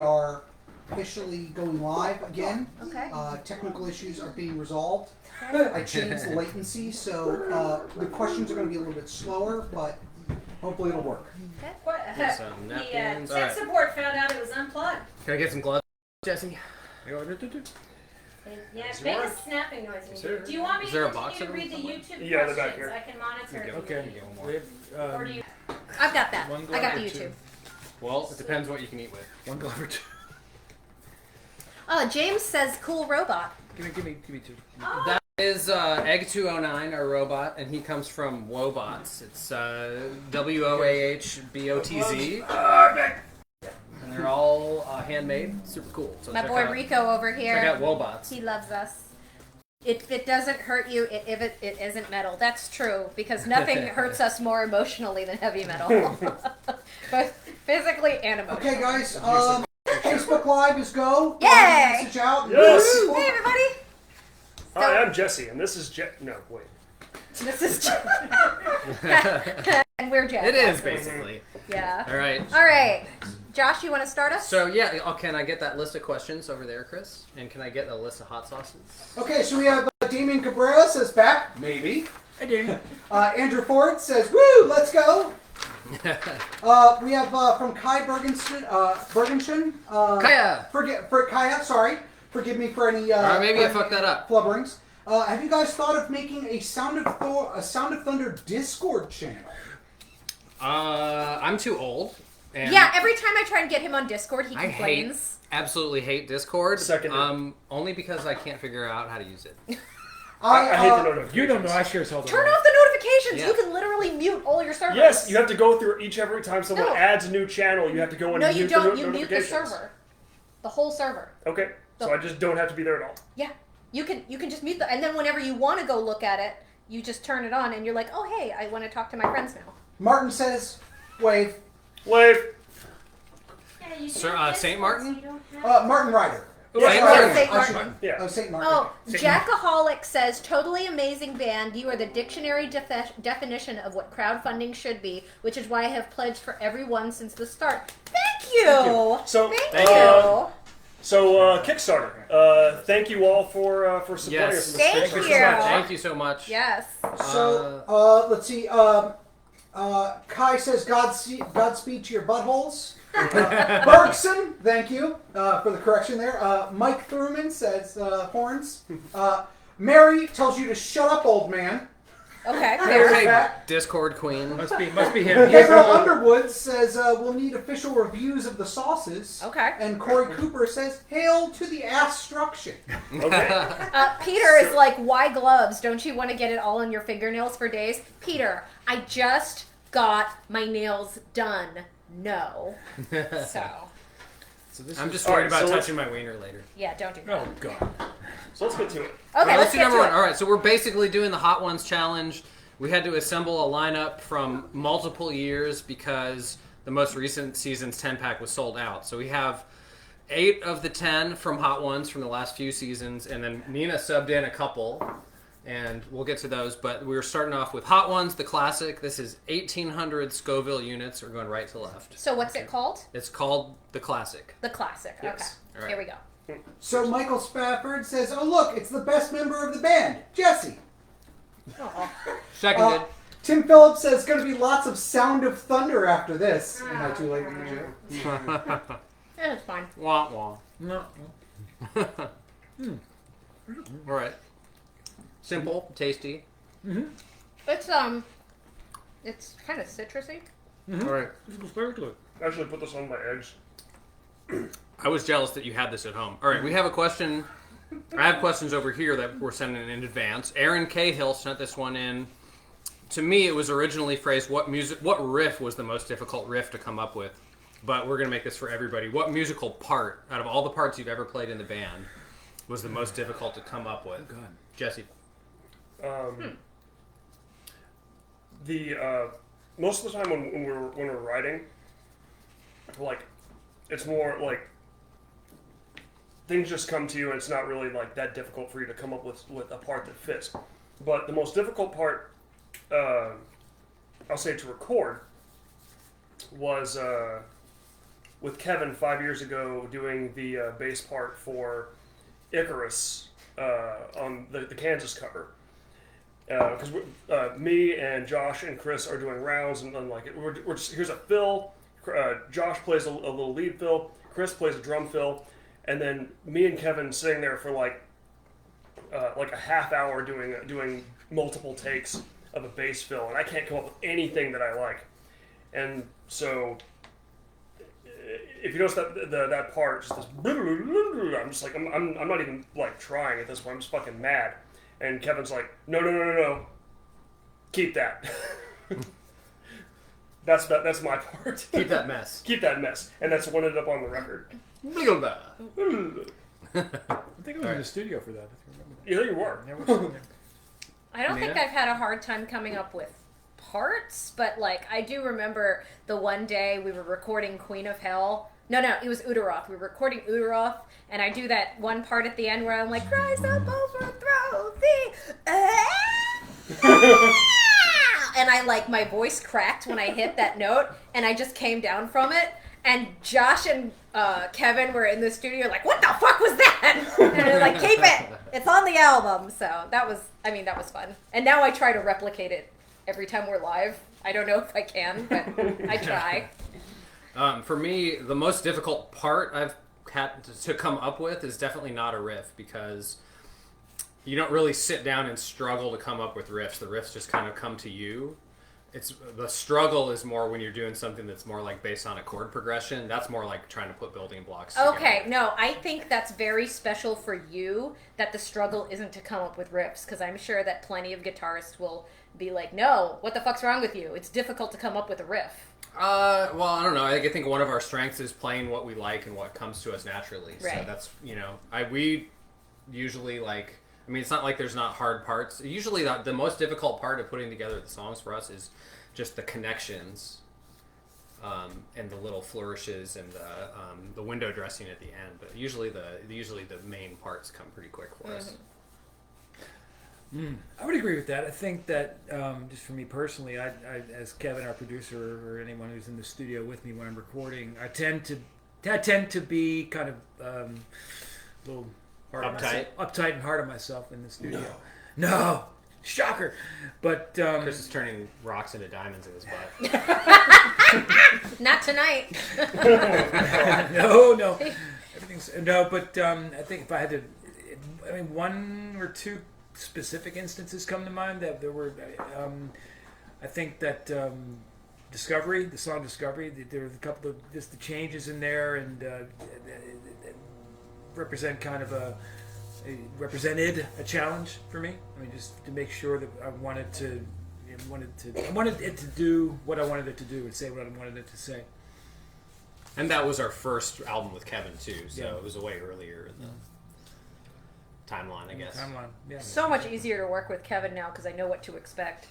are officially going live again. Okay. Technical issues are being resolved. I changed the latency, so the questions are going to be a little bit slower, but hopefully it'll work. Okay. The tech support found out it was unplugged. Can I get some gloves, Jesse? Yeah, make a snapping noise. Do you want me to continue to read the YouTube Yeah, they're questions? back here. I can monitor. Okay. Or do you? I've got that. One I glove got the or YouTube. Well, it depends what you can eat with. One glove or two. Oh, James says cool robot. Give me two. Oh, That is Egg 209, our robot, and he comes from Wobots. It's WOAHBOTZ. And they're all handmade. Super cool. So My check boy out, Rico over here. Check out Wobots. He loves us. If it doesn't hurt you, it isn't metal. That's true, because nothing hurts us more emotionally than heavy metal. Both physically and emotionally. Okay, guys. Facebook Live is go. Yay! Message out. Yes! Hey, everybody! Hi, I'm Jesse, and this is No, wait. This is and we're Jeff. It is, basically. Yeah. All right. All right. Josh, you want to start us? So, yeah, can I get that list of questions over there, Chris? And can I get a list of hot sauces? Okay, so we have Damien Cabrera says back. Maybe. I did. Andrew Ford says, woo, let's go. We have from Kai Bergensen. Kaya! Kaya, sorry. Forgive me for any maybe I fucked that up. flubberings. Have you guys thought of making a Sound of Thunder Discord channel? I'm too old. And Yeah, every time I try and get him on Discord, he complains. absolutely hate Discord. Second. Only because I can't figure out how to use it. I hate the notifications. You don't know. I share all the Turn time. off the notifications. Yeah. You can literally mute all your servers. Yes, you have to go through every time someone No. adds a new channel, you have to go in No, and you mute don't. the You mute the notifications. server. The whole server. Okay, so I just don't have to be there at all. Yeah. You can just mute the, and then whenever you want to go look at it, you just turn it on, and you're like, oh hey, I want to talk to my friends now. Martin says, wave. Wave. yeah, you Sir, don't Saint Discord, Martin? so you don't have- Martin Ryder. Yes, Saint Martin. Saint I Martin. should- Yeah. Oh, Saint Martin. Oh, Saint Jackaholic says, totally amazing band. You are the dictionary definition of what crowdfunding should be, which is why I have pledged for everyone since the start. Thank you. So, Thank you. So, Kickstarter. Thank you all for supporting Yes. us. in this Thank Kickstarter. you. Thank you so much. Yes. So, let's see. Kai says, Godspeed to your buttholes. Bergson, thank you for the correction there. Mike Thurman says, horns. Mary tells you to shut up, old man. Okay. There's Okay, that. Discord queen. Must be him. Gabriel Underwood says, we'll need official reviews of the sauces. Okay. And Corey Cooper says, hail to the ass-struction. Okay. Peter is like, why gloves? Don't you want to get it all on your fingernails for days? Peter, I just got my nails done. No. So, I'm just worried about so touching my wiener later. yeah, don't do that. Oh God. So let's get to it. Okay, All right, let's do get number to one. it. All right, so we're basically doing the Hot Ones challenge. We had to assemble a lineup from multiple years because the most recent season's 10-pack was sold out. So we have 8 of the 10 from Hot Ones from the last few seasons, and then Nina subbed in a couple, and we'll get to those. But we're starting off with Hot Ones, the classic. This is 1,800 Scoville units. We're going right to left. So what's it called? It's called the classic. The classic. Yes. Okay. All right. Here we go. So Michael Spafford says, oh look, it's the best member of the band, Jesse. Seconded. Tim Phillips says, going to be lots of Sound of Thunder after this. Am I too late in the show? Yeah, it's fine. Wah wah. No. All right. Simple, tasty. It's it's kind of citrusy. All right. It's very good. Actually, put this on my eggs. I was jealous that you had this at home. All right, we have a question. I have questions over here that we're sending in advance. Aaron Cahill sent this one in. To me, it was originally phrased, what riff was the most difficult riff to come up with? But we're going to make this for everybody. What musical part, out of all the parts you've ever played in the band, was the most difficult to come up with? God. Jesse. The most of the time when we're writing, like, it's more like things just come to you, and it's not really like that difficult for you to come up with a part that fits. But the most difficult part, I'll say, to record was with Kevin 5 years ago doing the bass part for Icarus on the Kansas cover. Because me and Josh and Chris are doing rounds, and like we're just, here's a fill. Josh plays a little lead fill. Chris plays a drum fill, and then me and Kevin sitting there for like a half hour doing multiple takes of a bass fill, and I can't come up with anything that I like. And so, if you notice that part, just this, I'm just like I'm not even like trying at this point. I'm just fucking mad. And Kevin's like, no, keep that. That's my part. Keep that mess. Keep that mess, and that's what ended up on the record. I think I was in the studio for that. If you remember that. Yeah, you were. I don't think I've had a hard time coming up with parts, but like I do remember the one day we were recording Queen of Hell. No, it was Udaroth. We were recording Udaroth, and I do that one part at the end where I'm like, rise up, overthrow thee. And I like, my voice cracked when I hit that note, and I just came down from it. And Josh and Kevin were in the studio like, what the fuck was that? And they're like, keep it. It's on the album. So that was fun. And now I try to replicate it every time we're live. I don't know if I can, but I try. For me, the most difficult part I've had to come up with is definitely not a riff, because you don't really sit down and struggle to come up with riffs. The riffs just kind of come to you. The struggle is more when you're doing something that's more like based on a chord progression. That's more like trying to put building blocks together. Okay, no, I think that's very special for you, that the struggle isn't to come up with riffs, because I'm sure that plenty of guitarists will be like, no, what the fuck's wrong with you? It's difficult to come up with a riff. Well, I don't know. I think one of our strengths is playing what we like and what comes to us naturally. Right. So that's, we usually like, I mean, it's not like there's not hard parts. Usually the most difficult part of putting together the songs for us is just the connections and the little flourishes and the window dressing at the end. But usually the main parts come pretty quick for us. I would agree with that. I think that just for me personally, I as Kevin, our producer, or anyone who's in the studio with me when I'm recording, I tend to be kind of a little hard uptight and hard on myself in the studio. No, shocker. But Chris is turning rocks into diamonds in his butt. Not tonight. No, everything's no. But I think if I had to, one or two specific instances come to mind that there were. I think that Discovery, the song Discovery, there were a couple of just the changes in there and represented a challenge for me. I mean, just to make sure that I wanted it to do what I wanted it to do and say what I wanted it to say. And that was our first album with Kevin too, so it was way earlier in the timeline, I guess. Yeah. So much easier to work with Kevin now because I know what to expect.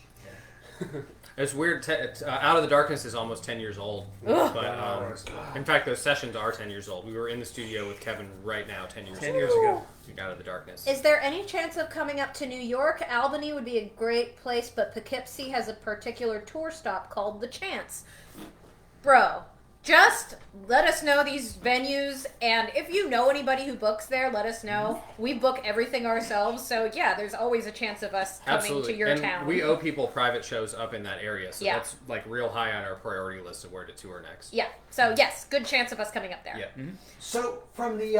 It's weird. Out of the Darkness is almost 10 years old. But in fact, those sessions are 10 years old. We were in the studio with Kevin right now 10 years ago. Out of the Darkness. Is there any chance of coming up to New York? Albany would be a great place, but Poughkeepsie has a particular tour stop called The Chance. Bro, just let us know these venues, and if you know anybody who books there, let us know. We book everything ourselves, so yeah, there's always a chance of us coming to your town. We owe people private shows up in that area, so that's like real high on our priority list of where to tour next. Yeah, so yes, good chance of us coming up there. Yeah. Mm-hmm. So from the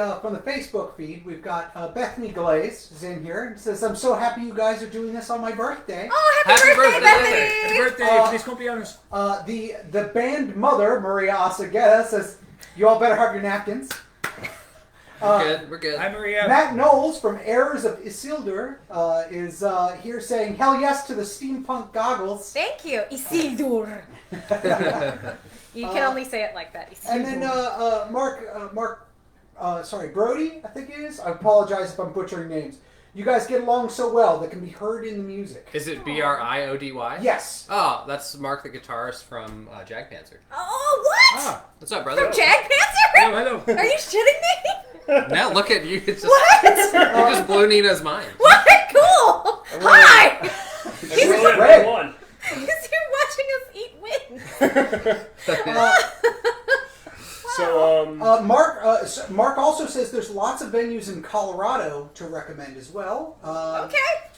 Facebook feed, we've got Bethany Glaze is in here and says, "I'm so happy you guys are doing this on my birthday." Oh, happy birthday, Bethany! Happy birthday! Feliz cumpleaños. The band mother, Maria Asageta, says, "You all better have your napkins." We're good. Hi, Maria. Matt Knowles from Heirs of Isildur is here saying, "Hell yes to the steampunk goggles." Thank you, Isildur. You can only say it like that, Isildur. And then Brody, I think it is. I apologize if I'm butchering names. You guys get along so well that can be heard in the music. Is it Brody? Yes. Oh, that's Mark the guitarist from Jagpanzer. Oh, what? Ah. What's up, brother? From Jagpanzer? Hello. Are you shitting me? Now look at you. It's just, What? you just blew Nina's mind. What? Cool. Hi. He's really one. He's here watching us eat wings. So, Mark also says there's lots of venues in Colorado to recommend as well. Okay.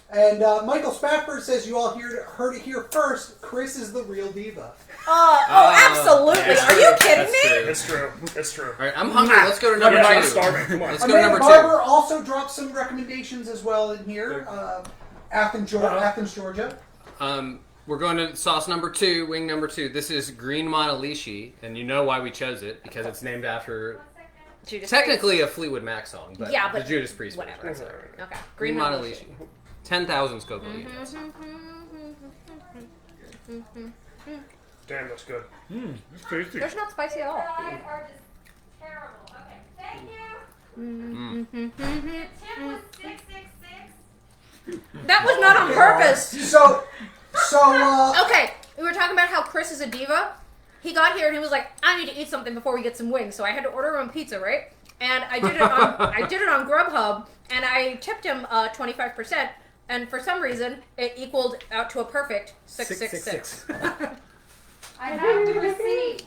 And Michael Spafford says you all heard it here first. Chris is the real diva. Absolutely. Yeah, Are you kidding me? it's true. It's true. All right, I'm hungry. Let's go to number I'm 2. starving. Come on. Let's go to Amanda number 2. Barber also dropped some recommendations as well in here. Athens, Georgia. We're going to sauce number 2, wing number 2. This is Green Monalishi, and you know why we chose it, because it's named after Judas technically a Fleetwood Mac song, but Yeah, but the Judas Priest whatever. one. Okay. Green Monalishi. 10,000 Scoville Mm-hmm. units. Damn, that's good. That's tasty. There's not spicy at all. Fries are just terrible. Okay, thank you. The tip was 666. That was not on purpose. So Okay, we were talking about how Chris is a diva. He got here and he was like, I need to eat something before we get some wings. So I had to order him pizza, right? And I did it on Grubhub, and I tipped him 25%. And for some reason, it equaled out to a perfect 666. I have the receipt.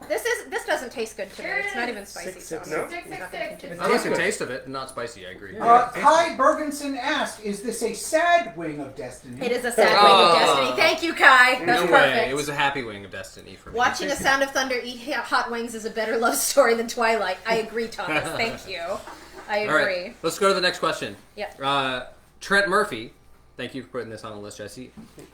This doesn't taste good to me. It's not even spicy. So No? I'm not gonna continue. I like the taste of it, not spicy, I agree. Kai Bergenson asked, "Is this a sad wing of destiny?" It is a sad wing of destiny. Thank you, Kai. That's No perfect. way. It was a happy wing of destiny for me. Watching a Sound of Thunder eat hot wings is a better love story than Twilight. I agree, Thomas. Thank you. I All agree. right, let's go to the next question. Yeah. Trent Murphy, thank you for putting this on the list, Jesse,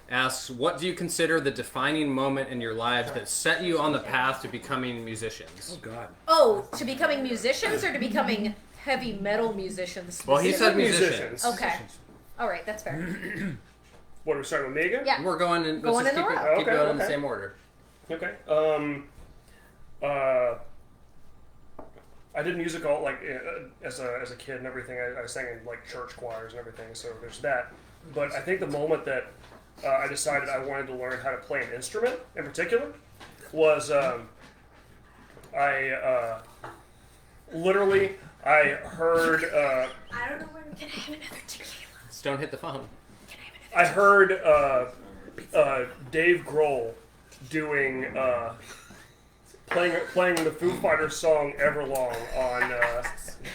asks, what do you consider the defining moment in your lives that set you on the path to becoming musicians? Oh, God. Oh, to becoming musicians or to becoming heavy metal musicians? Well, he said specifically? musicians. Okay. All right, that's fair. What are we starting with me again? Yeah. We're going in, Going let's in just a keep, row. it, keep Okay, going in the okay. same order. Okay. I did music all like as a kid and everything. I sang in like church choirs and everything. So there's that. But I think the moment that I decided I wanted to learn how to play an instrument in particular was I literally I heard I don't know when. Can I have another tequila? Just don't hit the phone. I heard Dave Grohl doing playing the Foo Fighters song "Everlong"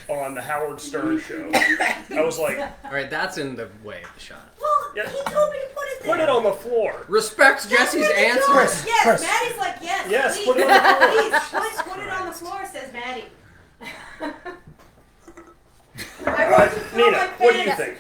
on the Howard Stern show. I was like, All right, that's in the way of the shot. Well, Yeah. he told me to put it there. put it on the floor. Respect Jesse's answer. Chris, Yes, Chris. Maddie's like, yes. Yes, please, put it on the floor. please, put it on the floor, says Maddie. Nina, what do you think?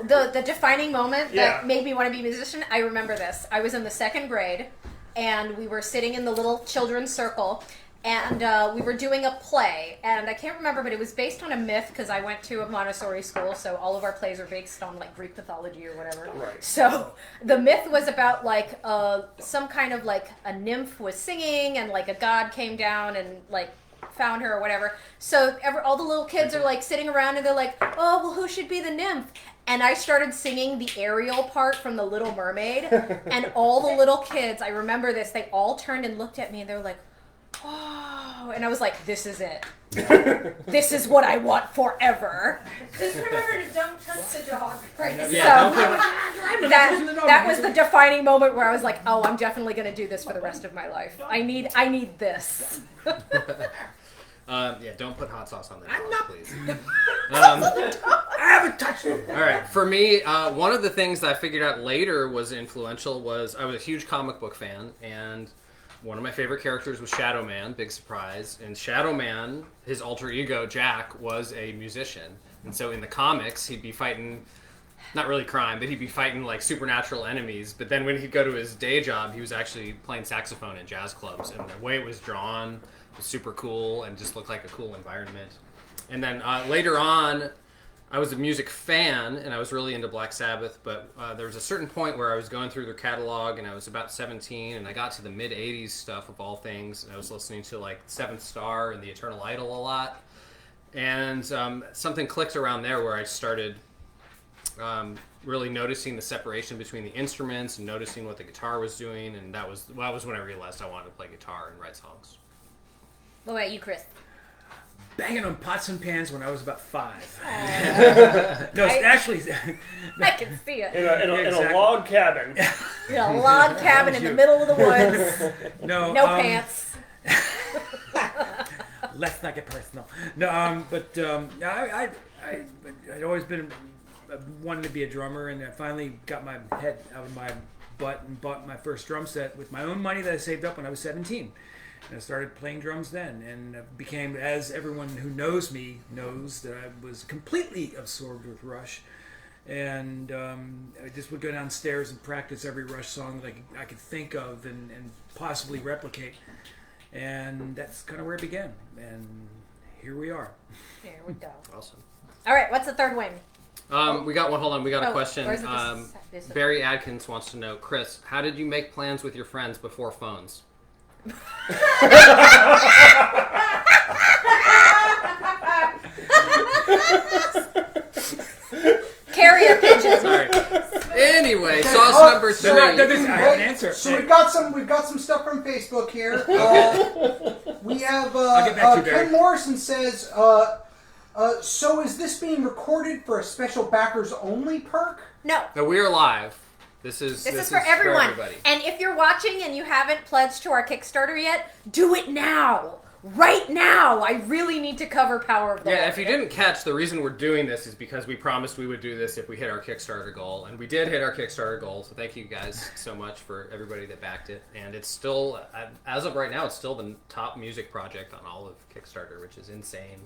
The defining moment Yeah. that made me want to be a musician. I remember this. I was in the 2nd grade, and we were sitting in the little children's circle, and we were doing a play. And I can't remember, but it was based on a myth because I went to a Montessori school, so all of our plays are based on like Greek mythology or whatever. Right. So the myth was about like some kind of like a nymph was singing, and like a god came down and like found her or whatever. So all the little kids are like sitting around and they're like, oh, well, who should be the nymph? And I started singing the Ariel part from The Little Mermaid. And all the little kids, I remember this, they all turned and looked at me and they were like, oh. And I was like, this is it. This is what I want forever. Just remember to don't touch the dog. Yeah, So that was the defining moment where I was like, oh, I'm definitely going to do this for the rest of my life. I need this. Yeah, don't put hot sauce on that, please. I haven't touched it. All right, for me, one of the things that I figured out later was influential was I was a huge comic book fan, and one of my favorite characters was Shadow Man, big surprise. And Shadow Man, his alter ego, Jack, was a musician. And so in the comics, he'd be fighting, not really crime, but he'd be fighting like supernatural enemies. But then when he'd go to his day job, he was actually playing saxophone in jazz clubs. And the way it was drawn was super cool and just looked like a cool environment. And then later on, I was a music fan, and I was really into Black Sabbath, but there was a certain point where I was going through their catalog, and I was about 17, and I got to the mid-'80s stuff, of all things, and I was listening to, like, Seventh Star and The Eternal Idol a lot, and something clicked around there where I started really noticing the separation between the instruments and noticing what the guitar was doing, and that was when I realized I wanted to play guitar and write songs. What about you, Chris? Banging on pots and pans when I was about 5. Oh. No, it's actually... I can see it. In a Exactly. log cabin. In a log cabin in the middle of the woods. No, No pants. let's not get personal. No, I'd always been wanted to be a drummer, and I finally got my head out of my butt and bought my first drum set with my own money that I saved up when I was 17. And I started playing drums then, and became, as everyone who knows me knows, that I was completely absorbed with Rush. And I just would go downstairs and practice every Rush song that I could think of and possibly replicate. And that's kind of where it began. And here we are. Here we go. Awesome. All right, what's the third wing? We got one. Hold on, we got a question. Or is it this Barry Adkins wants to know, Chris, how did you make plans with your friends before phones? Carrier pigeons. Sorry. Anyway, sauce number 3. I have an answer. So we've got some stuff from Facebook here. We have I'll get back to you, Barry. Ken Morrison says, so is this being recorded for a special backers only perk? No. No, we are live. This is for everyone. everybody. And if you're watching and you haven't pledged to our Kickstarter yet, do it now. Right now. I really need to cover Power of the Yeah, Lord. if you didn't catch, the reason we're doing this is because we promised we would do this if we hit our Kickstarter goal. And we did hit our Kickstarter goal, so thank you guys so much for everybody that backed it. And it's still, as of right now, it's still the top music project on all of Kickstarter, which is insane.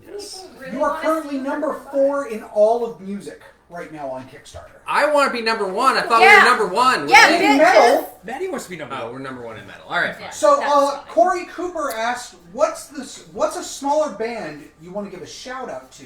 You are currently number 4 in all of music right now on Kickstarter. I want to be number 1. I thought we Yeah. were number 1. Yeah, In bitches. metal. Maddie wants to be number Oh, one. we're number 1 in metal. All right, fine. Yeah. So That's fine. Corey Cooper asked, "What's a smaller band you want to give a shout out to?"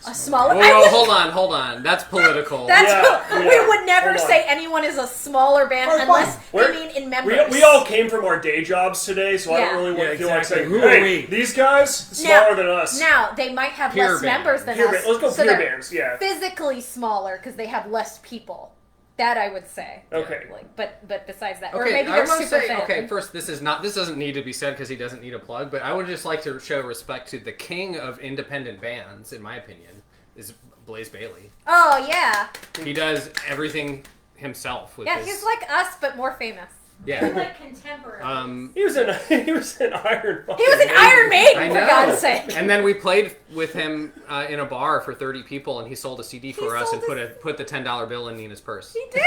A smaller... Whoa, hold on. That's political. That's Yeah, we yeah. would never Hold on. say anyone is a smaller band All right, unless fine. they mean in members. We all came from our day jobs today, so I Yeah. don't really want Yeah, to feel like exactly. saying, Who are hey, we? these guys, smaller than us. Now, they might have Peer less band. members than Peer us. band. Let's go so peer they're bands, yeah. physically smaller because they have less people. That I would say. Okay. Like, but besides that, or Okay, maybe I they're want super to say, thin. okay, first, this doesn't need to be said because he doesn't need a plug, but I would just like to show respect to the king of independent bands, in my opinion, is Blaze Bailey. Oh yeah, He does everything himself. With yeah. his, He's like us, but more famous. yeah. Like contemporary. He was in Iron He was in Maiden. Iron Maiden, I for know. God's sake. And then we played with him in a bar for 30 people, and he sold a CD for us sold and put the $10 bill in Nina's purse. He did.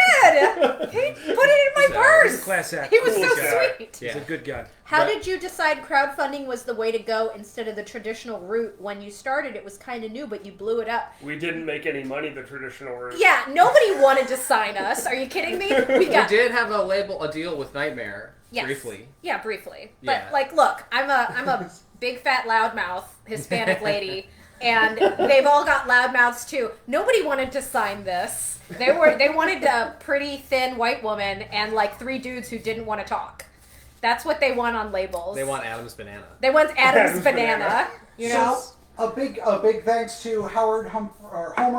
He put it in my So- He's a purse. class act. He was Cool so guy. sweet. He's Yeah. a good guy. How But- did you decide crowdfunding was the way to go instead of the traditional route? When you started, it was kind of new, but you blew it up. We didn't make any money the traditional route. Yeah, nobody wanted to sign us. Are you kidding me? We We got did have a deal with Nightmare, yes. briefly. Yeah, briefly. Yeah. But like, look, I'm a big fat loudmouth Hispanic lady, and they've all got loudmouths too. Nobody wanted to sign this. They wanted a pretty thin white woman and like 3 dudes who didn't want to talk. That's what they want on labels. They want Adam's Banana. They want Adam's Adam's banana. banana. You know. So a big thanks to Homer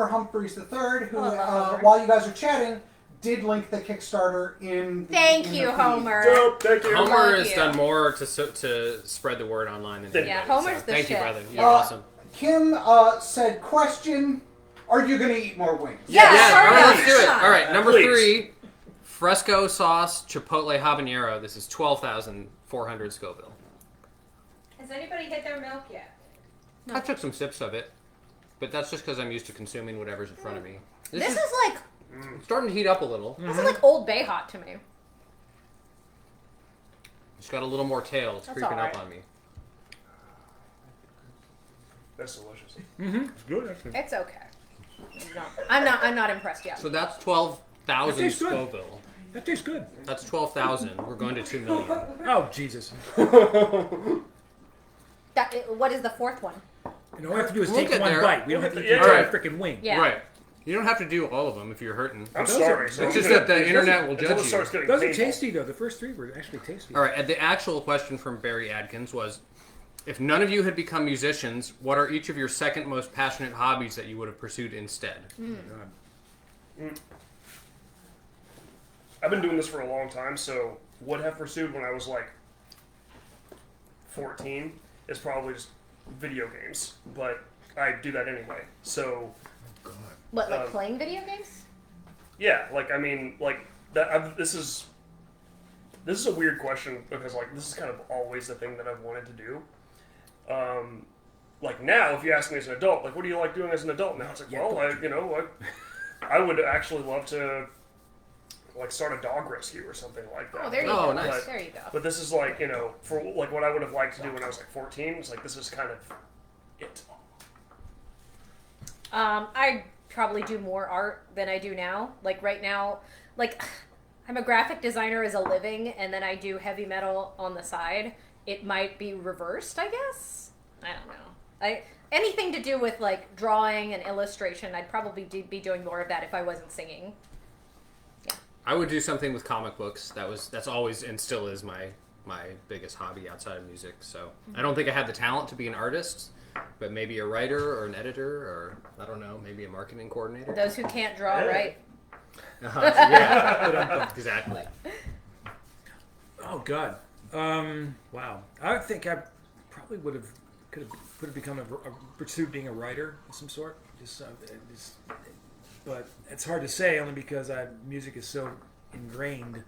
Humphreys III, who Oh, Homer. while you guys are chatting, did link the Kickstarter in. Thank in you, the feed. Homer. Dope, thank you. Homer love has you. done more to spread the word online than Yeah, anybody, Homer's so the thank you, shit. brother. You're Uh, awesome. Kim said, "Question: Are you going to eat more wings?" Yeah, Yeah, hurry all right, up. let's do it. Come on. All right, number Please. 3, fresco sauce chipotle habanero. This is 12,400 Scoville. Has anybody hit their milk yet? I took some sips of it, but that's just because I'm used to consuming whatever's in front of me. This is like starting to heat up a little. this is like Old Bay hot to me. It's got a little more tail. It's That's creeping all up right. on me. That's delicious. It's good, actually. It's okay. No, I'm not impressed yet. So that's 12,000 That tastes good. Scoville. That tastes good. That's 12,000. We're going to 2 million. Oh, Jesus. What is the 4th one? And all we have to do is We'll take get one there. bite. We don't have to eat Yeah. the Alright. freaking wing. Yeah. Right. You don't have to do all of them if you're hurting. I'm Those sorry. are- so It's I'm just gonna- that the internet will until judge it you. starts getting Those are painful. tasty, though. The first 3 were actually tasty. All right, and the actual question from Barry Adkins was, if none of you had become musicians, what are each of your second most passionate hobbies that you would have pursued instead? I've been doing this for a long time, so would have pursued when I was like 14 is probably just video games, but I do that anyway. So What, like playing video games? yeah, like I mean, like that. This is a weird question because like this is kind of always the thing that I've wanted to do. like now, if you ask me as an adult, like, what do you like doing as an adult now? It's like, well, I would actually love to, like, start a dog rescue or something like that. Oh, there you go. Nice. There you go. But this is like, for like what I would have liked to do when I was like 14. It's like, this is kind of it. I probably do more art than I do now. Like right now, like I'm a graphic designer as a living, and then I do heavy metal on the side. It might be reversed, I guess. I don't know. Anything to do with like drawing and illustration, I'd probably be doing more of that if I wasn't singing. Yeah. I would do something with comic books. That's always and still is my biggest hobby outside of music. So I don't think I had the talent to be an artist, but maybe a writer or an editor, or I don't know, maybe a marketing coordinator. Those who can't draw, right? Yeah, exactly. Oh God! Wow. I think I probably could have become pursued being a writer of some sort. But it's hard to say only because music is so ingrained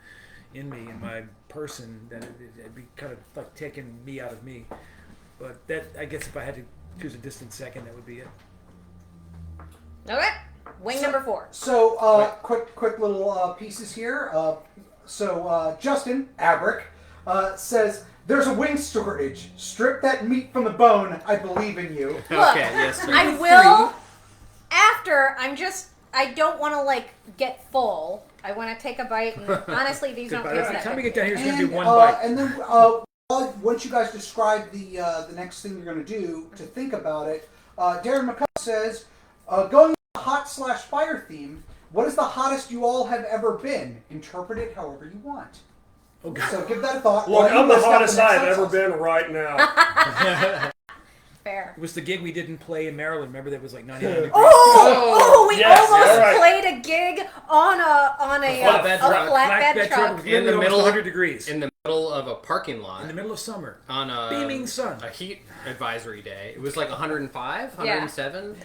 in me and my person that it'd be kind of like taking me out of me. But that, I guess, if I had to choose a distant second, that would be it. Okay. Wing number 4. So, quick little pieces here. Justin Abrick says, "There's a wing shortage. Strip that meat from the bone. I believe in you." Look, Okay, yes, sir. I will after. I don't want to like get full. I want to take a bite, and honestly, these don't By taste the that time we good. get down here, it's going to And, be one bite. and then once you guys describe the next thing you're going to do to think about it, Darren McCullough says, going hot/fire theme, what is the hottest you all have ever been? Interpret it however you want. Oh, God. So give that a thought. Look, while you I'm the list out hottest next I've ever episode. been right now. Fair. It was the gig we didn't play in Maryland. Remember that was like 99 degrees? We Yes, almost right. played a gig on a flatbed truck. flatbed truck. with In the almost middle- 100 degrees. In the middle of a parking lot In the middle of summer. on a Beaming sun. a heat advisory day. It was like 105, 107.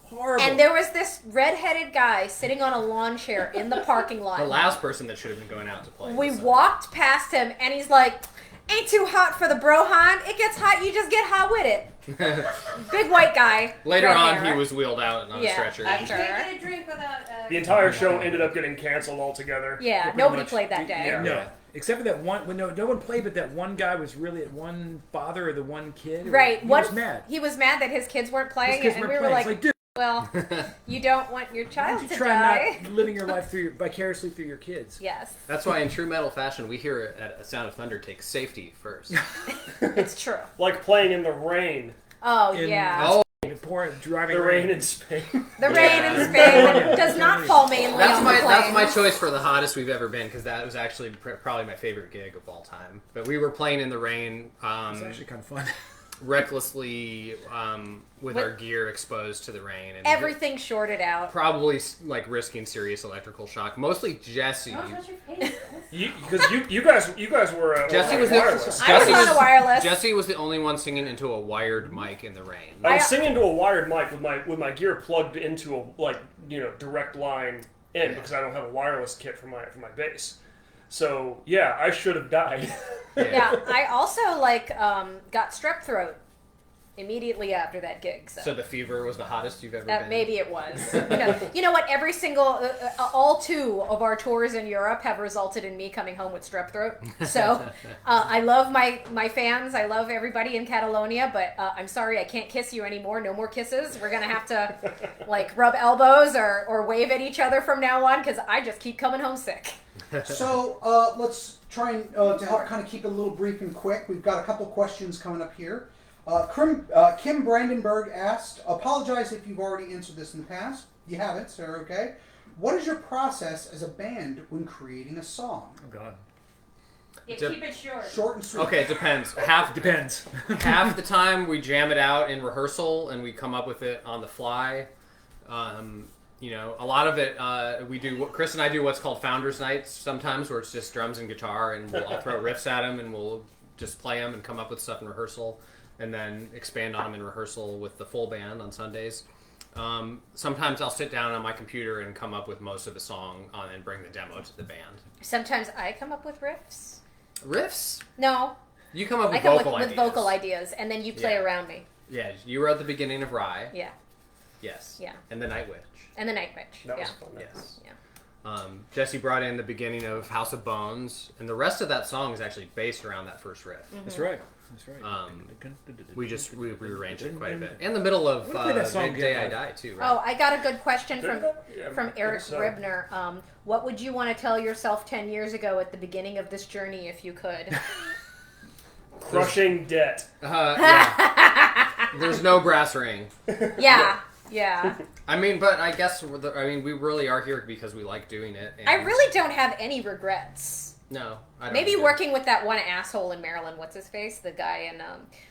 Horrible. And there was this redheaded guy sitting on a lawn chair in the parking lot. The last person that should have been going out to play. We So- walked past him, and he's like, "Ain't too hot for the brohan. It gets hot, you just get hot with it." Big white guy. Later red on, hair. he was wheeled out on a stretcher. I'm sure. Can't get a drink without. The entire show ended up getting canceled altogether. Yeah, pretty nobody much. played that day. Yeah. No. Except for that one, when no one played, but that one guy was really at one father or the one kid. Right. He was mad. He was mad that his kids weren't His playing, kids and weren't we were playing. like, It's dude, well, you don't want your why child don't to you try die. not living your life vicariously through your kids? Yes, That's why in true metal fashion, we hear it at A Sound of Thunder takes safety first. it's true. Like playing in the rain. Oh, In- yeah. Oh, Driving The rain in Spain. The rain in Spain does not fall mainly that's on my the plains. that's my choice for the hottest we've ever been, because that was actually probably my favorite gig of all time. But we were playing in the rain. It's actually kind of fun. Recklessly with our gear exposed to the rain and Everything shorted out. probably like risking serious electrical shock. Mostly Jesse. Don't touch your face. Because you guys were Jesse on was wireless. I was on a wireless. Jesse was the only one singing into a wired mic in the rain. I was singing to a wired mic with my gear plugged into a direct line in because I don't have a wireless kit for my bass. So yeah, I should have died. Yeah, I also got strep throat immediately after that gig. So the fever was the hottest you've ever been? Maybe it was. You know what? Every single, all 2 of our tours in Europe have resulted in me coming home with strep throat. So I love my fans. I love everybody in Catalonia, but I'm sorry I can't kiss you anymore. No more kisses. We're gonna have to rub elbows or wave at each other from now on because I just keep coming home sick. So let's try and to help kind of keep it a little brief and quick. We've got a couple questions coming up here. Kim Brandenburg asked, "Apologize if you've already answered this in the past. You haven't, so okay. What is your process as a band when creating a song?" Oh God. Yeah, keep it short. Short and sweet. Okay, it depends. Depends. Half the time we jam it out in rehearsal and we come up with it on the fly. A lot of it we do. Chris and I do what's called Founders Nights sometimes, where it's just drums and guitar, and I'll throw riffs at them and we'll just play them and come up with stuff in rehearsal, and then expand on them in rehearsal with the full band on Sundays. Sometimes I'll sit down on my computer and come up with most of the song and bring the demo to the band. Sometimes I come up with riffs. Riffs? No, You come up I with come vocal with ideas. vocal ideas, and then you play Yeah. around me. Yeah, you were at the beginning of Rye. Yeah. Yes. Yeah. And the Night Witch. And the Night Witch. That was Yeah. fun. Yes. Yeah. Jesse brought in the beginning of House of Bones, and the rest of that song is actually based around that first riff. That's right. That's right. We rearranged it quite a bit. In the middle of song Day again. I Die, too, right? Oh, I got a good question Yeah, from I Eric think so. Ribner. What would you want to tell yourself 10 years ago at the beginning of this journey if you could? Crushing debt. Yeah. There's no brass ring. Yeah. Yeah. I mean, but I guess we really are here because we like doing it. And I really don't have any regrets. No, I don't. Maybe either. working with that one asshole in Maryland. What's his face? The guy in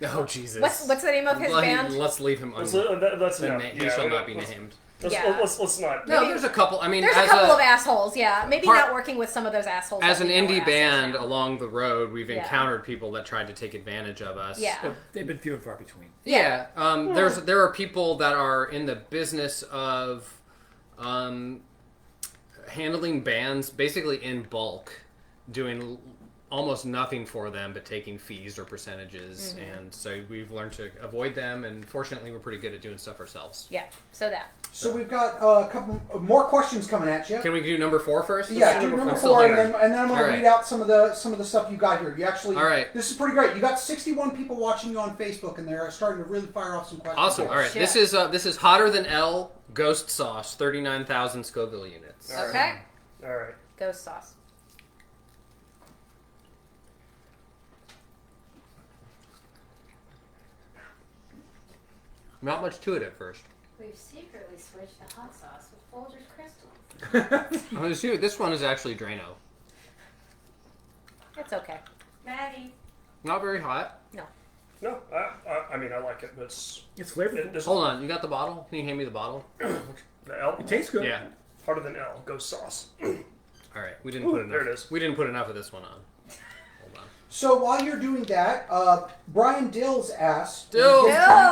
Oh Jesus! What's the name of his band? Let's leave him. That's He enough. shall not be named. Let's not. No, there's a couple. I mean, There's a couple of assholes. Yeah, maybe not working with some of those assholes. As that an we know are indie assholes band now. along the road, we've Yeah. encountered people that tried to take advantage of us. Yeah. They've been few and far between. Yeah. There are people that are in the business of handling bands basically in bulk, doing almost nothing for them but taking fees or percentages, and so we've learned to avoid them, and fortunately we're pretty good at doing stuff ourselves. Yeah. So that. So we've got a couple more questions coming at you. Can we do number 4 first? Yeah, do number I'm still 4, here. and then I'm going All to right. read out some of the stuff you got here. You actually, All right. This is pretty great. You got 61 people watching you on Facebook, and they're starting to really fire off some questions. Awesome. All right. Shit. This is hotter than L Ghost Sauce, 39,000 Scoville units. All right. Okay. All right. Ghost sauce. Not much to it at first. We've secretly switched to hot sauce with Folgers crystals. Oh, this one is actually Drano. It's okay. Maddie. Not very hot. No, I mean I like it, but it's flavorful. Hold on, you got the bottle? Can you hand me the bottle? The L. It tastes good. Yeah. Harder than L. Ghost sauce. All right, we didn't put enough. there it is. We didn't put enough of this one on. Hold on. So while you're doing that, Brian Dills asked. Dills!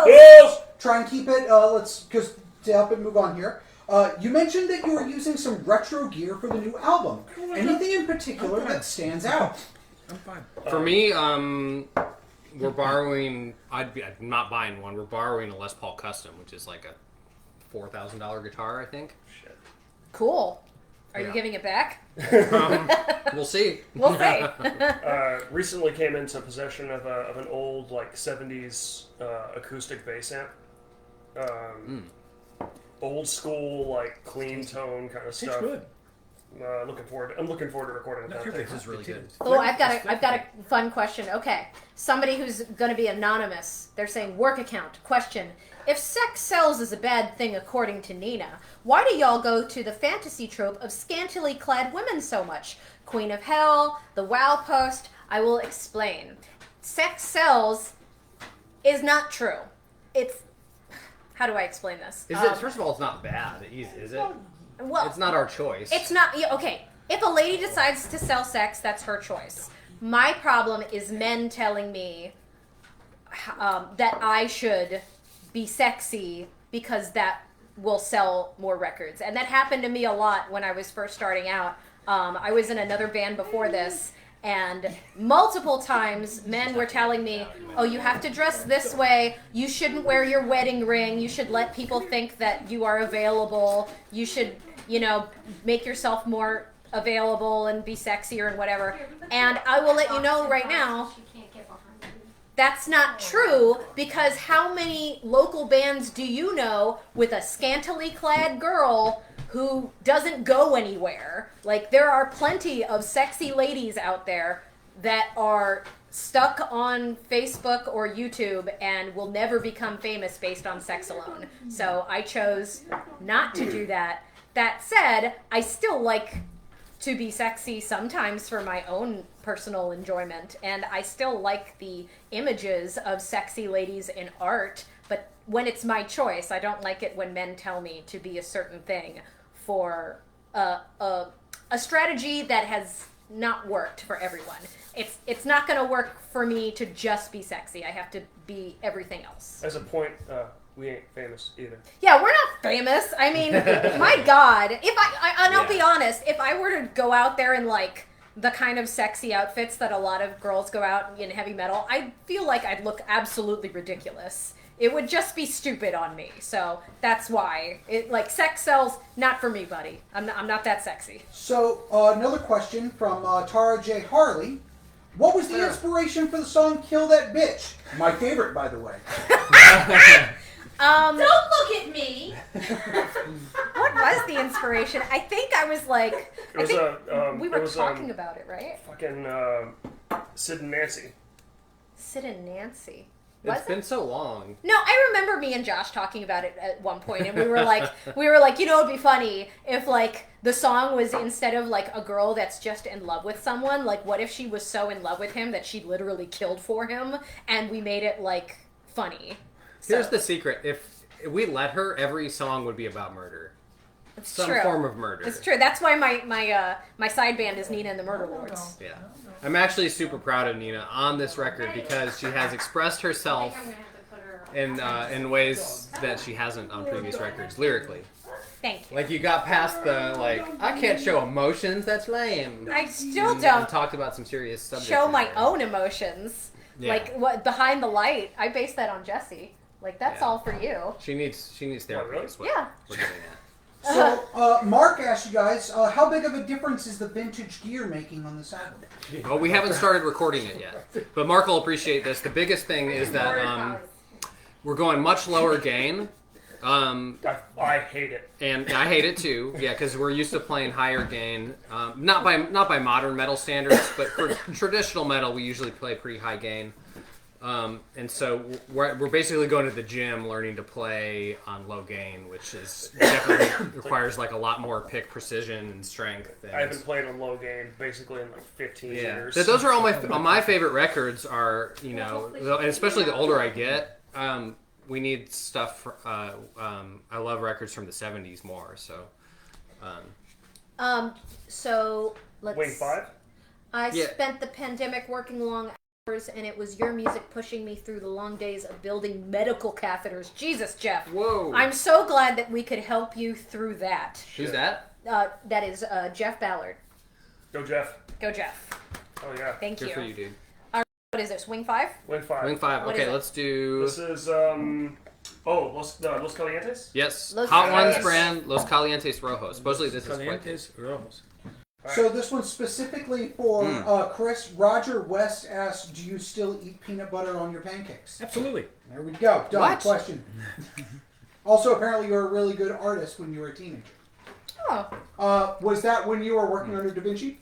Bills. Try and keep it. Because to help it move on here. You mentioned that you were using some retro gear for the new album. Anything in particular that stands out? I'm fine. For me, we're borrowing. I'm not buying one. We're borrowing a Les Paul Custom, which is like a $4,000 guitar, I think. Shit. Cool. Are Yeah. you giving it back? We'll see. We'll see. Recently came into possession of an old like 70s acoustic bass amp. Old school like clean tone kind of Tastes stuff. good. I'm looking forward to recording with that thing. This is really good. Oh, I've got a fun question. Okay, somebody who's going to be anonymous. They're saying work account. Question: if sex sells is a bad thing according to Nina, why do y'all go to the fantasy trope of scantily clad women so much? Queen of Hell, the Wow Post. I will explain. Sex sells is not true. It's how do I explain this? Is it? First of all, it's not bad. Is it? Well, It's not our choice. it's not okay. If a lady decides to sell sex, that's her choice. My problem is men telling me that I should be sexy because that will sell more records, and that happened to me a lot when I was first starting out. I was in another band before this, and multiple times men were telling me, "Oh, you have to dress this way. You shouldn't wear your wedding ring. You should let people think that you are available. You should, make yourself more available and be sexier and whatever." And I will let you know right now, She can't get behind you. that's not true, because how many local bands do you know with a scantily clad girl who doesn't go anywhere? Like, there are plenty of sexy ladies out there that are stuck on Facebook or YouTube and will never become famous based on sex alone. So I chose not to do that. That said, I still like to be sexy sometimes for my own personal enjoyment, and I still like the images of sexy ladies in art, but when it's my choice, I don't like it when men tell me to be a certain thing for a strategy that has not worked for everyone. It's not going to work for me to just be sexy. I have to be everything else. As a point, we ain't famous either. Yeah, we're not famous. I mean, my God. If and I'll be honest, if I were to go out there and the kind of sexy outfits that a lot of girls go out in heavy metal, I feel like I'd look absolutely ridiculous. It would just be stupid on me. So that's why sex sells. Not for me, buddy. I'm not that sexy. So another question from Tara J. Harley. What was the inspiration for the song "Kill That Bitch"? My favorite, by the way. Don't look at me. What was the inspiration? I think I was like, we were talking about it, right? Fucking Sid and Nancy. Sid and Nancy. It's been so long. No, I remember me and Josh talking about it at one point, and we were like, it'd be funny if the song was, instead of a girl that's just in love with someone, what if she was so in love with him that she literally killed for him, and we made it funny. Here's the secret: if we let her, every song would be about murder. It's Some true. form of murder. It's true. That's why my side band is Nina and the Murder Lords. Yeah. I'm actually super proud of Nina on this record because she has expressed herself I'm gonna have to put her in ways that she hasn't on previous records lyrically. Thank you. You got past the I can't show emotions. That's lame. I still And don't talked about some serious subjects. show in my there. own emotions. Yeah. What Behind the Light. I based that on Jesse. That's Yeah. all for you. She needs therapy. really? Is what Yeah. we're getting at. So Mark asked you guys, how big of a difference is the vintage gear making on this album? Well, we haven't started recording it yet, but Mark will appreciate this. The biggest thing is that we're going much lower gain. I hate it. And I hate it too, yeah, because we're used to playing higher gain. Not by modern metal standards, but for traditional metal, we usually play pretty high gain. And so we're basically going to the gym, learning to play on low gain, which is definitely requires a lot more pick precision and strength. And I haven't played on low gain basically in 15 years. Those are all my favorite records. Are and especially the older I get. We need stuff. I love records from the '70s more. So, So let's. Wing 5? I spent the pandemic working long hours, and it was your music pushing me through the long days of building medical catheters. Jesus, Jeff. whoa! I'm so glad that we could help you through that. Who's that? That is Jeff Ballard. Go Jeff. Go, Jeff. Oh yeah. Thank Good you. for you, dude. What is this? Wing 5? Wing 5. Wing 5. What Okay, is it? let's do. This is Los Calientes? Yes, Los Hot Ones Calientes. brand Los Calientes Rojos. Supposedly this is quite good. Calientes Rojos. So this one's specifically for Chris. Roger West asked, do you still eat peanut butter on your pancakes? Absolutely. There we go. Done. What? Question. Also, apparently you were a really good artist when you were a teenager. Oh. Was that when you were working under Da Vinci?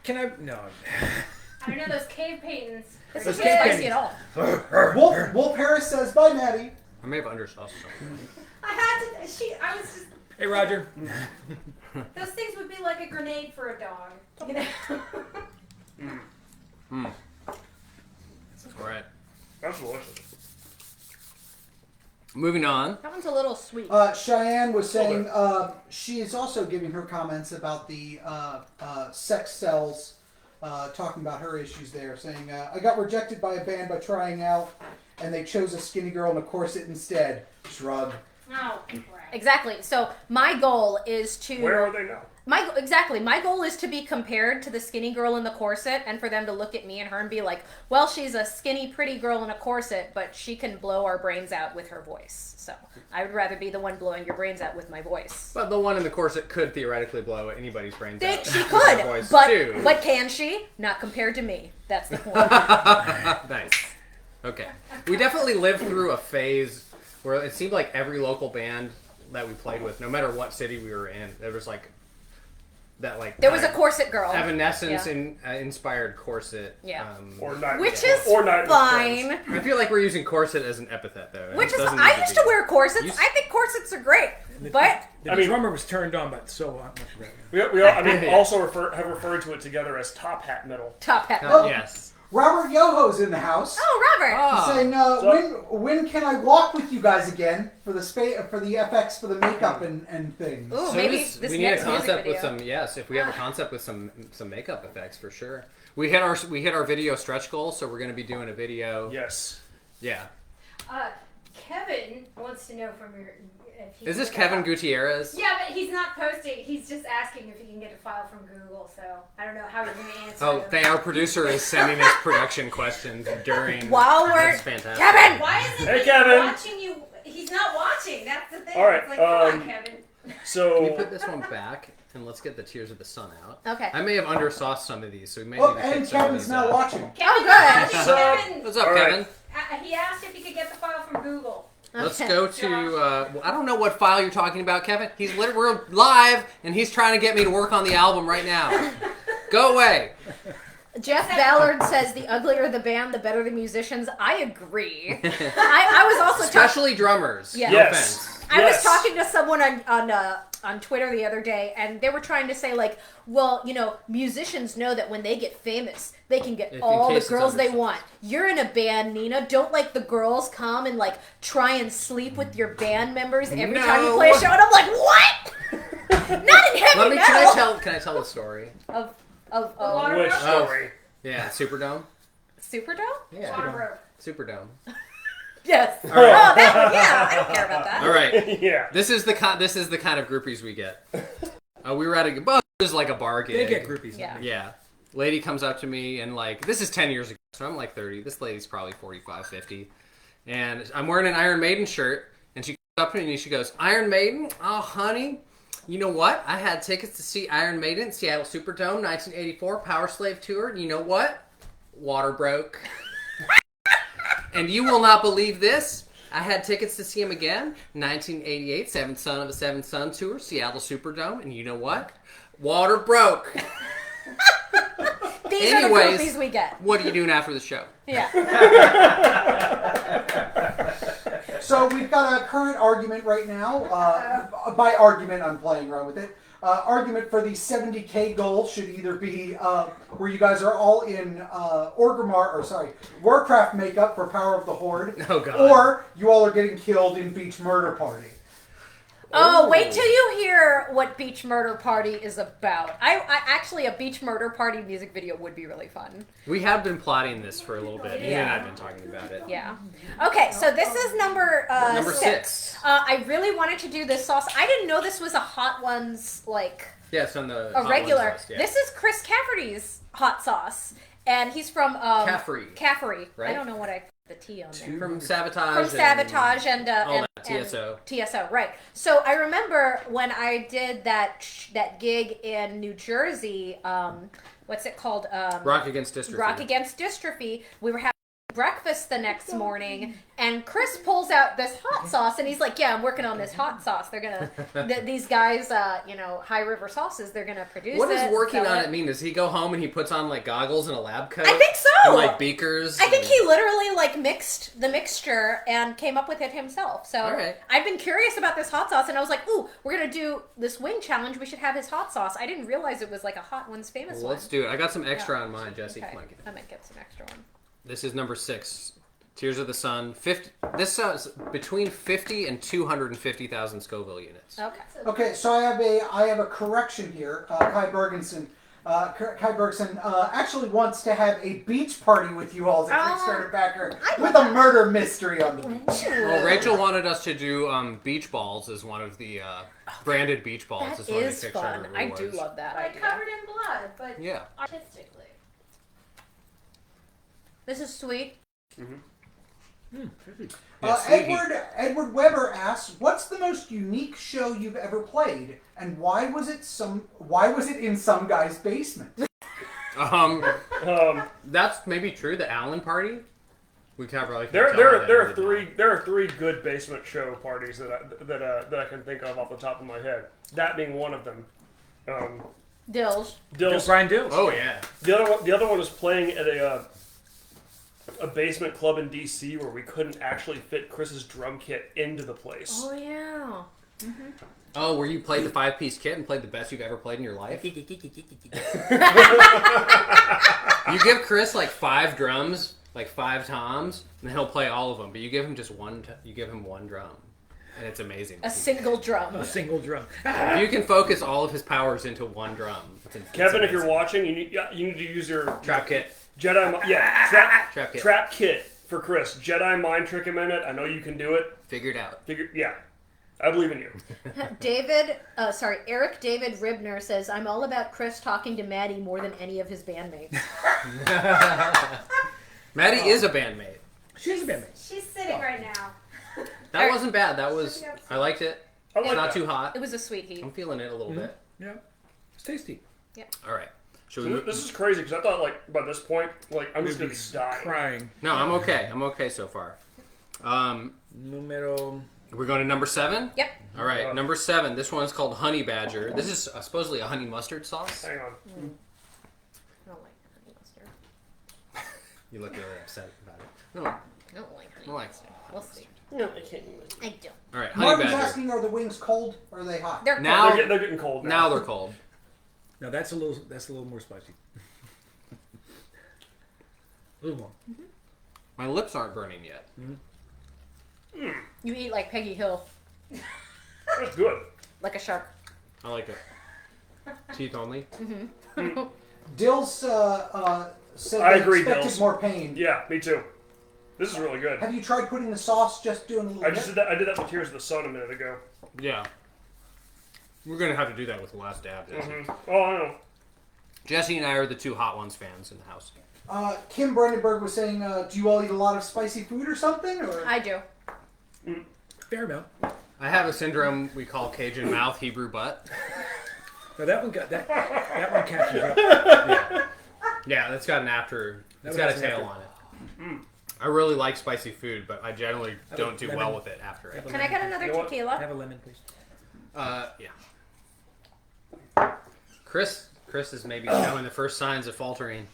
Can I? No. I don't know those cave paintings. This Let's isn't keep spicy it. at all. Wolf Harris says, bye, Maddie. I may have undersold something. I had to. I was just. Hey, Roger. Those things would be like a grenade for a dog. You know. All right. That's delicious. Moving on. That one's a little sweet. Cheyenne was saying she is also giving her comments about the sex cells, talking about her issues there, saying, I got rejected by a band by trying out, and they chose a skinny girl in a corset instead. Shrug. Oh, crap. Exactly. So my goal is to... Where are they now? My goal is to be compared to the skinny girl in the corset, and for them to look at me and her and be like, well, she's a skinny, pretty girl in a corset, but she can blow our brains out with her voice. So I would rather be the one blowing your brains out with my voice. But the one in the corset could theoretically blow anybody's brains out. She with her could, voice, too. but can she? Not compared to me. That's the point. Nice. Okay. We definitely lived through a phase where it seemed like every local band that we played with, no matter what city we were in, there was There was a corset girl. Evanescence Yeah. inspired corset. Yeah. Or not. Which is or not fine. I feel like we're using corset as an epithet, though. Which It is, doesn't I need used be. to wear corsets. You- I think corsets are great. But The drummer was turned on, but so much of that. We also have referred to it together as top hat metal. top hat. Oh. Yes. Robert Yoho's in the house. Oh, Robert. Ah. Saying, when can I walk with you guys again for the FX for the makeup and things? Ooh, So maybe this- this we need a next music concept with video. some. Yes, if we have a concept with some makeup effects for sure. We hit our video stretch goal, so we're going to be doing a video. Yes. Yeah. Kevin wants wants to know from your. If he Is can this get Kevin a file. Gutierrez? Yeah, but he's not posting. He's just asking if he can get a file from Google. So I don't know how he's going to answer. Oh, them. our producer is sending us production questions during. While we're That's fantastic. Kevin. Why is it Hey, that Kevin. he's watching you? He's not watching. That's the thing. All right, It's like, come on, Kevin. So Can you put this one back and let's get the Tears of the Sun out? Okay. I may have undersauced some of these, so we may Oh, need to and take some of Kevin's these not out. watching. Kevin, good. watching. So- Kevin, What's up, All right. Kevin? he asked if he could get the file from Google. Let's Okay. go to. I don't know what file you're talking about, Kevin. We're live, and he's trying to get me to work on the album right now. Go away. Jeff Ballard says the uglier the band, the better the musicians. I agree. I was also talking. Especially drummers. Yeah. No Yes. offense. I was Yes. talking to someone on Twitter the other day, and they were trying to say like, well, musicians know that when they get famous, they can get If in all the case it's girls they undersized. want. You're in a band, Nina. Don't like the girls come and like try and sleep with your band members every time you No. play a show. And I'm like, what? Not in heavy metal. Can I tell the story? Of water which broke? story? Yeah, Superdome. Superdome? Yeah, Water broke. Superdome. Yes. right. Oh, that one. Yeah, I don't care about that. All right. Yeah. This is the kind of groupies we get. We were at a. Well, it was like a bar gig. They get groupies. Yeah. Yeah. Lady comes up to me and like, this is 10 years ago, so I'm like 30. This lady's probably 45, 50. And I'm wearing an Iron Maiden shirt, and she comes up to me and she goes, Iron Maiden? Oh, honey, you know what? I had tickets to see Iron Maiden, Seattle Superdome, 1984, Power Slave Tour. And you know what? Water broke. And you will not believe this. I had tickets to see him again, 1988, Seventh Son of a Seventh Son Tour, Seattle Superdome. And you know what? Water broke. These Anyways. are the groupies we get. What are you doing after the show? Yeah. So we've got a current argument right now. By argument, I'm playing around with it. Argument for the 70K goal should either be where you guys are all in Warcraft makeup for Power of the Horde, Oh, God. or you all are getting killed in Beach Murder Party. Oh, wait till you hear what Beach Murder Party is about. I actually, a Beach Murder Party music video would be really fun. We have been plotting this for a little bit. You and I have been talking about it. Yeah. Okay, so this is number Number 6. I really wanted to do this sauce. I didn't know this was a Hot Ones, like, Yes, on the a Hot regular. Ones list, yeah. This is Chris Cafferty's hot sauce. And he's from... Caffrey. Right? I don't know what I... The T on there. From Sabotage. From Sabotage and all and, that, TSO. and TSO, right? So I remember when I did that gig in New Jersey. What's it called? Rock Against Dystrophy. Rock Against Dystrophy. We were having breakfast the next morning, and Chris pulls out this hot sauce, and he's like, "Yeah, I'm working on this hot sauce. They're gonna these guys, High River Sauces. They're gonna produce What it. does working sell on it mean? Does he go home and he puts on like goggles and a lab coat? I think so. And like beakers? I think he literally like mixed the mixture and came up with it himself. So All right. I've been curious about this hot sauce, and I was like, "Ooh, we're gonna do this wing challenge. We should have his hot sauce." I didn't realize it was like a Hot Ones famous Well, one. let's do it. I got some extra on mine, Jesse. Okay. Come on, get it. I might get some extra one. This is number 6. Tears of the Sun. 50. This sounds between 50 and 250,000 Scoville units. Okay. Okay, so I have a correction here. Kai Bergensen actually wants to have a beach party with you all as a Kickstarter backer with a murder mystery on the beach. Well, Rachel wanted us to do beach balls as one of the branded beach balls. That as one of the is Kickstarter fun. I do rewards. love that Like idea. covered in blood, but Yeah. artistically. This is sweet. Yeah, sweet heat. Edward Weber asks, "What's the most unique show you've ever played, and why was it in some guy's basement?" That's maybe true. The Allen party. We could probably There are three good basement show parties that I can think of off the top of my head. That being one of them. Dills. Dill's, Brian Dills. Oh yeah. the other one is playing at a basement club in DC where we couldn't actually fit Chris's drum kit into the place. Oh yeah. Oh, where you played the 5-piece kit and played the best you've ever played in your life? You give Chris like 5 drums, like 5 toms, and he'll play all of them. But you give him just one. You give him one drum, and it's amazing. A single drum. A single drum. If you can focus all of his powers into one drum. It's Kevin, if amazing. you're watching, you need to use your Trap kit. Jedi, Trap kit. trap kit. for Chris, Jedi mind trick him in it. I know you can do it. Figured out. Yeah, I believe in you. Eric David Ribner says, I'm all about Chris talking to Maddie more than any of his bandmates. Maddie is a bandmate. She's a bandmate. She's sitting right now. That wasn't bad. That was. I liked it. I like It's not that. too hot. It was a sweet heat. I'm feeling it a little bit. Yeah. It's tasty. All right. Should So we? this is crazy because I thought like by this point, like I'm just We'd gonna be die. Crying. No, I'm okay. I'm okay so far. Numero. We're going to number 7. Yep. All right, number 7. This one's called Honey Badger. This is supposedly a honey mustard sauce. Hang on. I don't like honey mustard. You look really upset about it. No, I don't like honey I like mustard. We'll see. No, I can't. I don't. all right, Honey Marvin's Badger. asking, are the wings cold or are they hot? They're Now, They're getting cold now. now they're cold. No, that's a little more spicy. A little more. My lips aren't burning yet. You eat like Peggy Hill, That's good. like a shark. I like it. Teeth only. Dills said I they agree, expected Dills. more pain. Yeah, me too. This is really good. Have you tried putting the sauce, just doing a little I bit? just did that. I did that with Tears of the Sun a minute ago. Yeah. We're going to have to do that with the last dab. Jesse. Oh, I know. Jesse and I are the 2 Hot Ones fans in the house. Kim Brandenburg was saying, do you all eat a lot of spicy food or something? Or I do. Fair amount. I have a syndrome we call Cajun mouth, Hebrew butt. No, that one got that one catches up. Yeah, that's got an after. It's got a tail on it. I really like spicy food, but I generally don't do well with it after it. Can I get another You know what? tequila? Have a lemon, please. Yeah. Chris is maybe showing the first signs of faltering.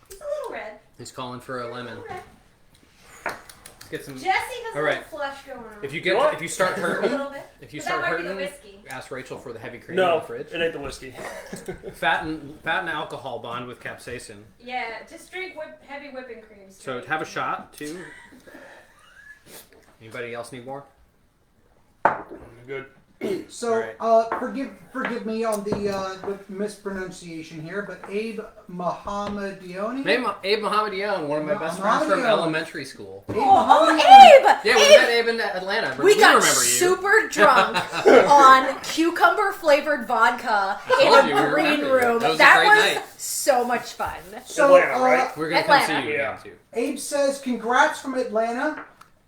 He's a little red. He's calling for a lemon. Let's get some. Jesse has All a right. little flush going on. If you What? get, if you start a hurting, little bit. if you But start that might be the hurting, whiskey. ask Rachel for the heavy cream in No, the fridge. it ain't the whiskey. Fat and alcohol bond with capsaicin. Yeah, just drink heavy whipping cream. So straight. have a shot too. Anybody else need more? Good. So, Alright. forgive me on the mispronunciation here, but Abe Mohammedioni? Abe Mohammedion, one of my best friends from Mohammedion. elementary school. Abe Oh, Mohammedioni. Abe! Yeah, we Abe! met Abe in Atlanta. We got remember you. super drunk on cucumber flavored vodka in told a you, we green remember. room. That was a That great was night. so much fun. So, Atlanta, right? We're gonna come see Atlanta. you Yeah. again too. Abe says, congrats from Atlanta.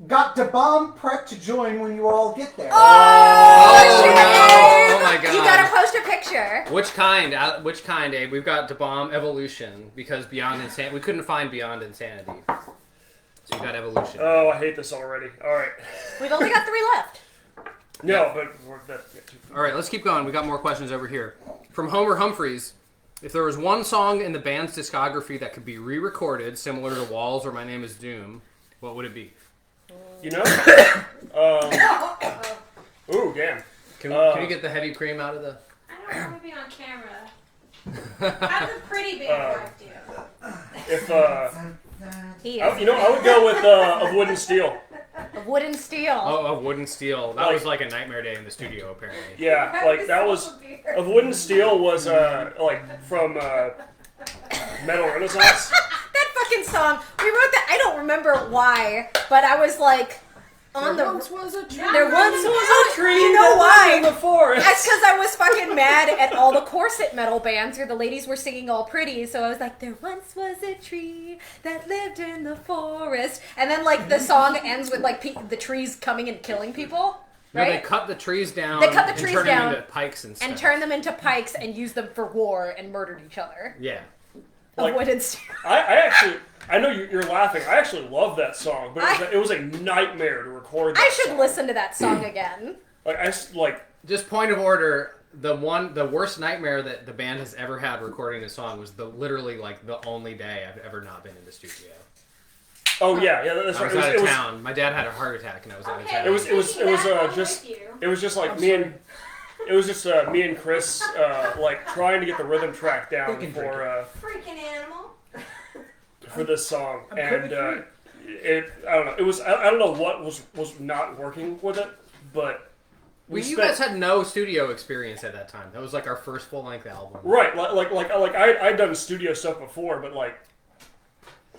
Got the bomb prepped to join when you all get there. Oh, shit, no. Abe! Oh my God. You gotta post a picture. Which kind? Which kind, Abe? We've got DeBomb Evolution because Beyond Insanity. We couldn't find Beyond Insanity, so we got Evolution. Oh, I hate this already. All right. We've only got 3 left. No, but that's All right, let's keep going. We got more questions over here from Homer Humphreys. If there was one song in the band's discography that could be re-recorded, similar to Walls or My Name Is Doom, what would it be? you know. Ooh, damn. Can you get the heavy cream out of the? I don't want to be on camera. How does a pretty big wife do? If He I, is you know, I would go with of Wood and Steel. a wood and steel. Oh, of Wood and Steel. That was like a nightmare day in the studio, apparently. Yeah, like that was of Wood and Steel was like from Metal Renaissance. That fucking song. We wrote that. I don't remember why, but I was like on the. was a tree. There once was a tree. You know why? the forest. That's because I was fucking mad at all the corset metal bands where the ladies were singing all pretty. So I was like, there once was a tree that lived in the forest. And then, like, the song ends with, like, the trees coming and killing people. No, they Right? cut the trees down. They cut the and trees turned down them into pikes and stuff. And turned them into pikes and used them for war and murdered each other. Yeah. Like- Wood and steel. I actually, I know you're laughing. I actually love that song, but it was a nightmare to record. That I should song. listen to that song again. Like Just point of order. The worst nightmare that the band has ever had recording a song was literally like the only day I've ever not been in the studio. oh yeah, that's I right. was out of town. My dad had a heart attack, and I was out of Okay, town. It was I'm just with you. it was just like me and me and Chris like trying to get the rhythm track down Thinking Freaking animal. for this song, I'm and perfect I don't know. It was I don't know what was not working with it, but You guys had no studio experience at that time. That was like our first full length album. right like I'd done studio stuff before, but like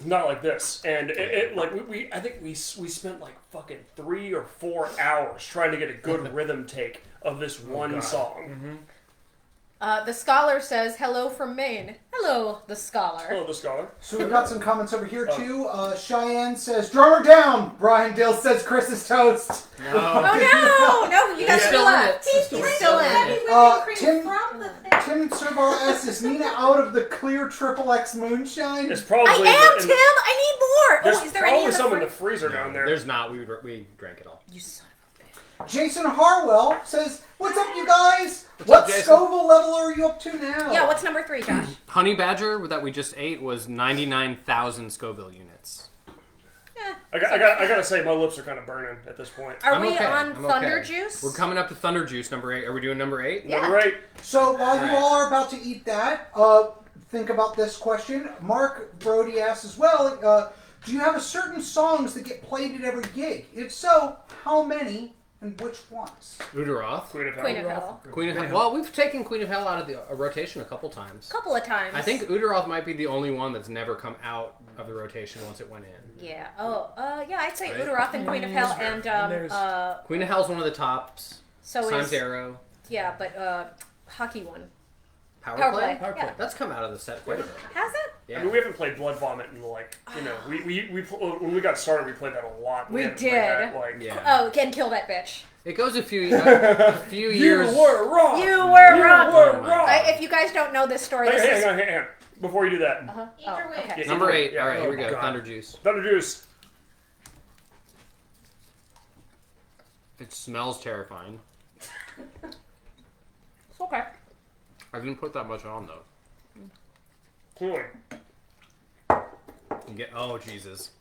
not like this. And it like I think we spent like fucking 3 or 4 hours trying to get a good rhythm take of this one song. The Scholar says, hello from Maine. Hello, the Scholar. Hello, the Scholar. So we've got some comments over here too. Cheyenne says, drummer down! Brian Dill says, Chris is toast. Oh no! You guys still in it. He's still in it. Tim Servar asks, is Nina out of the clear triple X moonshine? It's probably I am, Tim! I need more! There's Oh, is there any probably in the some in the fridge? freezer down there. There's not. We drank it all. You son of a bitch. Jason Harwell says, what's up, you guys? What's What up, Jason? Scoville level are you up to now? Yeah, what's number 3, Josh? Honey Badger that we just ate was 99,000 Scoville units. I gotta say, my lips are kind of burning at this point. Are I'm we okay. on I'm Thunder okay. Juice? We're coming up to Thunder Juice number 8. Are we doing number 8? Yeah. Number 8. So while you all are about to eat that, think about this question. Mark Brody asks as well, do you have a certain songs that get played at every gig? If so, how many and which ones? Udaroth. Queen of Hell. Queen of Hell. Queen of Hell. Well, we've taken Queen of Hell out of the rotation a couple times. Couple of times. I think Udaroth might be the only one that's never come out of the rotation once it went in. Yeah. Oh, yeah, I'd say Right. Udaroth and Queen of Hell and, Queen of Hell's one of the tops. so Times is, Arrow. yeah, but, hockey one. Power Power Play? Play. Yeah. That's come out of the set quite a bit. Has it? Yeah. I mean, we haven't played Blood Vomit in like, when we got started, we played that a lot. We haven't did. played that, like, Yeah. Oh, can kill that bitch. It goes a few years. were wrong. You were wrong. were wrong. If you guys don't know this story, this is... Hang on. Before you do that, Eat your wings. okay. Number 8. Yeah. All right, here we go. God. Thunder Juice. Thunder Juice. It smells terrifying. It's okay. I didn't put that much on though. Cooling. Oh Jesus!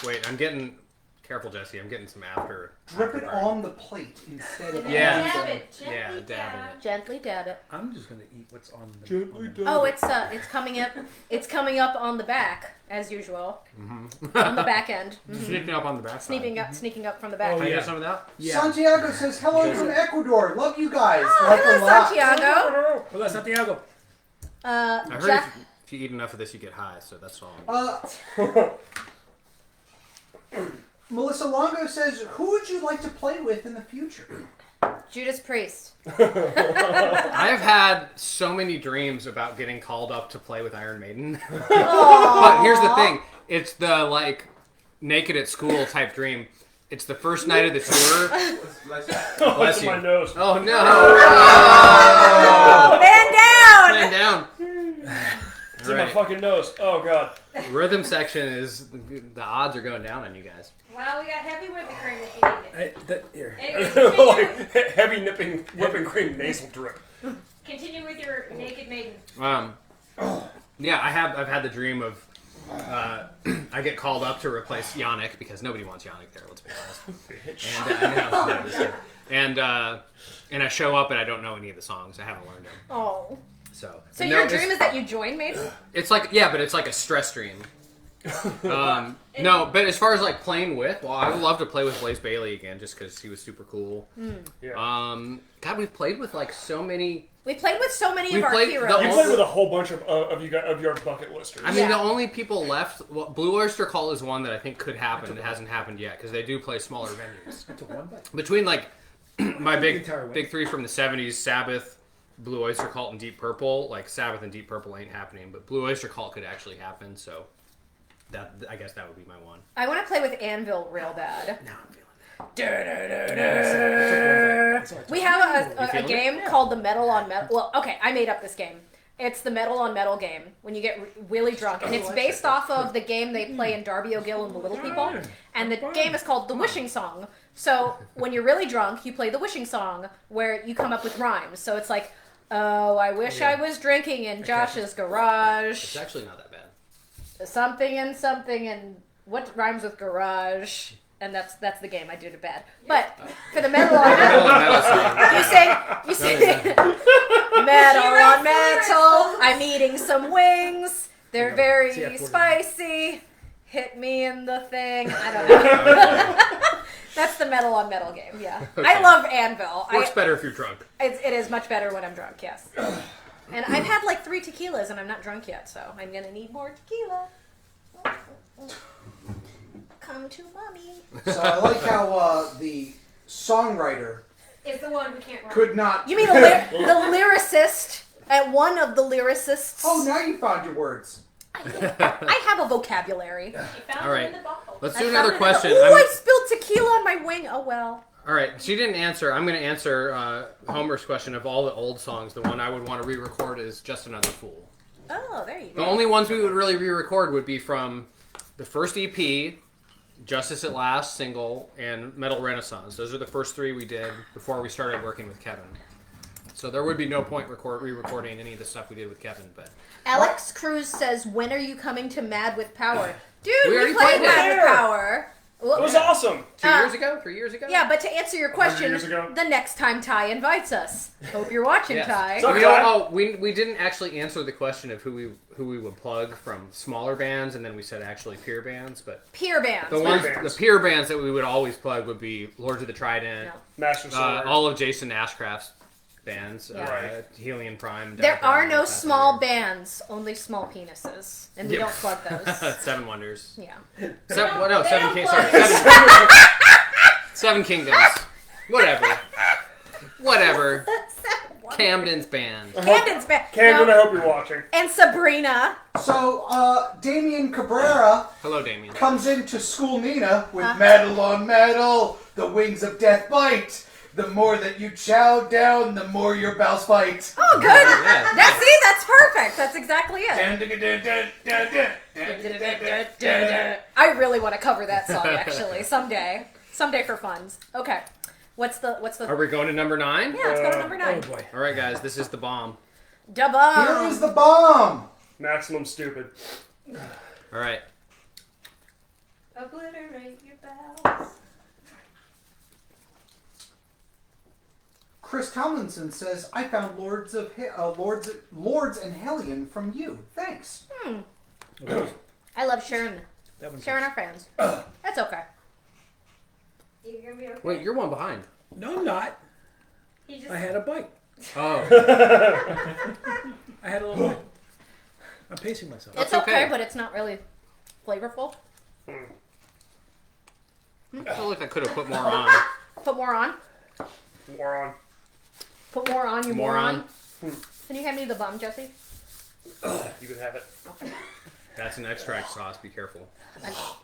Wait, I'm getting careful, Jesse. I'm getting some after. Drip it afterburn. on the plate instead of... Yeah. Dab it. Yeah, Gently dab dab. it. Gently dab it. I'm just gonna eat what's on the. Gently dab. Oh, it's coming up. It's coming up on the back as usual. On the back end. Sneaking up on the back. Sneaking up from the back. Oh, Can I yeah. get some of that? Yeah. Santiago says, hello from Ecuador. Love you guys. Oh, Like a hello, lot. Santiago. Hola, Santiago. I heard Jack- if you eat enough of this, you get high. So that's all. Melissa Longo says, who would you like to play with in the future? Judas Priest. I have had so many dreams about getting called up to play with Iron Maiden. But here's the thing: it's the like naked at school type dream. It's the first night of the tour. Bless It's you. my nose. Oh no! Man down. Man down. It's in my fucking nose. Oh god. Rhythm section is the odds are going down on you guys. Well, we got heavy whipping cream if you need it. Here. Anyway, continue, Like heavy nipping whipping cream nasal drip. continue with your naked maiden. Yeah, I've had the dream of I get called up to replace Yannick because nobody wants Yannick there. Let's be honest. And I show up and I don't know any of the songs. I haven't learned them. Oh. So So no, your it's- dream is that you join Maiden? It's like but it's like a stress dream. No, but as far as like playing with, well, I would love to play with Blaze Bailey again just because he was super cool. Yeah. God, we've played with like so many. We played with so many We of our played heroes. the You played with a whole bunch of your bucket listers. I mean, Yeah. the only people left. Well, Blue Oyster Cult is one that I think could happen. It hasn't happened yet because they do play smaller venues. I took one bite. Between like my entire way. big three from the '70s, Sabbath, Blue Oyster Cult, and Deep Purple. Like Sabbath and Deep Purple ain't happening, but Blue Oyster Cult could actually happen. So that I guess that would be my one. I want to play with Anvil real bad. Now I'm feeling We have a feeling game called the Metal on Metal. Well, okay, I made up this game. It's the Metal on Metal game when you get really drunk, and it's based off of the game they play in Darby O'Gill and the Little People. And the game is called the Wishing Song. So when you're really drunk, you play the Wishing Song where you come up with rhymes. So it's like, oh, I wish I was drinking in Josh's garage. It's actually not that bad. Something and what rhymes with garage? And that's the game. I did it bad. But for the Metal on Metal, you sing Metal on Metal. I'm eating some wings. They're very spicy. Hit me in the thing. I don't know. That's the Metal on Metal game. Yeah, Okay. I love Anvil. Works better if you're drunk. It is much better when I'm drunk. Yes. And I've had like 3 tequilas and I'm not drunk yet, so I'm gonna need more tequila. Come to mommy. So I like how the songwriter It's the one we can't run. could not. You mean the lyricist? At one of the lyricists. Oh, now you found your words. I have a vocabulary. You found All it right. in the bottle. Let's I do found another it. question. Ooh, I spilled tequila on my wing. Oh well. All right, she didn't answer. I'm going to answer Homer's question of all the old songs. The one I would want to re-record is "Just Another Fool." Oh, there you The go. only ones we would really re-record would be from the first EP, Justice at Last single, and Metal Renaissance. Those are the first three we did before we started working with Kevin. So there would be no point re-recording any of the stuff we did with Kevin. But Alex Cruz says, "When are you coming to Mad with Power?" Dude, We we already played played Mad it. with Power. Well, It was awesome. 2 years ago? 3 years ago? yeah, but to answer your question, years ago? the next time Ty invites us. Hope you're watching, Yes. Ty. So- We don't, we didn't actually answer the question of who we would plug from smaller bands, and then we said actually peer bands. But Peer bands. the bands. peer bands that we would always plug would be Lords of the Trident, No. Master Sword. all of Jason Ashcraft's bands, Yeah. Right. Helium Prime. There Death are Row, no Fascinator. small bands, only small penises, and we Yeah. don't plug those. Seven Wonders. Yeah. Seven, what, no, They Seven don't Kings. plug Sorry, Seven Kingdoms. Whatever. Whatever. Camden's band. Camden's band. Camden, No. I hope you're watching. And Sabrina. So Damien Cabrera Hello, Damien. comes into School Nina with metal on metal, the wings of death bite. The more that you chow down, the more your bowels fight. Oh, good. Yeah. That's perfect. That's exactly it. I really want to cover that song actually someday for funds. Okay, what's the? Are we going to number 9? Yeah, let's go to number Oh 9. boy. All right, guys, this is the bomb. Here Da-bum. is the bomb. Maximum stupid. All right. Obliterate your bowels. Chris Tomlinson says, "I found Lords and Hellion from you. Thanks." I love sharing That one's our fans. That's okay. You're gonna be okay. Wait, you're one behind. No, I'm not. He just I had a bite. Oh. I had a little bite. I'm pacing myself. It's That's okay, okay. but it's not really flavorful. I feel like I could have put more on. Put more on. Moron. Put more on, you Moron. moron. Can you hand me the bum, Jesse? You can have it. That's an extract sauce. Be careful.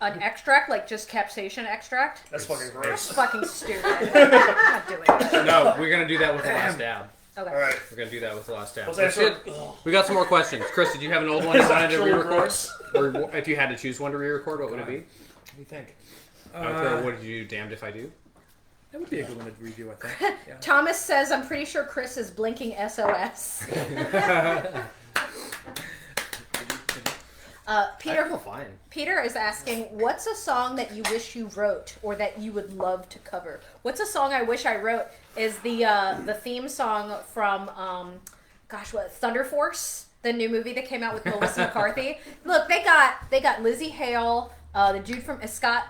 An extract, like just capsaicin extract? That's fucking gross. Fucking stupid. I'm not doing it. No, we're gonna do that with the last dab. Okay. All right. We're gonna do that with the last dab. Let's Let's answer. get- we got some more questions. Chris, did you have an old one you It's wanted to actually re-record? gross. Or if you had to choose one to re-record, what would it be? What do you think? Or what did you do? Damned if I do. That would be a good one to review, I think. Yeah. Thomas says, I'm pretty sure Chris is blinking SOS. I Peter feel fine. Peter is asking, what's a song that you wish you wrote or that you would love to cover? What's a song I wish I wrote is the theme song from, Thunder Force, the new movie that came out with Melissa McCarthy. Look, they got Lizzie Hale, the dude from Scott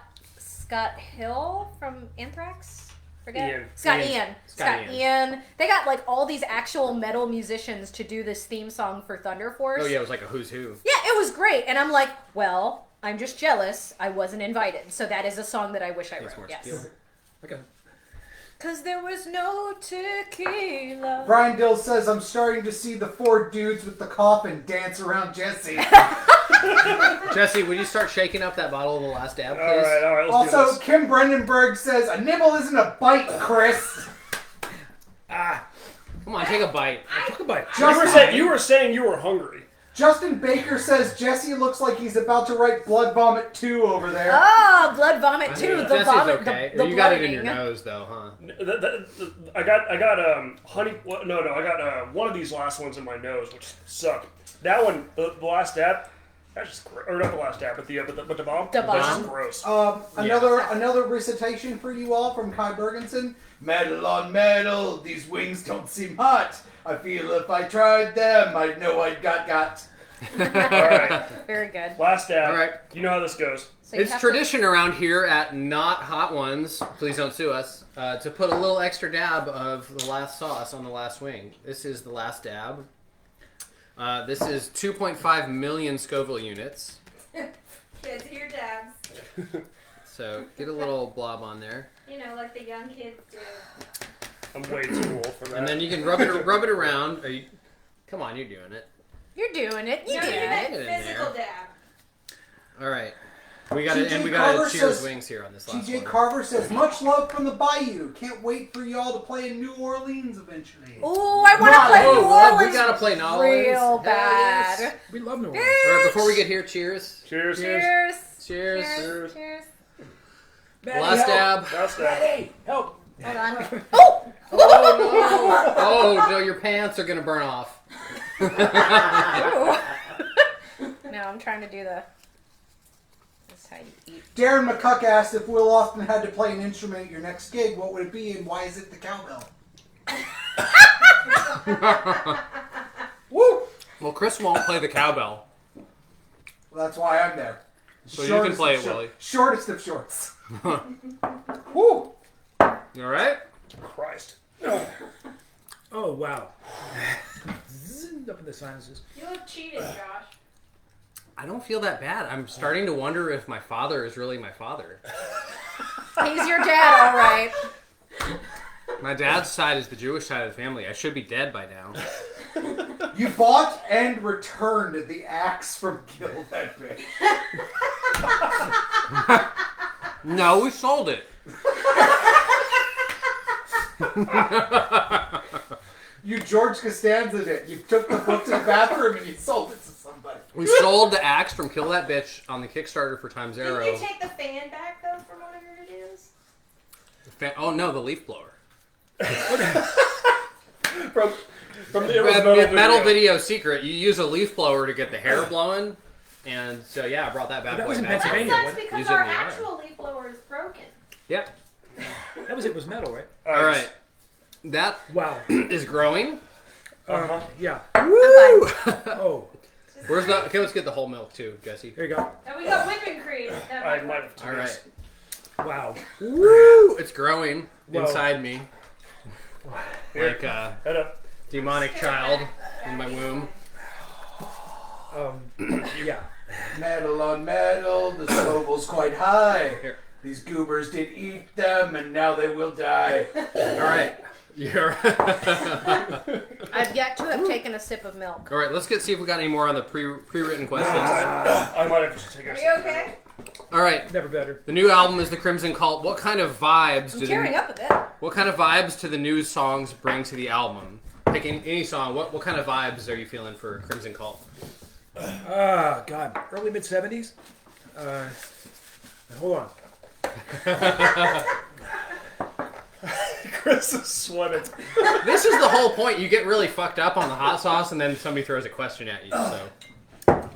Hill from Anthrax. Forget Ian. Scott Ian. Ian. Scott Scott Ian. They got like all these actual metal musicians to do this theme song for Thunder Force. Oh yeah, it was like a who's who. Yeah, it was great. And I'm like, well, I'm just jealous I wasn't invited. So that is a song that I wish I That's more wrote. Yes. skill. Okay. Because there was no tequila. Brian Dill says, "I'm starting to see the 4 dudes with the coffin dance around Jesse." Jesse, would you start shaking up that bottle of the last dab, please? All right. Let's do Also, this. Kim Brendenberg says, "A nibble isn't a bite, Chris." Come on, take a bite. Took a bite. You were saying you were hungry. Justin Baker says, "Jesse looks like he's about to write Blood Vomit 2 over there." Oh, Blood Vomit too. Jesse's The vomit. okay. The You got it in your blooding. nose though, huh? I got honey. No, I got one of these last ones in my nose, which sucked. That one, the last dab, that's just gross. Or not the last dab, but the bomb. The That's bomb. just gross. Another recitation for you all from Kai Bergensen. "Metal on metal, these wings don't seem hot. I feel if I tried them, I'd know I'd got." All right, Very good. last dab. All right. You know how this goes. So you It's have tradition around here at Not Hot Ones, please don't sue us, to put a little extra dab of the last sauce on the last wing. This is the last dab. This is 2.5 million Scoville units. Fancy your dabs. So get a little blob on there, You know, like the young kids do. I'm way too old for that. and then you can rub it around. Are you? Come on, you're doing it. You're doing it. You No, did you it. meant Get in physical there. dab. All right. We got TJ and we got Carver to cheers says- wings here on this last TJ one. Carver says, much love from the Bayou. Can't wait for y'all to play in New Orleans eventually. Ooh, I want to No, play oh, New oh, Orleans. we gotta play New real Orleans. bad. Yes. We love New Orleans. All right, before we get here, cheers. Cheers. Cheers. Cheers. Cheers. Cheers. Last dab. That's that. Hey, help! Hold on. Oh! Oh no, your pants are gonna burn off. Ooh. No, I'm trying to do the. That's how you eat. Darren McCuck asked if Will Austin had to play an instrument at your next gig, what would it be and why is it the cowbell? Woo! Well, Chris won't play the cowbell, Well, that's why I'm there. so you can play it, Willie. Shortest of shorts. Woo! You all right? Christ. Oh, wow. Zzz, up in the sinuses. You look cheated, Josh. I don't feel that bad. I'm starting to wonder if my father is really my father. He's your dad, all right. My dad's side is the Jewish side of the family. I should be dead by now. You bought and returned the axe from Kill That Bitch. No, we sold it. You George Costanza'd it. You took the book to the bathroom and you sold it to somebody. We sold the axe from Kill That Bitch on the Kickstarter for Time Zero. Didn't you take the fan back, though, from whatever it is? Oh no, the leaf blower. From the Metal video secret. You use a leaf blower to get the hair blowing, and so yeah, I brought that bad That boy was in back. That Pennsylvania, sucks what? because Use it our in the yard. actual leaf blower is broken. Yep. That was it. Was metal, right? All right. That Wow. is growing. Yeah. I'm fine. Oh, Where's the? Okay, let's get the whole milk too, Jesse. here you go. And we got whipping cream. That I might might work. have All right. Wow. Woo! It's growing Whoa. inside me, Here. like a Head up. demonic child in my womb. Yeah. Metal on metal, the snowball's quite high. Here. These goobers did eat them and now they will die. All right. You're. I've yet to have taken a sip of milk. All right. Let's see if we got any more on the pre-written questions. I might have to take a Are you okay? All right. Never better. The new album is the Crimson Cult. What kind of vibes I'm do tearing the up a bit. What kind of vibes do the new songs bring to the album? Pick any song. What kind of vibes are you feeling for Crimson Cult? God. Early mid 70s. Hold on. Chris is sweating. This is the whole point. You get really fucked up on the hot sauce, and then somebody throws a question at you. So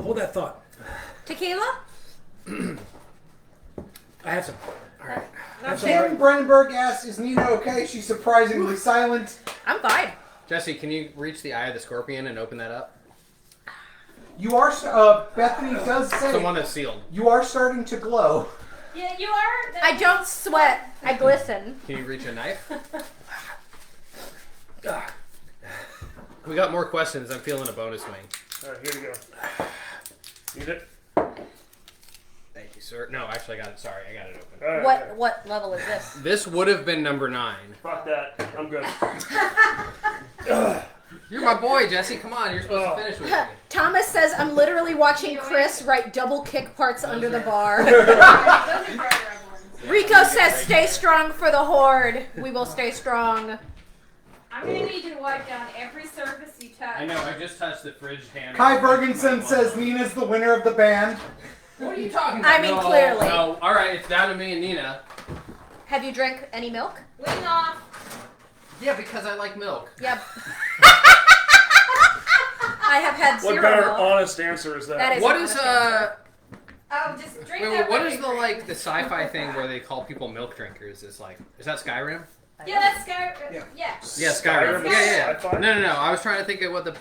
Hold that thought. Tequila? I have some. all right. Kim Brandenburg asks, is Nina okay? She's surprisingly silent. I'm fine. Jesse, can you reach the eye of the scorpion and open that up? You are, Bethany does It's the say, one that's sealed. you are starting to glow. Yeah, you are. I don't sweat. I glisten. Can you reach a knife? We got more questions. I'm feeling a bonus wing. All right, here we go. Need it? Thank you, sir. No, actually, I got it. Sorry, I got it open. All right. What level is this? This would have been number 9. Fuck that. I'm good. You're my boy, Jesse. Come on, you're supposed to finish with me. Thomas says I'm literally watching Chris write double kick parts under the bar. Those are better ones. Rico says stay strong for the horde. We will stay strong. I'm gonna need you to wipe down every surface you touch. I know. I just touched the fridge hand. Kai Bergenson says Nina's the winner of the band. What are you talking about? I mean, clearly. No. All right, it's down to me and Nina. Have you drank any milk? Wing off. Yeah, because I like milk. Yep. I have had What zero better milk. honest answer is that? That is- What is Oh, just drink Wait, that. what is whipping the cream. the sci-fi thing where they call people milk drinkers? Is that Skyrim? Yeah, that's Sky. Yeah. Yeah. Yeah, Skyrim. Skyrim? Yeah. Sci-fi? No. I was trying to think of what the.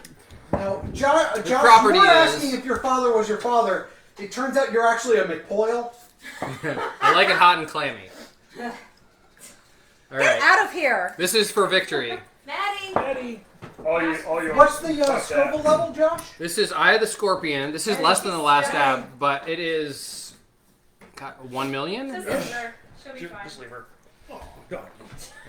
No, Josh, you property were is- asking if your father was your father. It turns out you're actually a McPoyle. I like it hot and clammy. All Get right, out of here. this is for victory. Maddie. Eddie. All you. What's the Fuck that. Scoville level, Josh? This is Eye of the Scorpion. This is less than the last dab, but it is 1 million? Just leave her. She'll be fine. Just leave her. God.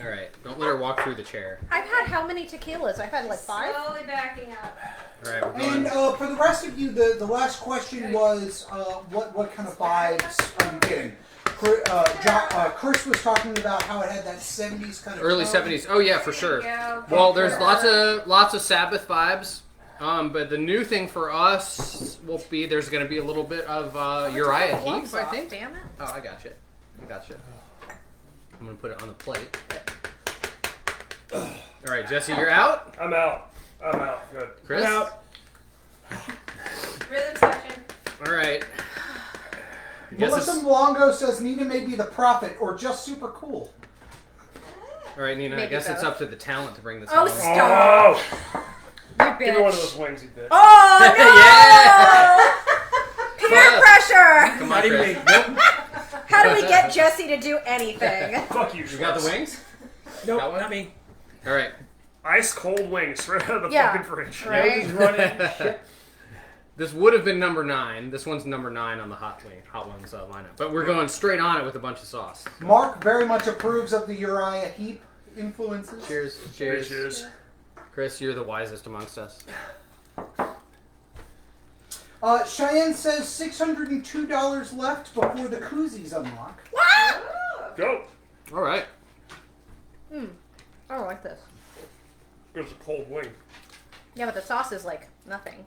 All right, don't let her walk through the chair. I've had how many tequilas? I've had like 5. Slowly backing up. All right, we're going. And for the rest of you, the last question was, what kind of vibes are you getting? Chris was talking about how it had that 70s kind of Early tone. 70s. Oh yeah, for sure. Go. Well, there's lots of Sabbath vibes. But the new thing for us will be there's going to be a little bit of Uriah Heep, I think. Damn it. Oh, I got you. I'm going to put it on the plate. All right, Jesse, you're out. I'm out. Good. Chris? I'm out. Rhythm section. All right. I guess Melissa it's- Mlongo says Nina may be the prophet or just super cool. All right, Nina, I Maybe guess it's both. up to the talent to bring this Oh, home. stop. Oh! You bitch. Give me one of those wings, you bitch. Oh, no! Peer Fuck. pressure! Come on, Not even Chris. me. Nope. How do we get Jesse to do anything? Fuck you, You got the Schwartz. wings? Nope, Got one? not me. All right. Ice cold wings straight out of the Yeah. fucking fridge. Right. Nobody's running. Shit. This would have been number 9. This one's number 9 on the Hot Ones lineup. But we're going straight on it with a bunch of sauce. Mark very much approves of the Uriah Heep influences. Cheers. Cheers. Chris, you're the wisest amongst us. Cheyenne says $602 left before the koozies unlock. Go. All right. I don't like this. There's a cold wing. Yeah, but the sauce is like nothing.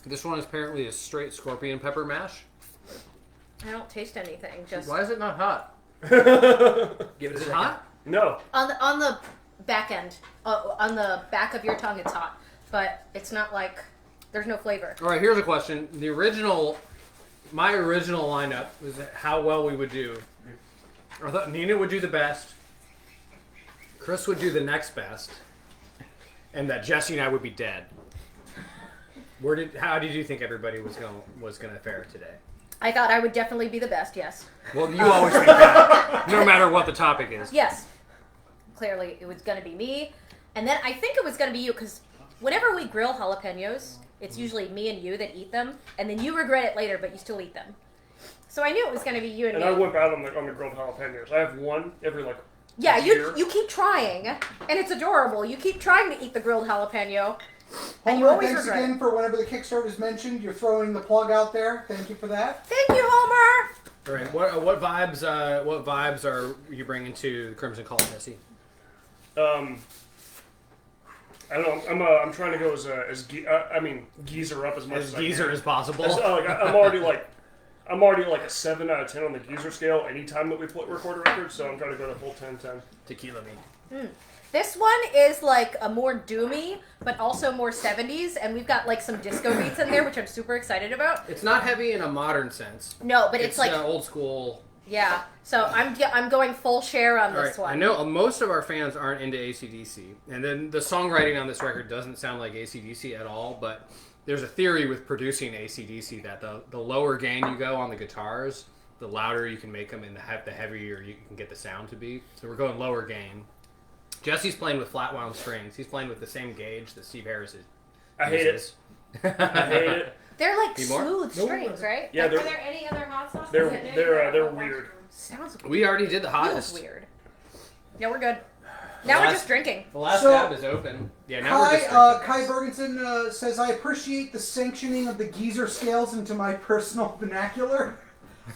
This one is apparently a straight scorpion pepper mash. I don't taste anything. Just Why is it not hot? Give it a Is it second. hot? No. on the back end, on the back of your tongue, it's hot, but it's not like there's no flavor. All right, here's a question. My original lineup was how well we would do. I thought Nina would do the best. Chris would do the next best. And that Jesse and I would be dead. How did you think everybody was going to fare today? I thought I would definitely be the best. Yes. Well, you always think that, no matter what the topic is. Yes. Clearly, it was going to be me, and then I think it was going to be you because whenever we grill jalapenos, it's usually me and you that eat them, and then you regret it later, but you still eat them. So I knew it was going to be you and And me. I whip out on the grilled jalapenos. I have one every Yeah, year. you keep trying, and it's adorable. You keep trying to eat the grilled jalapeno, and you Homer, always thanks regret again it. for whenever the Kickstarter is mentioned. You're throwing the plug out there. Thank you for that. Thank you, Homer. All right, what vibes are you bringing to the Crimson Call, Jesse? I don't know. I'm trying to go geezer up as much as As geezer I can. as possible. I'm already like a 7 out of 10 on the geezer scale anytime that we record a record, so I'm trying to go to full 10-10. Tequila me. This one is like a more doomy, but also more 70s, and we've got like some disco beats in there, which I'm super excited about. It's not heavy in a modern sense. No, but it's like old school. yeah. So I'm going full share on All this right, one. I know most of our fans aren't into AC/DC, and then the songwriting on this record doesn't sound like AC/DC at all. But there's a theory with producing AC/DC that the lower gain you go on the guitars, the louder you can make them, and the heavier you can get the sound to be. So we're going lower gain. Jesse's playing with flat wound strings. He's playing with the same gauge that Steve Harris is. I hate it. I hate it. They're like Need more? smooth strings, right? Yeah, Are they're there any other hot sauces? they're- I know you they're, got they're a whole bunch weird. of them. Sounds We already did the feels hottest. weird. Yeah, we're good. Now we're Last- just drinking. The last So- tab is open. Yeah, now we're just Kai Bergenson says, I appreciate the sanctioning of the geezer scales into my personal vernacular.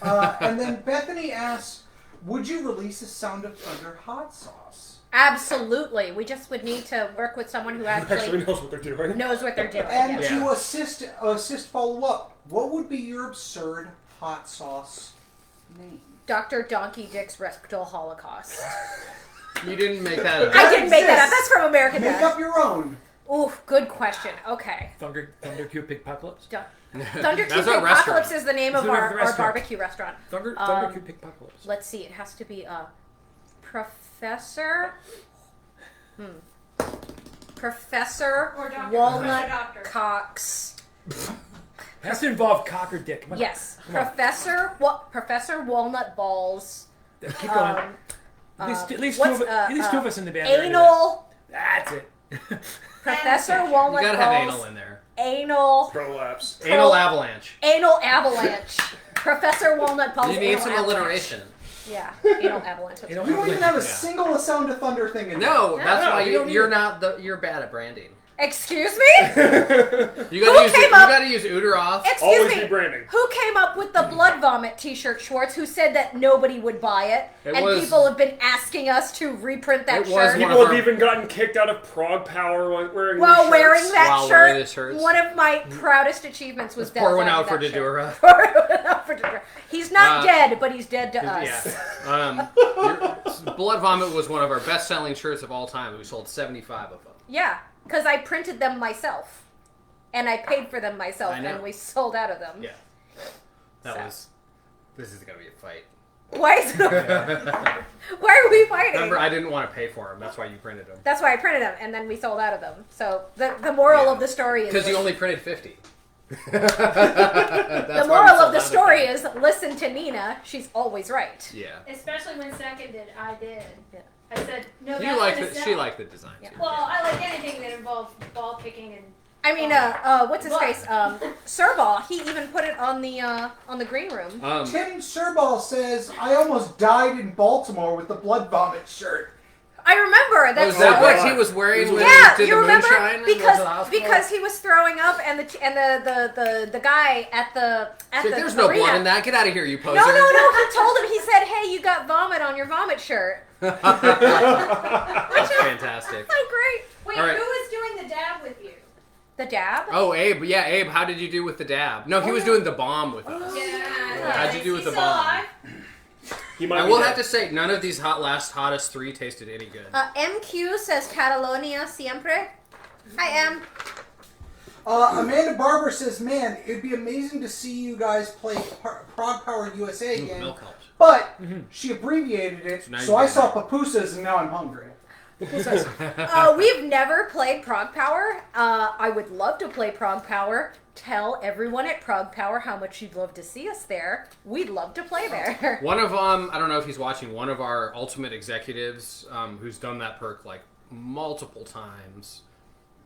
And then Bethany asks, would you release a Sound of Thunder hot sauce? Absolutely. We just would need to work with someone who Actually actually knows what they're doing. knows what they're doing. And yes. to assist follow up, what would be your absurd hot sauce name? Dr. Donkey Dick's Rectal Holocaust. You didn't make that up. I didn't make that up. exists. That's from American Make Dad. up your own. Oof, good question. Okay. Thunder Cube Pigpocalypse. Thunder That's Cube our Apocalypse restaurant. is the name It's of the name of our the restaurant. barbecue restaurant. Thunder Cube Pigpocalypse. Let's see. It has to be Professor. Professor Or doctor. Walnut Doctor. Cox. Has to involve cock or dick. Come on. Yes, Come on. Professor Walnut Balls. Keep going. At least two of us in the band. are into Anal. this. That's it. Professor Walnut You gotta have Balls, anal in there. anal, Prolapse. Anal avalanche. anal avalanche. Professor Walnut Balls. You need anal some avalanche. alliteration. Yeah, anal avalanche. You know, We don't even have a Yeah. single A Sound of Thunder thing in there. No, that's No, why you don't you're need not you're bad at branding. Excuse me? You gotta use came up- Uteroff. Excuse Always me. be branding. Who came up with the blood vomit T-shirt, Schwartz? Who said that nobody would buy it? It And was- people have been asking us to reprint that It was shirt. one People of have our- even gotten kicked out of Prog Power wearing While these wearing shirts. that While shirt, wearing the shirts. one of my proudest achievements was Pour one designing out for that shirt. Dodura. Pour one out for Dodura. He's not dead, but he's dead to us. Yeah. Blood Vomit was one of our best-selling shirts of all time. We sold 75 of them. Yeah, because I printed them myself. And I paid for them myself, I know. and we sold out of them. Yeah. That So. was. This is gonna be a fight. Why is it Why are we fighting? Remember, I didn't want to pay for them. That's why you printed them. That's why I printed them, and then we sold out of them. So the moral Yeah. of the story is... Because you only printed 50. The moral of the story is listen to Nina. She's always right. Yeah. Especially when seconded, I did. Yeah. I said, no, You that's liked gonna it. sell. She liked the design Yeah. too. Well, I like anything that involves ball picking and... I mean, what's his face? Surball. He even put it on the green room. Tim Surball says, I almost died in Baltimore with the blood vomit shirt. I remember Was that's that so- what he was wearing when Yeah, he did you the remember moonshine? and went to the hospital? because he was throwing up, and the guy at the Said, There's no arena. blood in that. Get out of here, you poser. No. He told him. He said, "Hey, you got vomit on your vomit shirt." That's fantastic. So great. Wait, All right. who was doing the dab with you? The dab. Oh, Abe. Yeah, Abe. How did you do with the dab? No, he was doing the bomb with us. Yeah. How'd you do with He's the still bomb? alive? He might I be will dead. have to say, none of these hottest three tasted any good. MQ says Catalonia siempre. Hi, M. Amanda Barber says, man, it'd be amazing to see you guys play Prague Power USA again. Milk helps. But she abbreviated it, now so you I get saw it. pupusas and now I'm hungry. We've never played Prague Power. I would love to play Prague Power. Tell everyone at Prague Power how much you'd love to see us there. We'd love to play there. One of I don't know if he's watching, one of our ultimate executives who's done that perk like multiple times.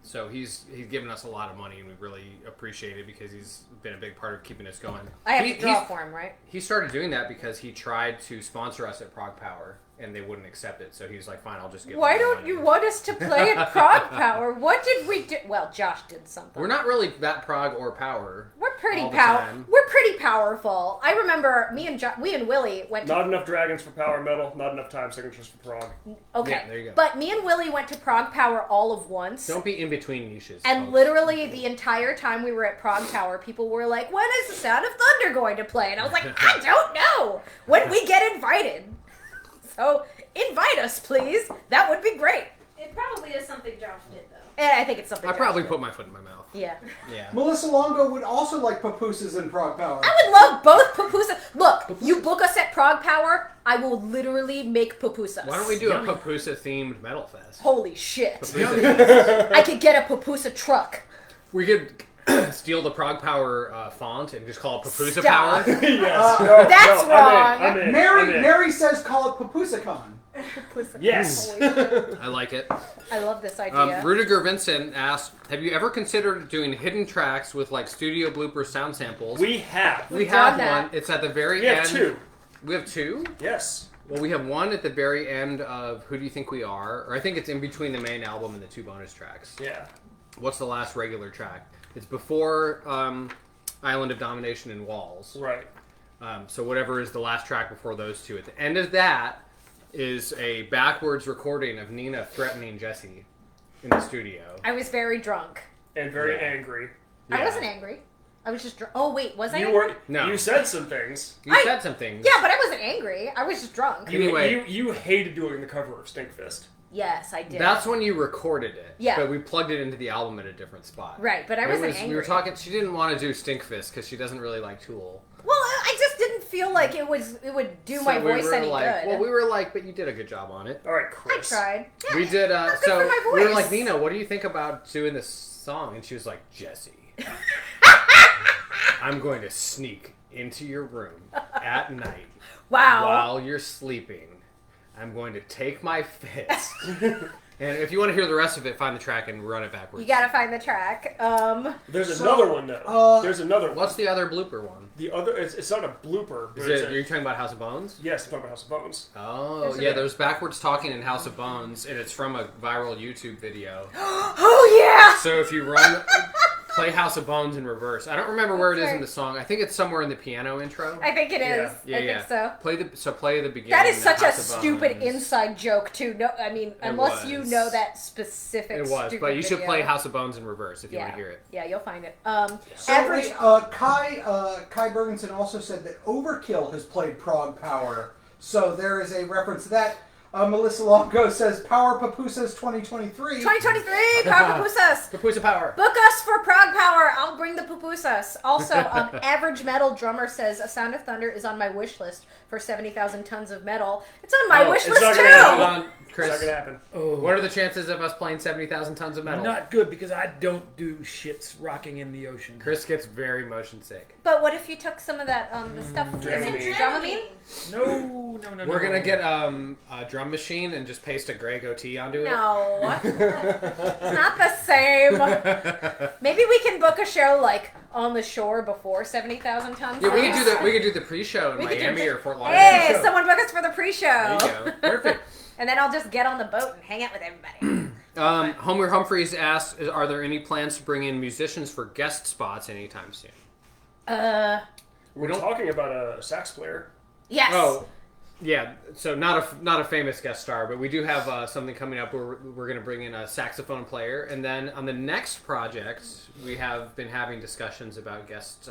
So he's given us a lot of money, and we really appreciate it because he's been a big part of keeping us going. I have He- to draw he's- for him, right? He started doing that because he tried to sponsor us at Prague Power, and they wouldn't accept it. So he was like, "Fine, I'll just give." Why them the don't money." you want us to play at Prague Power? What did we do? Well, Josh did something. We're not really that Prague or Power. We're pretty all the powerful. time. We're pretty powerful. I remember we and Willie went to Not enough dragons for power metal, not enough time signatures for Prague. okay, Yeah, there you go. but me and Willie went to Prague Power all of once. Don't be in between niches. And folks. literally the entire time we were at Prague Tower, people were like, when is the Sound of Thunder going to play? And I was like, I don't know. When we get invited. So invite us, please. That would be great. It probably is something Josh did, though. And I think it's something I probably Josh put my foot in my mouth. did. Yeah. Yeah. Melissa Longo would also like pupusas in Prague Power. I would love both pupusas. Look, you book us at Prague Power, I will literally make pupusas. Why don't we do a Papusa themed metal fest? Holy shit. Papusa- I could get a pupusa truck. we could steal the Prague Power font and just call it Papusa Stop. Power. Yes. No, That's no, wrong. I'm in. I'm Mary in. Mary says call it PupusaCon. Yes. Holy shit. I like it. I love this idea. Rudiger Vincent asked, "Have you ever considered doing hidden tracks with like studio blooper sound samples?" We have. We We've have done that. one. It's at the very We end. have two. We have two. Yes. Well, we have one at the very end of Who Do You Think We Are, or I think it's in between the main album and the two bonus tracks. Yeah. What's the last regular track? It's before Island of Domination and Walls. Right. So whatever is the last track before those two. At the end of that is a backwards recording of Nina threatening Jesse in the studio. I was very drunk. And very Yeah. angry. I Yeah. wasn't angry. I was just drunk. Oh, wait, was I You angry? were. No. You said some things. You I- said some things. Yeah, but I wasn't angry. I was just drunk. Anyway. You hated doing the cover of Stinkfist. Yes, I did. That's when you recorded it. Yeah. But we plugged it into the album at a different spot. Right, but I wasn't angry. We were talking. She didn't want to do Stinkfist because she doesn't really like Tool. Well, I just didn't feel like it would do my So we voice were any like, good. Well, we were like, but you did a good job on it. All right, I Chris. tried. Yeah, We did. not good So for my we were voice. like, Nina, what do you think about doing this song? And she was like, Jesse, I'm going to sneak into your room at night Wow. while you're sleeping. I'm going to take my fist And if you want to hear the rest of it, find the track and run it backwards. You gotta find the track. There's another one though. There's another one. What's the other blooper one? The other? It's not a blooper. But Are you talking about House of Bones? Yes, I'm talking about House of Bones. Oh, yeah. There's backwards talking in House of Bones, and it's from a viral YouTube video. Oh yeah! So if you play House of Bones in reverse. I don't remember where it is in the song. I think it's somewhere in the piano intro. I think it is. Yeah, I think so. Play the beginning. That is such a House of stupid Bones. inside joke too. No, I mean, unless you know that specific. It was, stupid but you should video. play House of Bones in reverse if you want to hear it. Yeah, you'll find it. So average. wait, Kai Bergenson also said that Overkill has played Prog Power. So there is a reference to that. Melissa Longo says Power Papusas 2023. 2023, Power Pupusas. Papusa Power. Book us for Prague Power. I'll bring the pupusas. Also, Average Metal Drummer says A Sound of Thunder is on my wish list for 70,000 tons of metal. It's on my wish list not too. gonna Hold on, Chris. It's not gonna happen. Oh, What are the chances of us playing 70,000 tons of metal? not good because I don't do shits rocking in the ocean. Chris gets very motion sick. But what if you took some of that the stuff in Dramamine. Dramamine? No. We're gonna get a drum machine and just paste a gray goatee onto it. No, it's not the same. Maybe we can book a show like on the shore before 70,000 tons. Yeah, we could do the pre-show in We could do Miami the- or Fort Lauderdale. Hey, show. someone book us for the pre-show. There you go. Perfect. And then I'll just get on the boat and hang out with everybody. Homer Humphreys asks, "Are there any plans to bring in musicians for guest spots anytime soon?" We're talking about a sax player. Yes. Oh, yeah. So not a famous guest star, but we do have something coming up where we're going to bring in a saxophone player, and then on the next project, we have been having discussions about guest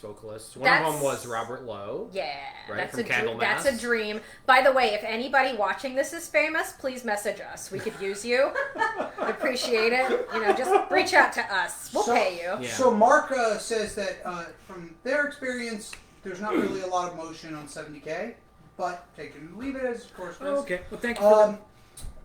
vocalists. One of them was Robert Lowe. Yeah, Right, that's from a dream. Candlemass. That's a dream. By the way, if anybody watching this is famous, please message us. We could use you. Appreciate it. Just reach out to us. We'll pay you. Yeah. So Mark says that from their experience, there's not really a lot of motion on 70K, but take it and leave it as, of course, it is. Okay. Well, thank you for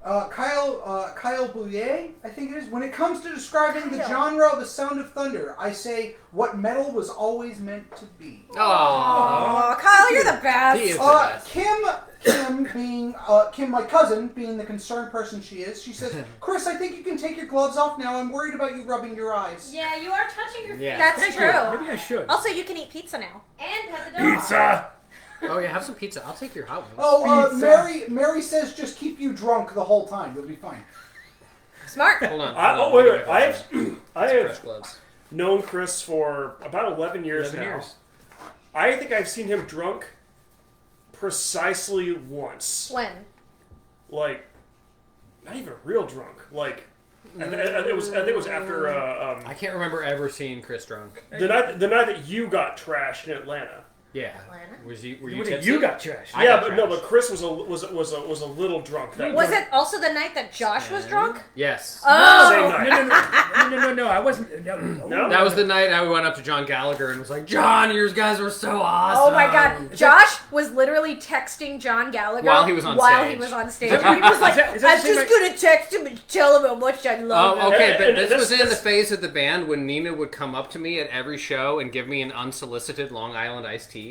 that. Kyle Bouillet, I think it is. When it comes to describing the genre of The Sound of Thunder, I say what metal was always meant to be. Oh, Kyle, you're the best. He is the best. Kim, my cousin, being the concerned person she is, she says, Chris, I think you can take your gloves off now. I'm worried about you rubbing your eyes. Yeah, you are touching your Yeah. That's Thank true. you. Maybe I should. Also, you can eat pizza now. and pet the dog. Pizza. Oh yeah, have some pizza. I'll take your hot ones. Oh, Pizza. Mary says just keep you drunk the whole time. You'll be fine. Smart. Hold on. Wait. I Fresh have gloves. known Chris for about 11 years 11 now. years. I think I've seen him drunk precisely once. When? Like, not even real drunk. Like, I think it was after I can't remember ever seeing Chris drunk. the night that you got trashed in Atlanta. Yeah. Atlanta? Were you What did tipsy? you got trashed? I Yeah, got but no, trashed. but Chris was a little drunk. That Was night. it also the night that Josh was drunk? Yes. Oh. Same No, night. no. I wasn't. No? That was the night I went up to John Gallagher and was like, "John, you guys were so awesome." Oh my God! Josh was literally texting John Gallagher While he was on while stage. he was on stage. He was like, Is that "I'm the same just gonna text him and tell him how much I love him." Oh, okay, but And this this- was in the this- phase of the band when Nina would come up to me at every show and give me an unsolicited Long Island iced tea,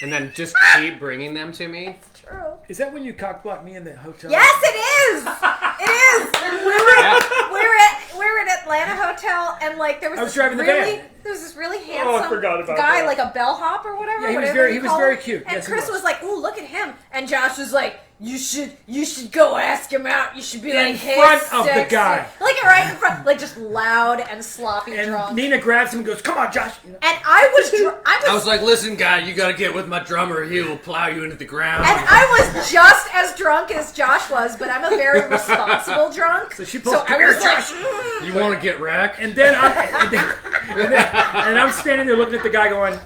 and then just keep bringing them to me. True. Is that when you cockblocked me in the hotel? Yes, it is. It is. We were at Atlanta Hotel, and like there was I was this driving the really van. there was this really I handsome forgot about guy, that. like a bellhop or whatever. Yeah, he was whatever very- you he was call very him. cute. And Yes, he Chris was. was like, "Ooh, look at him!" And Josh was like, "You should go ask him out. You should be In like, hey, front of the sexy." guy. like right in front, like just loud and sloppy And drunk. Nina grabs him and goes, "Come on, Josh." And I I was like, "Listen, guy, you got to get with my drummer. He will plow you into the ground." And I was just as drunk as Josh was, but I'm a very responsible drunk. So she pulls, I "Come here, was like, Josh." You want to get wrecked? And then I'm standing there looking at the guy going,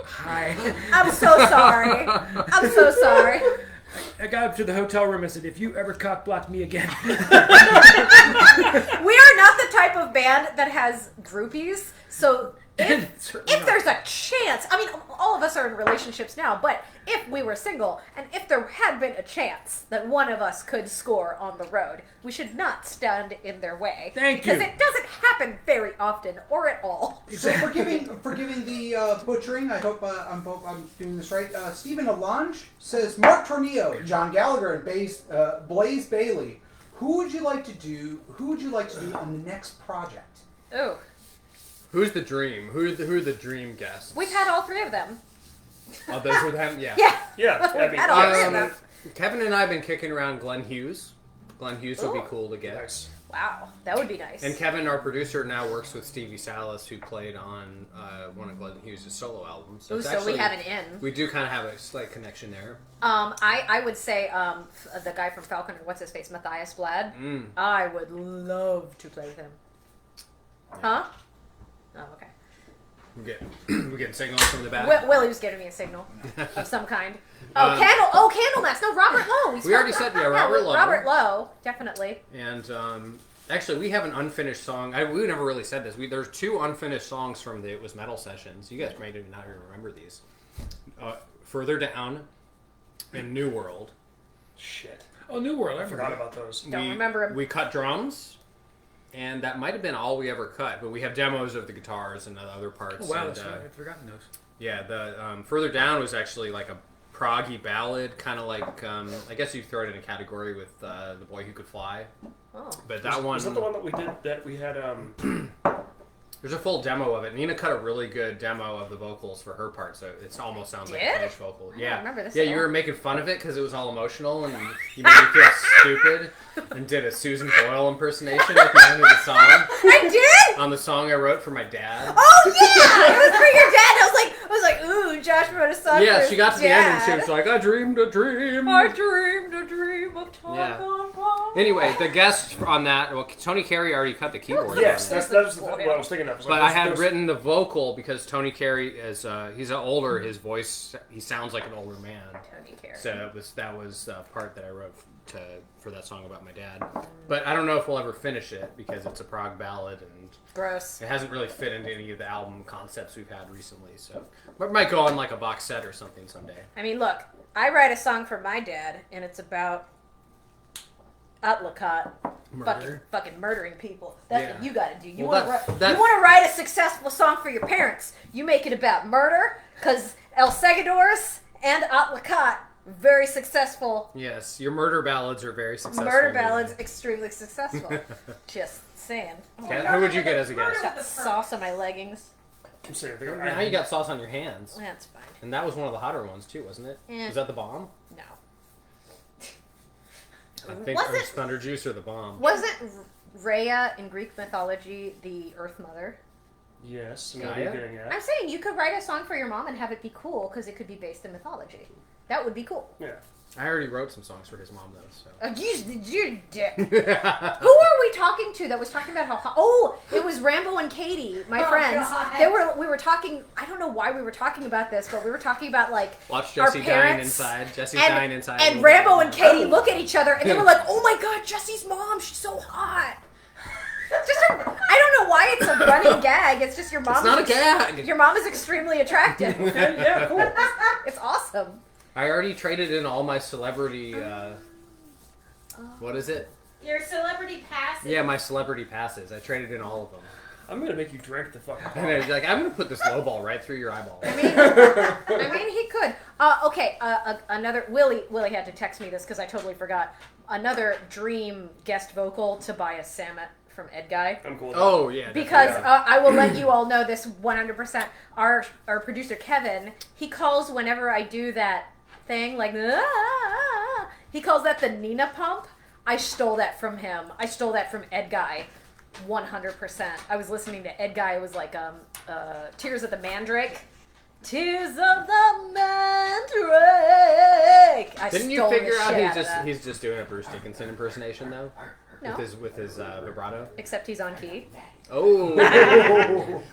"Hi." I'm so sorry. I'm so sorry. I got up to the hotel room and said, "If you ever cockblock me again." We are not the type of band that has groupies, so if there's a chance, I mean, all of us are in relationships now, but if we were single, and if there had been a chance that one of us could score on the road, we should not stand in their way. Thank you. Because it doesn't happen very often, or at all. So forgiving the butchering, I hope I'm doing this right. Stephen Allange says Mark Tornillo, John Gallagher, and Blaze Bailey Who would you like to do on the next project? Oh, Who's the dream? Who are the dream guests? we've had all 3 of them. Oh, those were them? Yeah. Yeah. Yeah, I We've mean, had all 3 of them. Kevin and I have been kicking around Glenn Hughes. Glenn Hughes would be Ooh. cool to get. nice. Wow, that would be nice. And Kevin, our producer, now works with Stevie Salas, who played on one of Glenn Hughes' solo albums. Ooh, it's so we have an in. We do kind of have a slight connection there. I would say the guy from Falcon, what's his face, Matthias Vlad. I would love to play with him. Huh? Oh, okay. We're getting signals from the back. Willie was giving me a signal of some kind. Oh, Candlemass. No, Robert Lowe. We already said, Robert Lowe. Robert Lowe, definitely. And actually, we have an unfinished song. We never really said this. There's 2 unfinished songs from the It Was Metal sessions. You guys may not even remember these. Further Down and New World. Shit. Oh, New World. I I forgot about those. Don't remember him. We cut drums, and that might have been all we ever cut. But we have demos of the guitars and the other parts. Oh, wow, and, that's right. I'd forgotten those. Yeah, the Further Down was actually like a proggy ballad, kind of like I guess you throw it in a category with The Boy Who Could Fly. Oh. But that one Was that the one that we did? That we had. There's a full demo of it. Nina cut a really good demo of the vocals for her part, so it almost sounds like Did? a finished vocal. don't Yeah, remember this yeah. at You all. were making fun of it because it was all emotional, and you made me feel stupid, and did a Susan Boyle impersonation at the end of the song. I did? On the song I wrote for my dad. Oh, yeah! It was for your dad. I was like, ooh, Josh wrote a song for Yeah, his she got to the end and she dad. was like, I dreamed a dream. I dreamed a dream of time Yeah. gone by. Anyway, the guest on that, well, Tony Carey already cut the keyboard. yes, on it. that was what I was thinking of. But I had written the vocal because Tony Carey is he's older. His voice, he sounds like an older man. Tony Carey. So that was the part that I wrote for that song about my dad. But I don't know if we'll ever finish it because it's a prog ballad and Gross. it hasn't really fit into any of the album concepts we've had recently. So it might go on like a box set or something someday. I mean, look, I write a song for my dad, and it's about Utlakot fucking murdering people. That's Yeah. what you got to do. You Well, want to that- write a successful song for your parents. You make it about murder, because El Segadores and Utlakot, very successful. Yes, your murder ballads are very successful. Murder ballads, extremely successful. Just saying. Kat, who would you get as a guest? Got sauce on my leggings. I'm saying, Now you got sauce on your hands. That's fine. And that was one of the hotter ones too, wasn't it? Eh. Was that the bomb? No. I think Was it was it- Thunder Juice or the bomb. Wasn't Rhea in Greek mythology the Earth Mother? Yes, Gaia? what are you getting at? I'm saying you could write a song for your mom and have it be cool because it could be based in mythology. That would be cool. Yeah. I already wrote some songs for his mom though. You dick. So. Who are we talking to that was talking about how hot? Oh, it was Rambo and Katie, my Oh, friends. God. We were talking. I don't know why we were talking about this, but we were talking about like Watch our Jesse dying parents inside. Jesse's dying inside. And Rambo and Katie look at each other and they were like, "Oh my God, Jesse's mom, she's so hot." I don't know why it's a running gag. It's just your mom. It's not a gag. Your mom is extremely attractive. Yeah, cool. It's awesome. I already traded in all my celebrity. What is it? Your celebrity passes. Yeah, my celebrity passes. I traded in all of them. I'm gonna make you drink the fucking And I was like, I'm gonna put this low ball right through your eyeball. I mean, he could. Okay, another Willie had to text me this because I totally forgot. Another dream guest vocal, Tobias Sammet from Ed Guy. I'm cool with Oh yeah. Because definitely. I will let you all know this 100%. Our producer Kevin, he calls whenever I do that thing like he calls that the Nina pump. I stole that from him. I stole that from Ed Guy. 100%. I was listening to Ed Guy. It was like Tears of the Mandrake. Tears of the Mandrake. I Didn't you stole the figure out shit that. he's just doing a Bruce Dickinson impersonation though? No. With his vibrato. Except he's on key. Oh.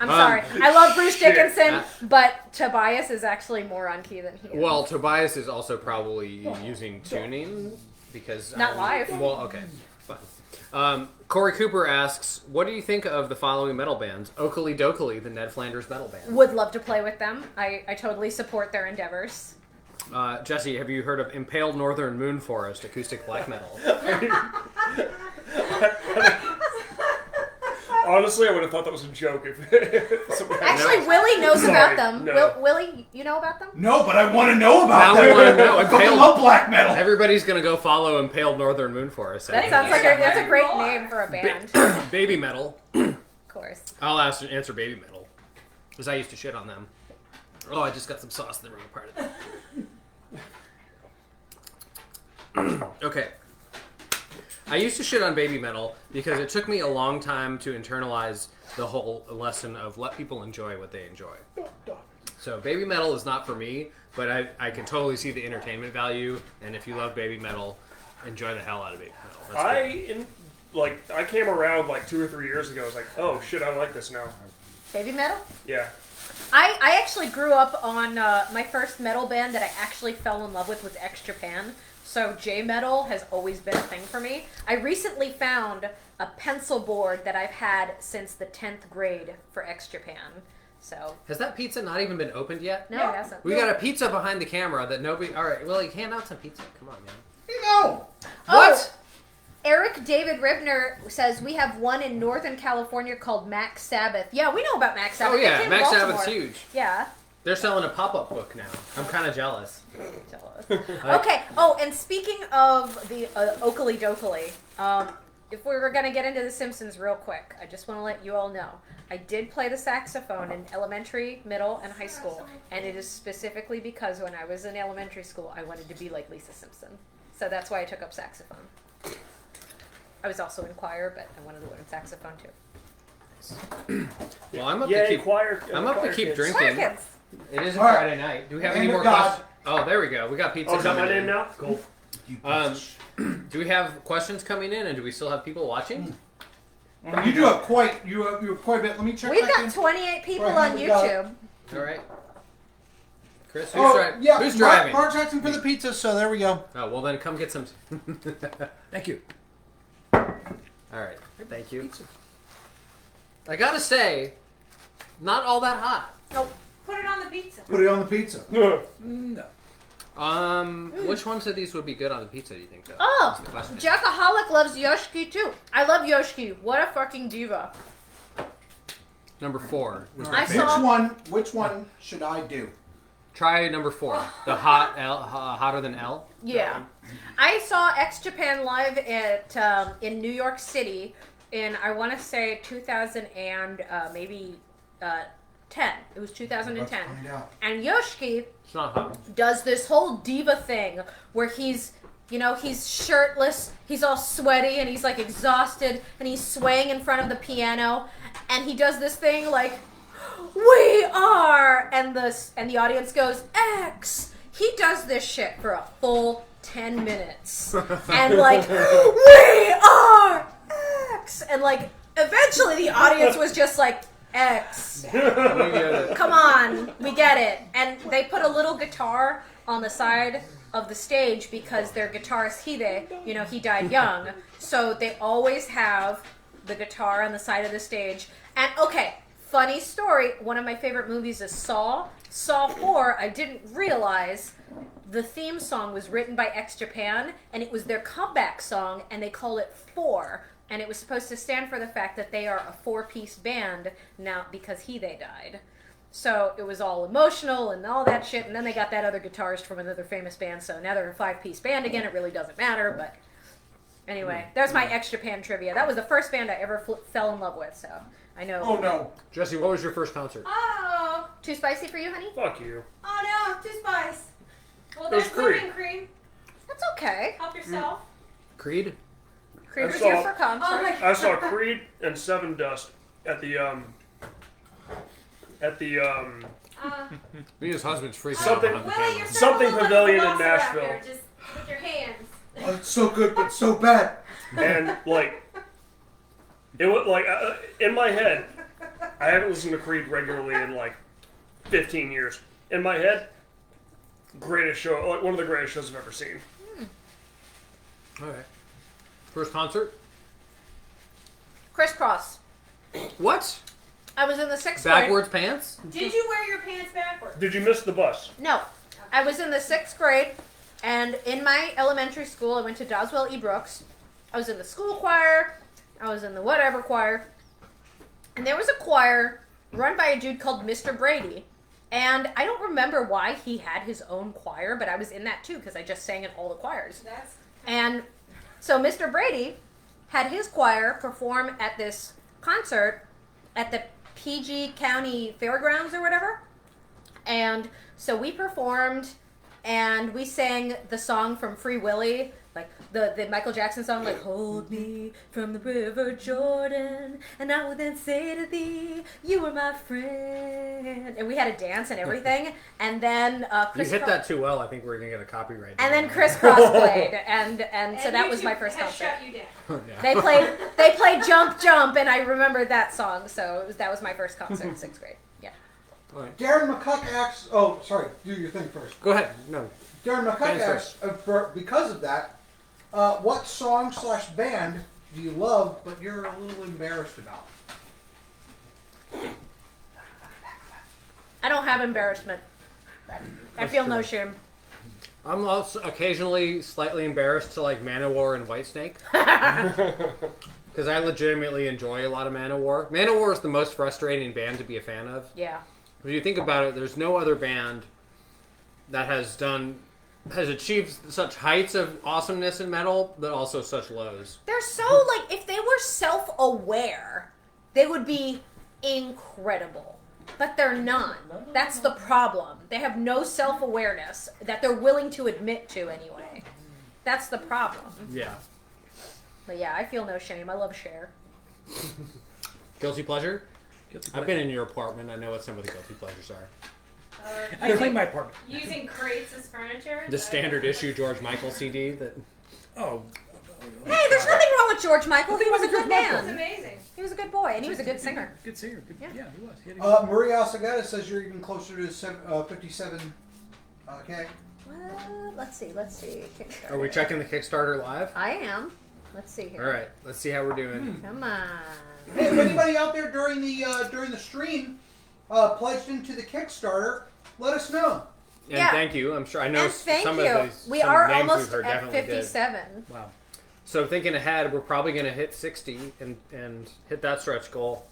I'm sorry. I love Bruce shit. Dickinson, but Tobias is actually more on key than he is. Well, Tobias is also probably using tuning because Not live. Well, okay, fine. Corey Cooper asks, "What do you think of the following metal bands? Oakley Dokley, the Ned Flanders metal band. Would love to play with them. I totally support their endeavors. Jesse, have you heard of Impaled Northern Moon Forest acoustic black metal? Honestly, I would have thought that was a joke if somebody had Actually, known. Willie knows Sorry, about them. no. Willie, you know about them? No, but I want to know about Now we them. want to know. I fucking Impaled, love black metal. everybody's gonna go follow Impaled Northern Moon for us. That sounds like that's a great name for a band. Baby Metal. Of course. I'll answer Baby Metal because I used to shit on them. Oh, I just got some sauce in the wrong part of it. Okay. I used to shit on Baby Metal because it took me a long time to internalize the whole lesson of let people enjoy what they enjoy. So Baby Metal is not for me, but I can totally see the entertainment value, and if you love Baby Metal, enjoy the hell out of Baby Metal. That's good. I came around like 2 or 3 years ago. I was like, oh shit, I like this now. Baby metal? Yeah. I actually grew up on my first metal band that I actually fell in love with was X Japan. So J-metal has always been a thing for me. I recently found a pencil board that I've had since the 10th grade for X Japan. So Has that pizza not even been opened yet? no, it hasn't. We got a pizza behind the camera that nobody... All right, well, you hand out some pizza. Come on, man. No. What? Eric David Ribner says we have one in Northern California called Max Sabbath. Yeah, we know about Max Sabbath. Oh, They yeah. came to Max Baltimore. Sabbath's huge. Yeah. They're selling a pop-up book now. I'm kind of jealous. Okay. Oh, and speaking of the Oakley Dokley, if we were going to get into The Simpsons real quick, I just want to let you all know. I did play the saxophone in elementary, middle, and high school, and it is specifically because when I was in elementary school, I wanted to be like Lisa Simpson. So that's why I took up saxophone. I was also in choir, but I wanted to learn saxophone too. Well, I'm up Yeah, to keep... choir. I'm up to choir keep kids. drinking. Choir kids. It is a All right. Friday night. Do we have any Hand more of God. questions? Oh, there we go. We got pizza Oh, is that my coming name in. now? Cool. Do we have questions coming in, and do we still have people watching? You do have quite you have quite a bit. Let me check. We've back got in. 28 people Right, on we got- YouTube. All right. Chris, Yeah, who's driving? Mark's asking for the pizza, so there we go. Oh, well then come get some. Thank you. All right. Thank you. I gotta say, not all that hot. Nope. Put it on the pizza. Put it on the pizza. No. Which ones of these would be good on the pizza, do you think, though? Oh, That's the question. Jackaholic loves Yoshiki too. I love Yoshiki. What a fucking diva. Number 4 was I my favorite. saw- Which one should I do? Try number 4, the hot L, hotter than L. Yeah. I saw X Japan live at in New York City in, I want to say, 2000 and maybe 10. It was 2010. Let's find out. And Yoshiki It's not hot. does this whole diva thing where he's, he's shirtless, he's all sweaty, and he's like exhausted, and he's swaying in front of the piano, and he does this thing like, "We are," and the audience goes, "X." He does this shit for a full 10 minutes, and like, "We are X," and like eventually the audience was just like, "X." Come on, we get it. And they put a little guitar on the side of the stage because their guitarist Hide, he died young. So they always have the guitar on the side of the stage. And okay, funny story, one of my favorite movies is Saw. Saw 4, I didn't realize the theme song was written by X Japan, and it was their comeback song, and they call it 4. And it was supposed to stand for the fact that they are a 4-piece band now because Hide died. So it was all emotional and all that shit. And then they got that other guitarist from another famous band. So now they're a 5-piece band again. It really doesn't matter. But anyway, there's my X Japan trivia. That was the first band I ever fell in love with. So I know. Oh no. Jesse, what was your first concert? Oh, Too spicy for you, honey? Fuck you. oh no, too spice. Well, It was there's Creed. whipping cream. That's okay. Help yourself. Creed? Creed was saw- here for concert. Oh my I saw Creed and Seven Dust at the Uh, Me and his husband's freaking Something- out behind the Willie, camera. you're Something so little Pavilion in like a velociraptor. Nashville. Just with your hands. Oh, it's so good, but so bad. and like it was like in my head, I haven't listened to Creed regularly in like 15 years. In my head, greatest show, like one of the greatest shows I've ever seen. All right. First concert? Crisscross. What? I was in the 6th grade. Backwards pants? Did you wear your pants backwards? Did you miss the bus? No. I was in the 6th grade, and in my elementary school, I went to Doswell E. Brooks. I was in the school choir. I was in the whatever choir. And there was a choir run by a dude called Mr. Brady. And I don't remember why he had his own choir, but I was in that too because I just sang in all the choirs. And so Mr. Brady had his choir perform at this concert at the PG County Fairgrounds or whatever. And so we performed and we sang the song from Free Willy, like the Michael Jackson song, like hold me from the river Jordan, and I will then say to thee, you are my friend. And we had a dance and everything. And then You hit that too well. I think we're gonna get a copyright. and then Criss Cross played, and so that was my first has concert. shut you down. Yeah. They played Jump Jump, and I remembered that song, so that was my first concert in 6th grade. Yeah. Darren McCuck asks. Oh, sorry. Do your thing first. Go ahead. No. Darren McCuck Fans asks, because of that, what song/band do you love but you're a little embarrassed about? I don't have embarrassment. I feel no shame. I'm also occasionally slightly embarrassed to like Manowar and Whitesnake. Because I legitimately enjoy a lot of Manowar. Manowar is the most frustrating band to be a fan of. Yeah. If you think about it, there's no other band that has achieved such heights of awesomeness in metal, but also such lows. They're so, like, if they were self-aware, they would be incredible. But they're not. That's the problem. They have no self-awareness that they're willing to admit to anyway. That's the problem. Yeah. But yeah, I feel no shame. I love Cher. Guilty pleasure? Guilty I've pleasure. been in your apartment. I know what some of the guilty pleasures are. I clean my apartment. Using crates as furniture. The standard issue George Michael CD that Oh. Hey, there's nothing wrong with George Michael. He was a good That's man. amazing. He was a good boy, and he was a good singer. Good singer. Good, Yeah. yeah, he was. He had a Maria Osagata says you're even closer to 57. Okay. Well, let's see. Kickstarter. Are we checking the Kickstarter live? I am. Let's see here. All right, let's see how we're doing. Come on. Hey, if anybody out there during the stream pledged into the Kickstarter, let us know. And Yeah. thank you. I'm sure I know And thank some you. of these. We some are names we've almost heard at definitely did. 57. Wow. So thinking ahead, we're probably going to hit 60 and hit that stretch goal.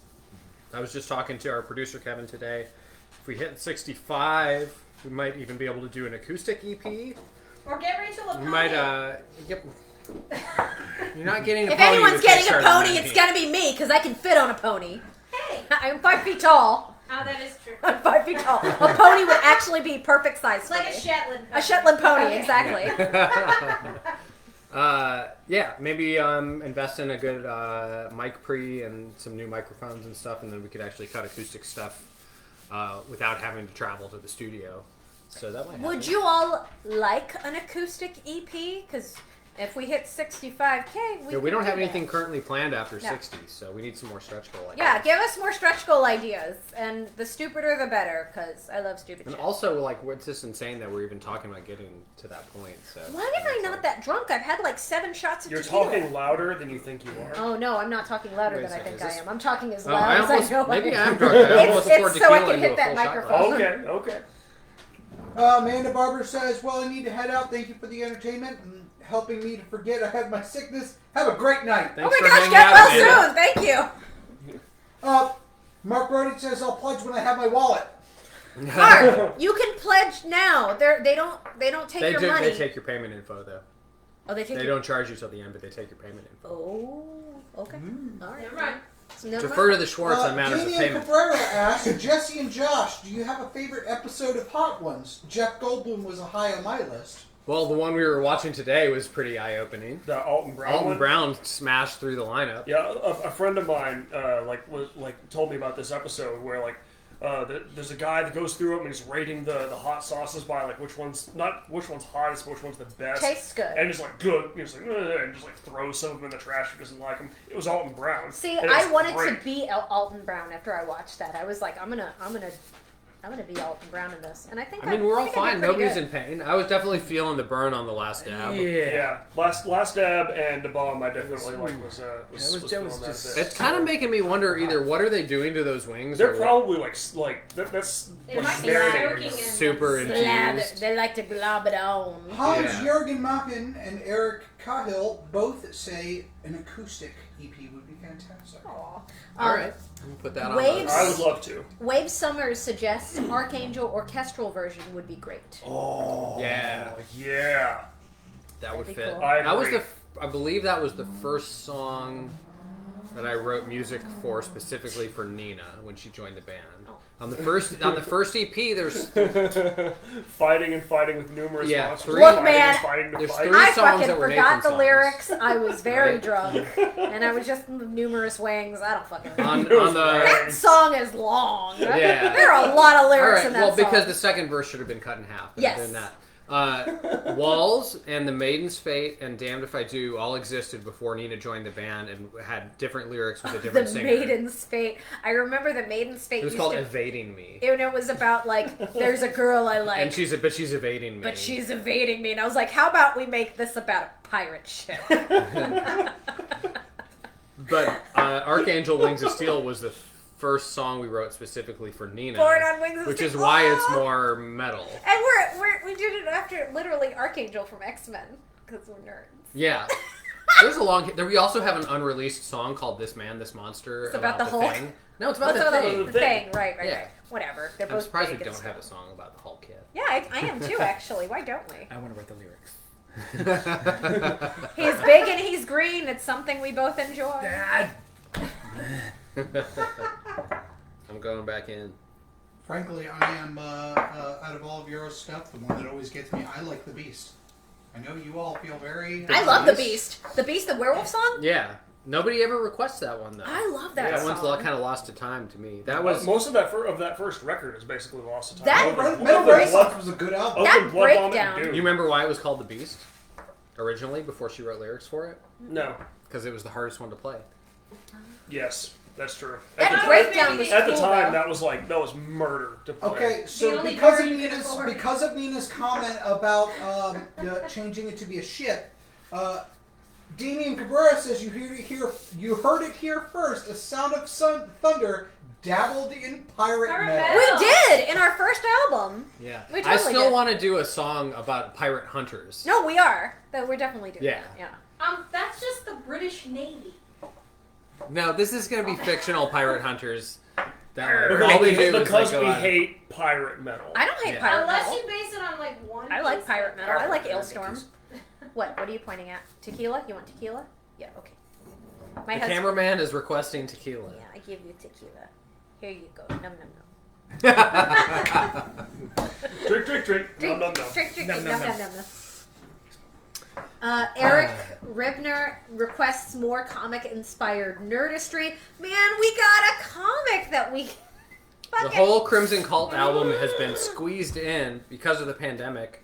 I was just talking to our producer Kevin today. If we hit 65, we might even be able to do an acoustic EP. Or get Rachel a We pony. might. Yep. You're not getting a If pony. anyone's with getting a Kickstarter pony, 19. it's gonna be me because I can fit on a pony. Hey. I'm 5 feet tall. Oh, that is true. I'm 5 feet tall. A pony would actually be perfect size It's for like me. a Shetland. A Shetland pony, Okay. exactly. Yeah, maybe invest in a good mic pre and some new microphones and stuff, and then we could actually cut acoustic stuff without having to travel to the studio. So that might happen. Would you all like an acoustic EP? Because if we hit 65K, Yeah, we don't have that. anything currently planned after No. 60, so we need some more stretch goal. Yeah, give us more stretch goal ideas, and the stupider the better, because I love stupid And shit. also, like, it's just insane that we're even talking about getting to that point. So Why am I not that drunk? I've had like 7 shots of You're tequila. talking louder than you think you are. Oh no, I'm not talking louder Wait a than I second, think is I this- am. I'm talking as Oh, loud I as almost, I know. maybe I I'm drunk. I almost poured it's so I tequila can into hit a that full shot microphone. glass. Okay. Amanda Barber says, well, I need to head out. Thank you for the entertainment and helping me to forget I have my sickness. Have a great night. Thanks Oh my for gosh, hanging get out, well Amanda. soon. Thank you. Mark Brody says, I'll pledge when I have my wallet. Mark, you can pledge now. They don't take They your do. money. They take your payment info though. Oh, they take They your... don't charge you till the end, but they take your payment info. Oh, okay. All right. Never mind. So never Defer mind. to the Schwartz on matters of Jamie payment. Cabrera asks, Jesse and Josh, do you have a favorite episode of Hot Ones? Jeff Goldblum was a high on my list. Well, the one we were watching today was pretty eye-opening. The Alton Brown Alton one? Brown smashed through the lineup. Yeah, a friend of mine told me about this episode where there's a guy that goes through them and he's rating the hot sauces by like which one's hottest, but which one's the best. Tastes good. And just like good, he's like and just like throws some of them in the trash if he doesn't like them. It was Alton Brown. See, and it I was wanted great. to be Alton Brown after I watched that. I was like, I'm gonna be Alton Brown in this, and I think. I mean, we're all think I did fine. pretty Nobody's good. in pain. I was definitely feeling the burn on the last dab. Yeah, last dab and the bomb I definitely was that feeling was that just- bit. It's kind of making me wonder either what are they doing to those wings? They're or probably that's They might be marinating. soaking in super them. Slab it. infused. They like to glob it on. Hans Yeah. Jürgen Machen and Eric Cahill both say an acoustic EP would be fantastic. Aw. All right. We'll put that on. Waves- I would love to. Wave Summers suggests Archangel orchestral version would be great. Oh. Yeah. Yeah. That would That'd be fit. cool. I That was agree. I believe that was the first song that I wrote music for specifically for Nina when she joined the band. Oh. On the first EP, there's Fighting and fighting with numerous Yeah, monsters. three- Look, Fighting man, and fighting to there's fight. three I songs fucking that were forgot Nathan the songs. lyrics. I was very Right. drunk, and I was just numerous wings. I don't fucking know. on Those the. That song is long. Yeah. There are a lot of All lyrics right. in that Well, song. because the second verse should have been cut in half. But Yes. other than that. Walls and The Maiden's Fate and Damned If I Do all existed before Nina joined the band and had different lyrics with a the different singer. Maiden's Fate. I remember the Maiden's Fate It was used called to... Evading Me. And it was about, like, there's a girl I like, And she's evading me. but she's evading me. And I was like, how about we make this about a pirate ship? But Archangel Wings of Steel was the first song we wrote specifically for Nina, Born on Wings of which Steel. is why it's Oh! more metal. And we did it after, literally, Archangel from X-Men, because we're nerds. Yeah. There's a long. We also have an unreleased song called "This Man, This Monster." It's about the Hulk? Thing. No, it's about What's the the thing. the thing? Right, Yeah. right. Whatever. They're I'm both surprised we big and don't have a stuff. song about the Hulk yet. Yeah, I am too, actually. Why don't we? I want to write the lyrics. He's big and he's green. It's something we both enjoy. Dad. I'm going back in. Frankly, I am, out of all of your stuff, the one that always gets me, I like The Beast. I know you all feel very... I love The Beast. The Beast, the werewolf song? Yeah. Nobody ever requests that one though. I love that That song. one's kind of lost to time to me. That was most of that first record is basically lost to time. That- Metal Renaissance was a good album. That Open Blood Vomit breakdown. and Doom. You remember why it was called The Beast originally before she wrote lyrics for it? No. Because it was the hardest one to play. Yes, that's true. That At the, breakdown was at the cool, time, though. that was murder to play. Okay, The so only because of part you can afford. Nina's comment about changing it to be a ship, Damian Cabrera says you heard it here first. A Sound of Thunder dabbled in pirate Pirate metal. metal. We did in our first album. Yeah. We I totally still did. want to do a song about pirate hunters. No, we are. That we're definitely doing Yeah. that. Yeah. That's just the British Navy. No, this is going to be fictional pirate hunters. That are, Because, all we do is because like, we go out. hate pirate metal. I don't hate Yeah. pirate Unless metal. you base it on like one. I like piece. pirate metal. I like Pirate Ailstorm. What are you pointing at? Tequila? You want tequila? Yeah, okay. My The husband. cameraman is requesting tequila. Yeah, I give you tequila. Here you go. Num num num. Drink, drink, drink. Drink, Nom, nom, nom. drink, drink, Num, drink. num, Num, num. num, num, num. Eric Ribner requests more comic-inspired nerdistry. Man, we got a comic that we. The fucking- whole Crimson Cult album has been squeezed in because of the pandemic.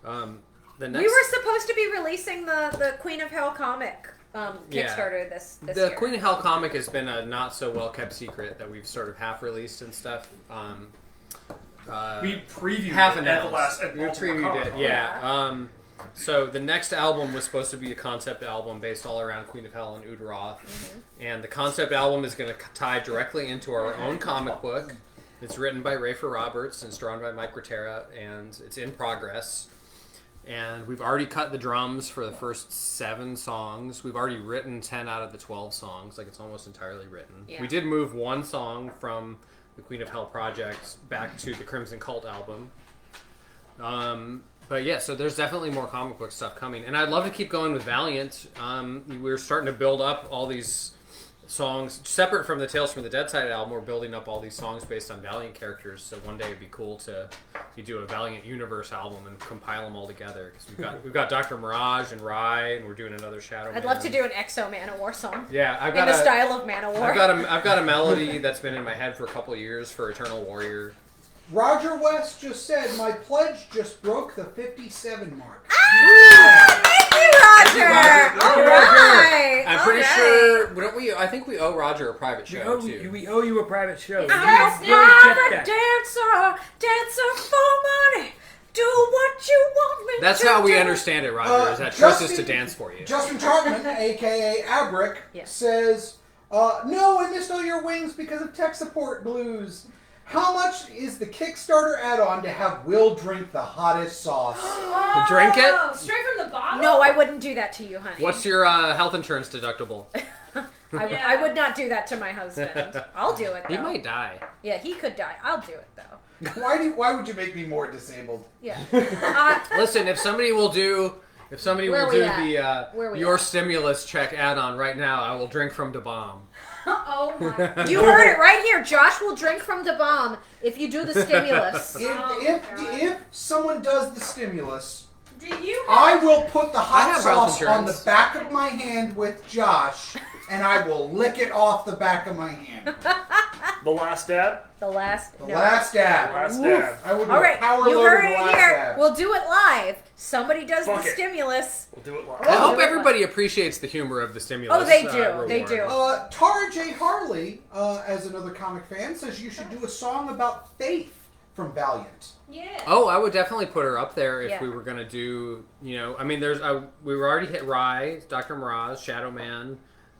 The next, We were supposed to be releasing the Queen of Hell comic Yeah. Kickstarter this the year. Queen of Hell comic has been a not so well kept secret that we've sort of half released and stuff. We previewed half it an at the last. At We Baltimore previewed Comic it, Con. yeah. So the next album was supposed to be a concept album based all around Queen of Hell and Udaroth, and the concept album is going to tie directly into our own comic book. It's written by Rafer Roberts and it's drawn by Mike Rotera, and it's in progress. And we've already cut the drums for the first 7 songs. We've already written 10 out of the 12 songs. Like, it's almost entirely written. Yeah. We did move one song from the Queen of Hell project back to the Crimson Cult album. But yeah, so there's definitely more comic book stuff coming. And I'd love to keep going with Valiant. We're starting to build up all these songs. Separate from the Tales from the Dead Side album, we're building up all these songs based on Valiant characters. So one day it'd be cool to do a Valiant Universe album and compile them all together. Because we've got Dr. Mirage and Rye, and we're doing another Shadow I'd Man. love to do an Exo Manowar song. Yeah, I've In got the style of Manowar. I've got a melody that's been in my head for a couple of years for Eternal Warrior. Roger West just said, my pledge just broke the 57 mark. Thank you, Roger! All right! I'm pretty all sure. Don't we? I think we owe Roger a private We show owe, too. we owe you a private show. I'm You really not get a that. dancer for money. Do what you want me That's to how we do. understand it, Roger. Is that Tris is to Justin- dance for you? Justin Chartman, a.k.a. Abrick, Yeah. says, no, I missed all your wings because of tech support blues. How much is the Kickstarter add-on to have Will drink the hottest sauce? Oh, drink it? straight from the bottle. No, I wouldn't do that to you, honey. What's your health insurance deductible? I would not do that to my husband. I'll do it, though. He might die. Yeah, he could die. I'll do it, though. Why would you make me more disabled? Yeah. Listen, if somebody will do Where we at? Where we your at? stimulus check add-on right now, I will drink from the bomb. Oh my. You heard it right here. Josh will drink from the bomb if you do the stimulus. If someone does the stimulus, Do you? I will put the I hot have health sauce on the insurance. back of my hand with Josh, and I will lick it off the back of my hand. The last dab. The last. The no. last dab. Last Woof. dab. I will do All a right, power you load heard of the it last here. dab. We'll do it live. Somebody does Fuck the it. stimulus. We'll do it live. I hope do it everybody appreciates the humor of the stimulus. Oh, they do. reward. They do. Tara J. Harley, as another comic fan, says you should do a song about faith from Valiant. Yeah. Oh, I would definitely put her up there if Yeah. we were gonna do. I mean, we were already hit Rye, Dr. Miraz, Shadow Man.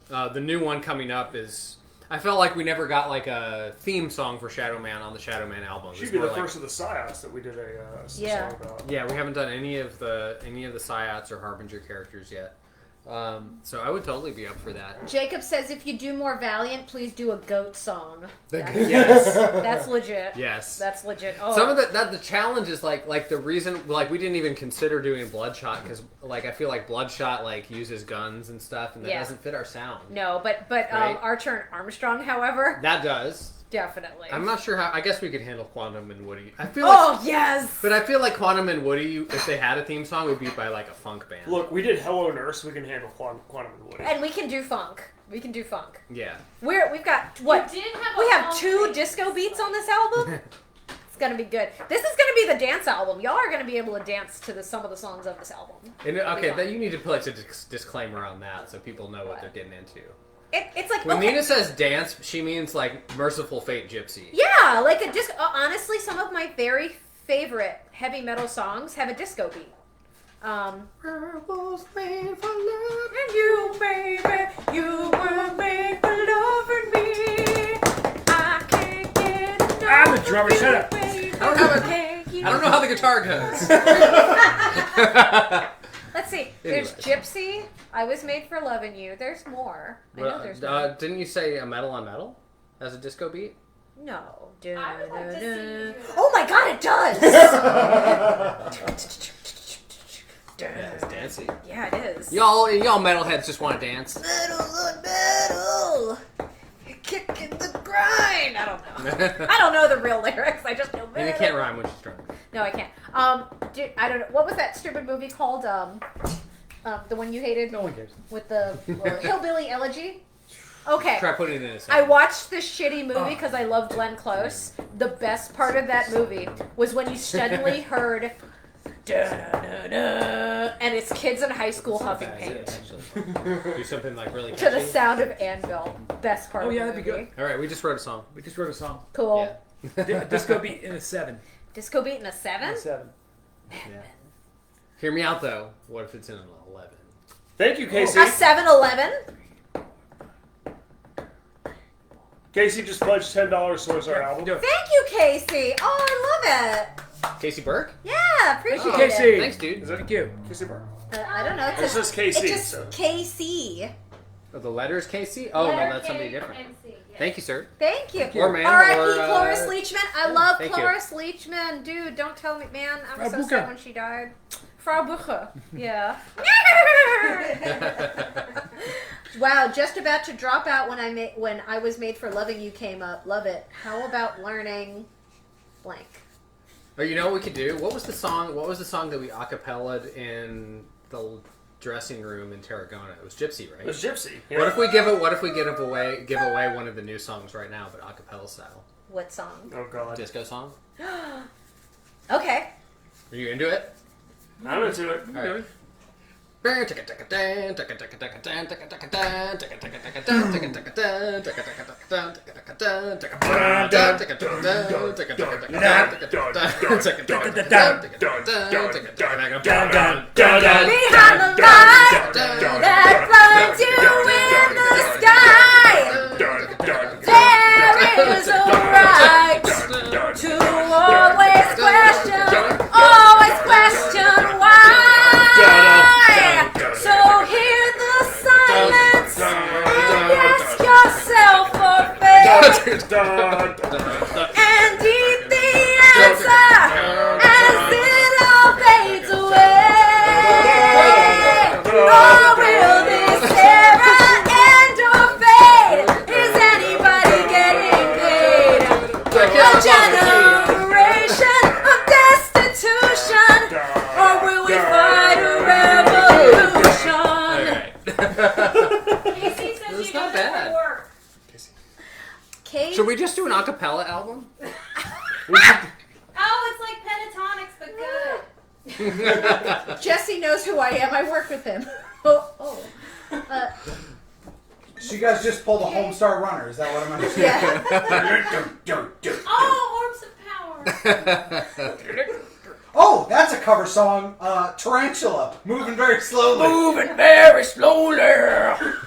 The new one coming up is. I felt like we never got like a theme song for Shadow Man on the Shadow Man album. She'd It's be the more like- first of the Psyops that we did a Yeah. song about. Yeah, we haven't done any of the Psyots or Harbinger characters yet. So I would totally be up for that. Jacob says if you do more Valiant, please do a goat song. Yes. That's legit. Yes. That's legit. Oh. Some of the challenge is like the reason we didn't even consider doing Bloodshot because I feel like Bloodshot uses guns and stuff and that Yeah. doesn't fit our sound. No, but Right. Archer and Armstrong, however, That does. definitely. I'm not sure how. I guess we could handle Quantum and Woody. I feel Oh like, yes. but I feel like Quantum and Woody, if they had a theme song, would be by like a funk band. Look, we did Hello Nurse. We can handle Quantum and Woody. And we can do funk. We can do funk. Yeah. We've got what? You did have We a have song 2 for- disco beats on this album. It's gonna be good. This is gonna be the dance album. Y'all are gonna be able to dance to some of the songs of this album. And, It'll be okay, fun. then you need to put a disclaimer on that so people know what they're getting into. It's like When okay. Nina says dance, she means like Merciful Fate Gypsy. Yeah, like a disco. Honestly, some of my very favorite heavy metal songs have a disco beat. Purple's made for love. And you, baby, you were made for loving me. I can't get enough I'm the drummer, of you, shut up. baby. I don't know how the guitar goes. Let's see. Anyways. There's Gypsy. I was made for loving you. There's more. I know there's more. Didn't you say a metal on metal as a disco beat? No. I would like to see you do that. Oh my god, it does! Yeah, it's dancing. Yeah, it is. Y'all metalheads just want to dance. Metal on metal. Kicking the grind. I don't know. I don't know the real lyrics. I just know metal. And you can't rhyme when she's drunk. No, I can't. Dude, I don't know. What was that stupid movie called? The one you hated? No one cares. With the Hillbilly Elegy? Okay. Try putting it in a I sentence. watched this shitty movie because I love Glenn Close. The best part of that movie was when you suddenly heard da-da-da-da, and it's kids in high school huffing paint Do something like really to the catchy. sound of anvil. Best part Oh, of the yeah, movie. that'd be good. All right, we just wrote a song. We just wrote a song. Cool. Yeah. Disco beat in a 7. Disco beat in a 7? In a 7. Yeah. Hear me out though. What if it's in an 11? Thank you, Casey. A 7-Eleven? Casey just pledged $10 towards our album. Do it. Thank you, Casey. Oh, I love it. Casey Burke? Yeah, appreciate Thank you, it. Casey. Thanks, dude. Is it Thank you. Casey Burke? I don't know. It's just KC, It's just so. KC. Oh, the letters Casey? Oh, no, Letter that's somebody K different. and C, yeah. Thank you, sir. Thank you. Or man, R.I.P. or, Cloris Leachman. I love thank you. Cloris Leachman. Dude, don't tell me, man. I was Frau so sad Bucher. when she died. Frau Bucher. Yeah. Wow, just about to drop out when I was made for loving you came up. Love it. How about learning blank? Or you know what we could do? What was the song that we acapellaed in the dressing room in Tarragona? It was Gypsy, right? It was Gypsy. What if we give away one of the new songs right now, but acapella style? What song? Oh, God. Disco song? Okay. Are you into it? I'm into it. All right. Behind the light that finds you in the sky, there is a right And eat the answer as it all fades away. Or will this era end or fade? Is anybody getting paid? A generation of destitution, or will we fight a revolution? Casey says That's you not know that bad. would work. Kate? Should we just do an acapella album? Oh, it's like pentatonics, but good. Jesse knows who I am. I work with him. Oh. So you guys just pulled a Homestar Runner, is that what I'm understanding? Yeah. Oh, Orbs of Power. Oh, that's a cover song. Tarantula, moving very slowly. Moving very slowly.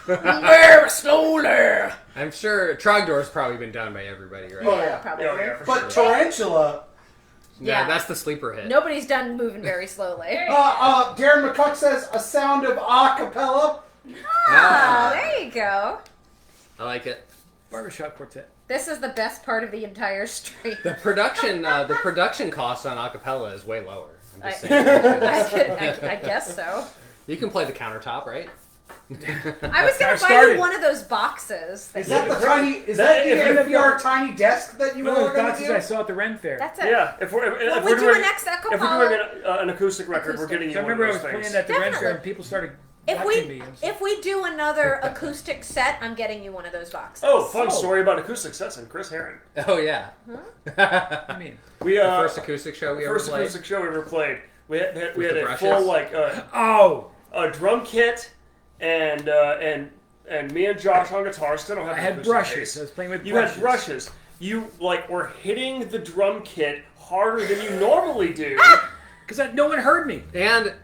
Very slowly. I'm sure Trogdor's probably been done by everybody, right? Oh, yeah. Probably. Yeah, for But sure. Tarantula. Yeah, Yeah. that's the sleeper hit. Nobody's done moving very slowly. Darren McCuck says a sound of a cappella. Ah, there you go. I like it. Barbershop Quartet. This is the best part of the entire stream. The production cost on acapella is way lower. I'm just I- saying. I guess so. You can play the countertop, right? I was gonna buy started. you one of those boxes. Is that the tiny? Is That- that if the you- NPR tiny desk that you One were of those going boxes to I do? saw at the Ren Fair. That's it. Yeah, if we're we do doing an next if we're doing an acoustic record, we're Acoustic. getting you So I one of remember I those was things. playing at the Ren Fair Definitely. and people started If watching me. we and stuff. if we do another acoustic set, I'm getting you one of those boxes. Oh, fun Oh. story about acoustic sets and Chris Herron. Oh yeah. I mean, We The first acoustic show we ever first played. acoustic show we ever played. We had With a the brushes? full like oh, a drum kit and me and Josh on guitars. 'Cause I don't have I an had acoustic brushes. bass. I was playing with You brushes. had brushes. You like were hitting the drum kit harder than you normally do. Because no one heard me. And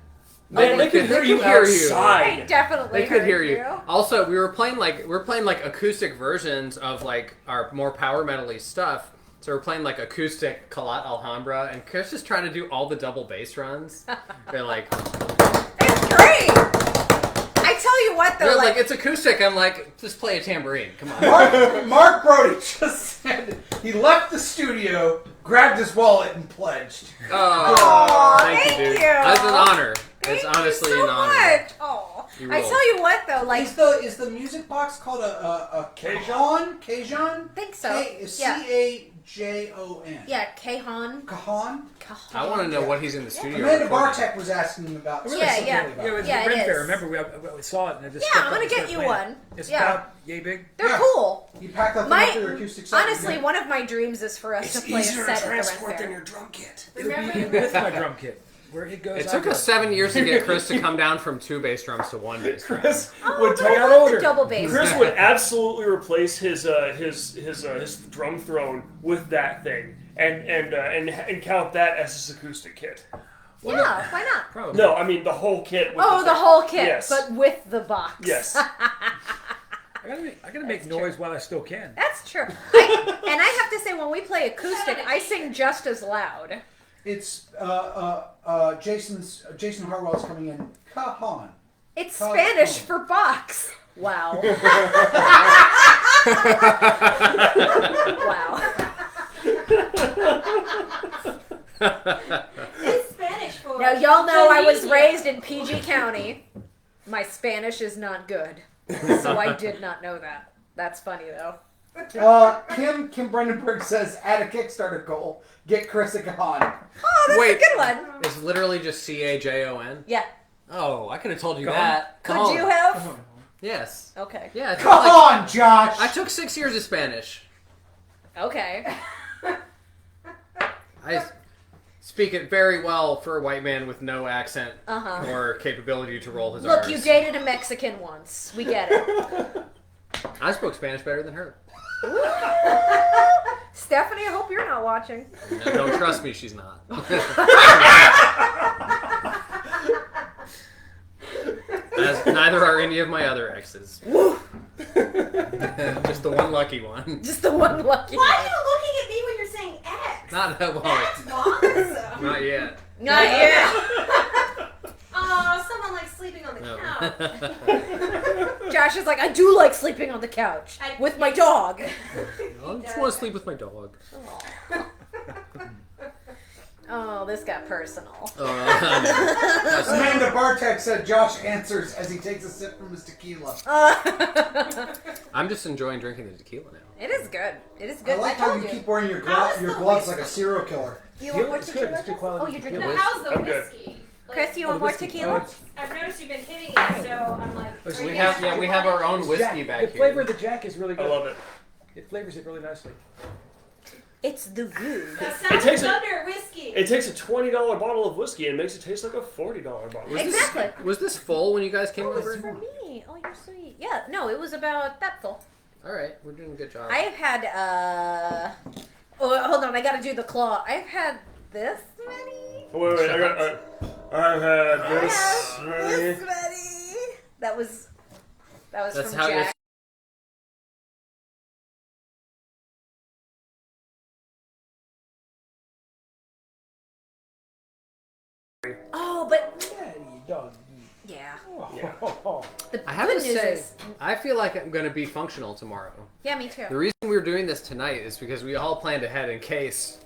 Man, they could hear you I outside. definitely They could heard hear you. Also, we were playing like acoustic versions of like our more power metal-y stuff. So we're playing like acoustic Calat Alhambra, and Chris is trying to do all the double bass runs. They're like, It's great. I tell you what, though, they're like, like, it's acoustic. I'm like, just play a tambourine. Come on. Mark Brody just said he left the studio, grabbed his wallet, and pledged. Oh, thank dude. you. That's an honor. thank It's honestly you so an honor. much. Oh, You I rule. tell you what, though, like, Is the music box called a Cajon? Cajon? I think so. Yeah. Cajon. Yeah, Kahan. Cajon? I want to know what he's in the studio. Amanda recording. Bartek was asking him about. Yeah, yeah. Yeah, it was Yeah, the it Ren Fair. is. Remember, we saw it and I just Yeah, stepped I'm up gonna and get started you playing. one. It's Yeah. about yay big. They're Yeah. cool. You packed up My, your acoustic set. honestly, one of my dreams is for us to play a set at the Ren Fair. drum kit. Remember, It'll be with my drum kit. Where it goes. It I took go. us 7 years to get Chris to come down from 2 bass drums to 1 bass drum. Chris Oh, would but I got love older. the double bass. Chris would absolutely replace his drum throne with that thing, and count that as his acoustic kit. Yeah, why not? Probably. No, I mean the whole kit. With Oh, the thing. whole kit, Yes. but with the box. Yes. I gotta make noise while I still can. That's true. And I have to say, when we play acoustic, I sing just as loud. It's Jason Harwell's coming in. Cajon. It's Oh, Spanish oh. for box. Wow. Wow. it's Spanish for. Now, y'all know I was Convenient. raised in PG County. My Spanish is not good. So I did not know that. That's funny, though. Kim Brandenburg says, add a Kickstarter goal. Get Chris a Cajon. Oh, that's Wait. a good one. It's literally just CAJON. Yeah. Oh, I could have told you Cajon? that. Could Cajon. you have? Yes. Okay. Yeah. Come on, Josh! I took 6 years of Spanish. Okay. I speak it very well for a white man with no accent Uh-huh. or capability to roll his Look, R's. you dated a Mexican once. We get it. I spoke Spanish better than her. Stephanie, I hope you're not watching. No, don't trust me, she's not. As neither are any of my other exes. Just the one lucky one. Just the one lucky Why one. are you looking at me when you're saying X? Not well, That's awesome. not yet. Not yet. Oh, someone like sleeping on the No. couch. Josh is like, I do like sleeping on the couch with my dog. I just want to sleep with my dog. Oh, this got personal. Amanda Bartek said Josh answers as he takes a sip from his tequila. I'm just enjoying drinking the tequila now. It is good. It is good. I like how you keep wearing your gloves like a serial killer. You want more It's good. tequila? It's good quality Oh, you're drinking No, it. how's the I'm good. whiskey? Chris, you want more tequila? I've noticed you've been hitting it, so I'm like. Listen, are We you have guys we have our own whiskey Jack, back the here. flavor of the Jack is really I good. love it. It flavors it really nicely. It's the good. That It sounds takes a- Thunder whiskey. It takes a $20 bottle of whiskey and makes it taste like a $40 bottle. Exactly. Was this full when you guys came Oh, it's over? for me. Oh, you're sweet. Yeah, no, it was about that full. All right, we're doing a good job. I have had, oh, hold on, I gotta do the claw. I've had this many. Wait, I've had this. This many. That was That's from how Jack. Oh, but Yeah, you dog. yeah. Yeah. The I have good to news say, is, I feel like I'm going to be functional tomorrow. yeah, me too. The reason we were doing this tonight is because we all planned ahead in case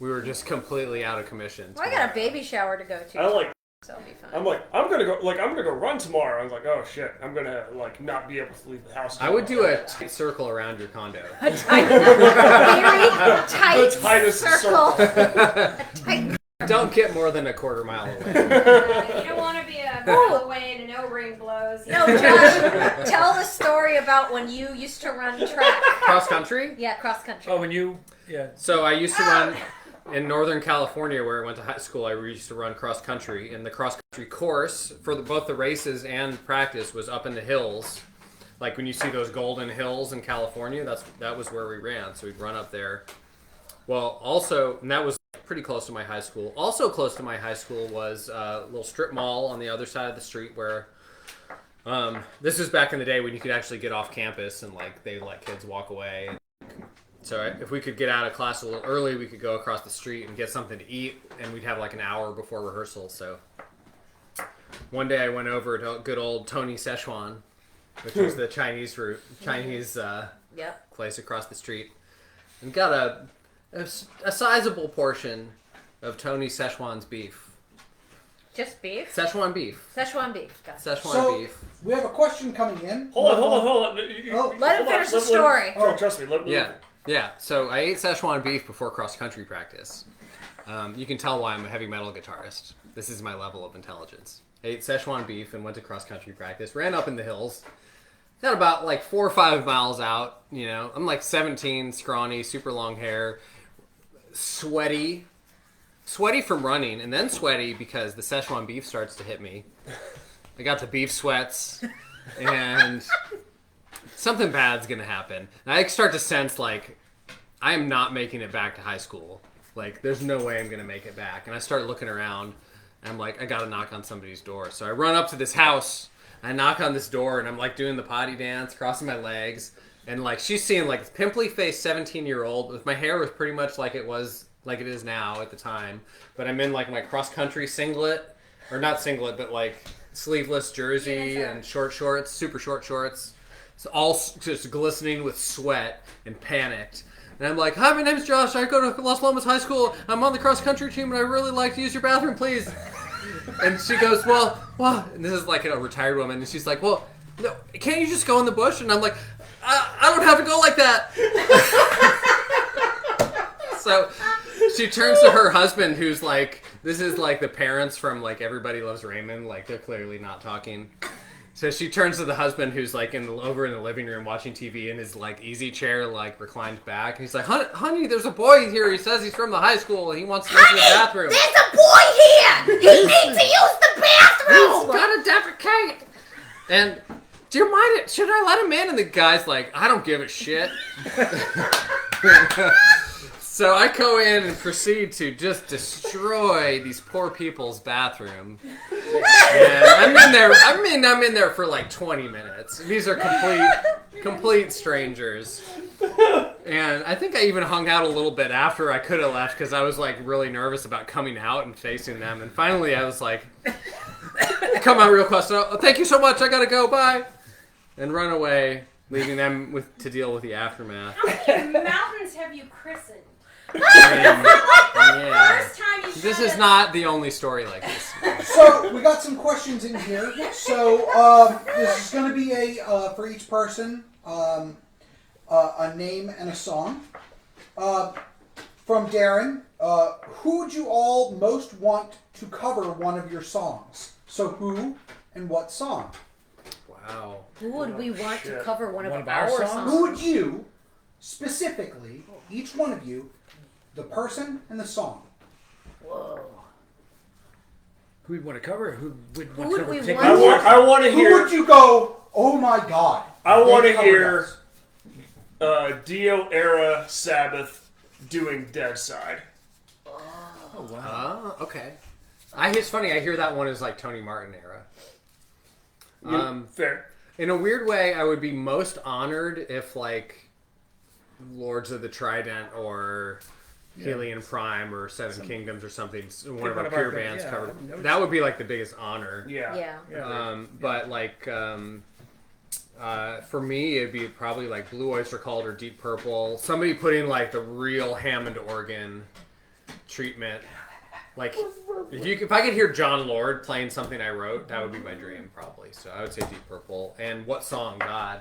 we were just completely out of commission. Well, I got a baby shower to go to, I like. so it'll be fun. I'm gonna go run tomorrow. I was like, oh shit, I'm gonna like not be able to leave the house. I would do tomorrow. a tight circle around your condo. A tight, very tight The tightest circle. A tight. Don't get more than a quarter mile away. You don't want to be a mile away and an O-ring blows. No, Josh, tell the story about when you used to run track. Cross country? Yeah, cross country. Oh, when you, yeah. So I used to run in Northern California, where I went to high school. I used to run cross country, and the cross country course for both the races and practice was up in the hills. Like when you see those golden hills in California, that was where we ran. So we'd run up there. Well, also, and that was pretty close to my high school. Also close to my high school was a little strip mall on the other side of the street where. This was back in the day when you could actually get off campus and like they let kids walk away. So if we could get out of class a little early, we could go across the street and get something to eat, and we'd have like an hour before rehearsal. So one day I went over to good old Tony Szechuan, which was the Chinese Yep. place across the street, and got a sizable portion of Tony Szechuan's beef. Just beef? Szechuan beef. Szechuan beef. Gotcha. Szechuan So beef. we have a question coming in. Hold on. Oh. Let him finish the story. Oh, trust me. Yeah. So I ate Szechuan beef before cross country practice. You can tell why I'm a heavy metal guitarist. This is my level of intelligence. I ate Szechuan beef and went to cross country practice. Ran up in the hills. Got about like 4 or 5 miles out. You know, I'm like 17, scrawny, super long hair, sweaty from running, and then sweaty because the Szechuan beef starts to hit me. I got the beef sweats, and something bad's gonna happen. And I start to sense like I am not making it back to high school. Like there's no way I'm gonna make it back. And I start looking around, and I'm like, I gotta knock on somebody's door. So I run up to this house. I knock on this door, and I'm like doing the potty dance, crossing my legs, and like she's seeing like this pimply faced 17-year-old with my hair was pretty much like it is now at the time, but I'm in like my cross country singlet, or not singlet, but like sleeveless jersey and short shorts, super short shorts. It's all just glistening with sweat and panicked. And I'm like, hi, my name's Josh. I go to Los Lomas High School. I'm on the cross country team, and I really like to use your bathroom, please. And she goes, well, and this is like a retired woman, and she's like, well, no, can't you just go in the bush? And I'm like, I don't have to go like that. So she turns to her husband, who's like, this is like the parents from like Everybody Loves Raymond, like they're clearly not talking. So she turns to the husband, who's like over in the living room watching TV in his like easy chair, like reclined back. And he's like, honey, there's a boy here. He says he's from the high school and he wants to use the bathroom. There's a boy here! He needs to use the bathroom! He's gotta defecate. And do you mind it? Should I let him in? And the guy's like, I don't give a shit. So I go in and proceed to just destroy these poor people's bathroom. And I'm in there for like 20 minutes. These are complete strangers. And I think I even hung out a little bit after I could have left because I was like really nervous about coming out and facing them. And finally I was like, come out real close. Oh, thank you so much. I gotta go. Bye. And run away, leaving them to deal with the aftermath. How many mountains have you christened? Yeah. First time you This showed is up- not the only story like this. So we got some questions in here. So this is going to be for each person a name and a song. From Darren, who would you all most want to cover one of your songs? So who and what song? Wow. Who would we want to cover one of our our songs? songs? Who would you, specifically, each one of you, the person and the song? Whoa. Who would want to cover? Who would Who want would to cover? we particular- want I want to Who hear. would you go, oh my god? I want they to covered hear us. Dio era Sabbath doing Dead Side. Oh wow. Okay. It's funny. I hear that one as like Tony Martin era. Fair. In a weird way, I would be most honored if like Lords of the Trident or Helion Prime or Seven Kingdoms or something, one of our pure bands covered. That would be like the biggest honor. Yeah. Yeah. But like for me, it'd be probably like Blue Oyster Cult or Deep Purple. Somebody putting like the real Hammond organ treatment. Like if I could hear John Lord playing something I wrote, that would be my dream probably. So I would say Deep Purple. And what song? God.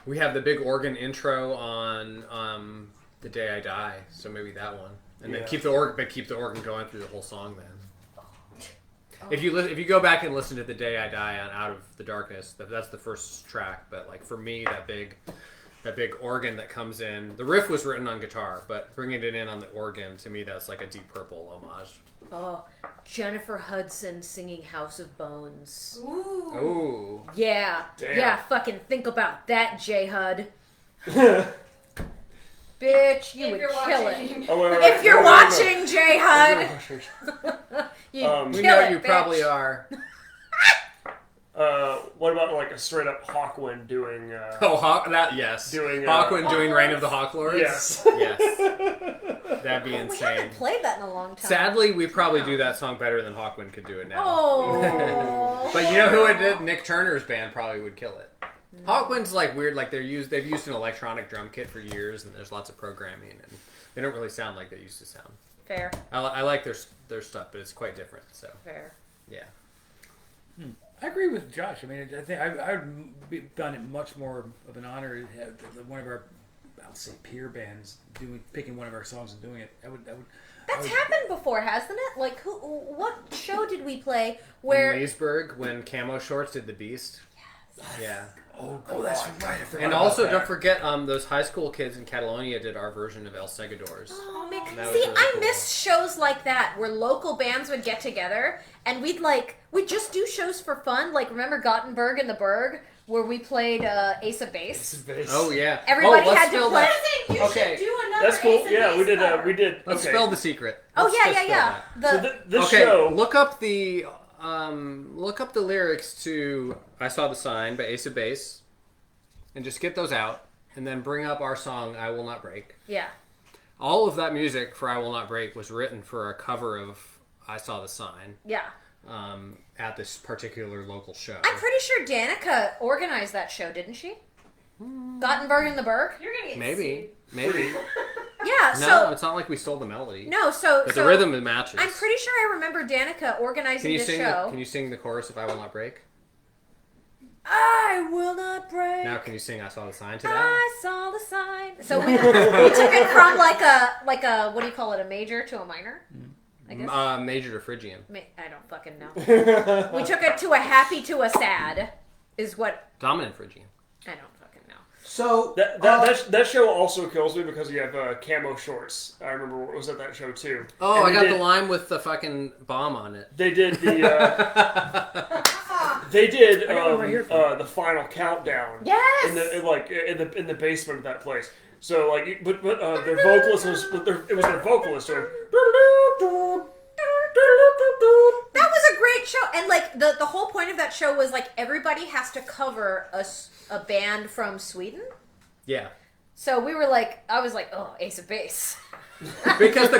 We have the big organ intro on The Day I Die, so maybe that one. And then keep the organ going through the whole song then. If you go back and listen to The Day I Die on Out of the Darkness, that's the first track. But like for me, that big organ that comes in, the riff was written on guitar, but bringing it in on the organ, to me, that's like a Deep Purple homage. Oh, Jennifer Hudson singing House of Bones. Ooh. Ooh. Yeah. Damn. Yeah, fucking think about that, J-Hud. Bitch, you If would you're kill watching. it. Oh, wait, If you're watching, J-Hud, you Um, We kill know it, you bitch. probably are. what about like a straight up Hawkwind doing? Yes. Doing, Hawkwind doing Reign of the Hawklords? Yes. Yes. That'd be We insane. haven't played that in a long time. Sadly, we probably do that song better than Hawkwind could do it now. Oh. But you know who it did? Nick Turner's band probably would kill it. Hawkwind's like weird, like they've used an electronic drum kit for years, and there's lots of programming, and they don't really sound like they used to sound. Fair. I like their stuff, but it's quite different. So Fair. yeah. I agree with Josh. I mean, I think I would find it much more of an honor to have one of our, I'll say, peer bands picking one of our songs and doing it. That's happened before, hasn't it? Like, what show did we play where... In Leesburg, when Camo Shorts did The Beast. Yes. Yeah. Oh, that's right. I forgot And about also, that. don't forget, those high school kids in Catalonia did our version of El Segadors. Oh, man. That was See, really I cool. miss shows like that where local bands would get together and we'd just do shows for fun. Like, remember Gothenburg and the Berg where we played Ace of Base? Oh yeah. Everybody let's had to spill play- that. You Okay. should do another That's cool. Ace of Yeah, we Base did. cover. We did. Let's okay. spell the secret. Oh, Let's yeah, just yeah, spill yeah. that. So this Okay, show. look up the lyrics to "I Saw the Sign" by Ace of Base, and just get those out, and then bring up our song "I Will Not Break." Yeah. All of that music for "I Will Not Break" was written for a cover of "I Saw the Sign" Yeah. at this particular local show. I'm pretty sure Danica organized that show, didn't she? Gothenburg and the Berg? You're gonna get Maybe. Yeah, No, so... it's not like we stole the melody. No, so... But so the rhythm matches. I'm pretty sure I remember Danica organizing Can you this sing? show. Can you sing the chorus of "I Will Not Break"? I will not break. Now, can you sing "I Saw the Sign" to that? I saw the sign. So we took it from like a what do you call it, a major to a minor? I guess. Major to Phrygian. I don't fucking know. We took it to a happy to a sad, is what Dominant Phrygian. I don't fucking know. So That show also kills me because you have Camo Shorts. I remember what was at that show too. Oh, And I they got did- the line with the fucking bomb on it. They did the. They did I got one right here. the final countdown. Yes! In the basement of that place. So like, but their vocalist was it was their vocalist. So, That was a great show, and like the whole point of that show was like everybody has to cover a band from Sweden. Yeah. So we were like, I was like, oh, Ace of Base. Because the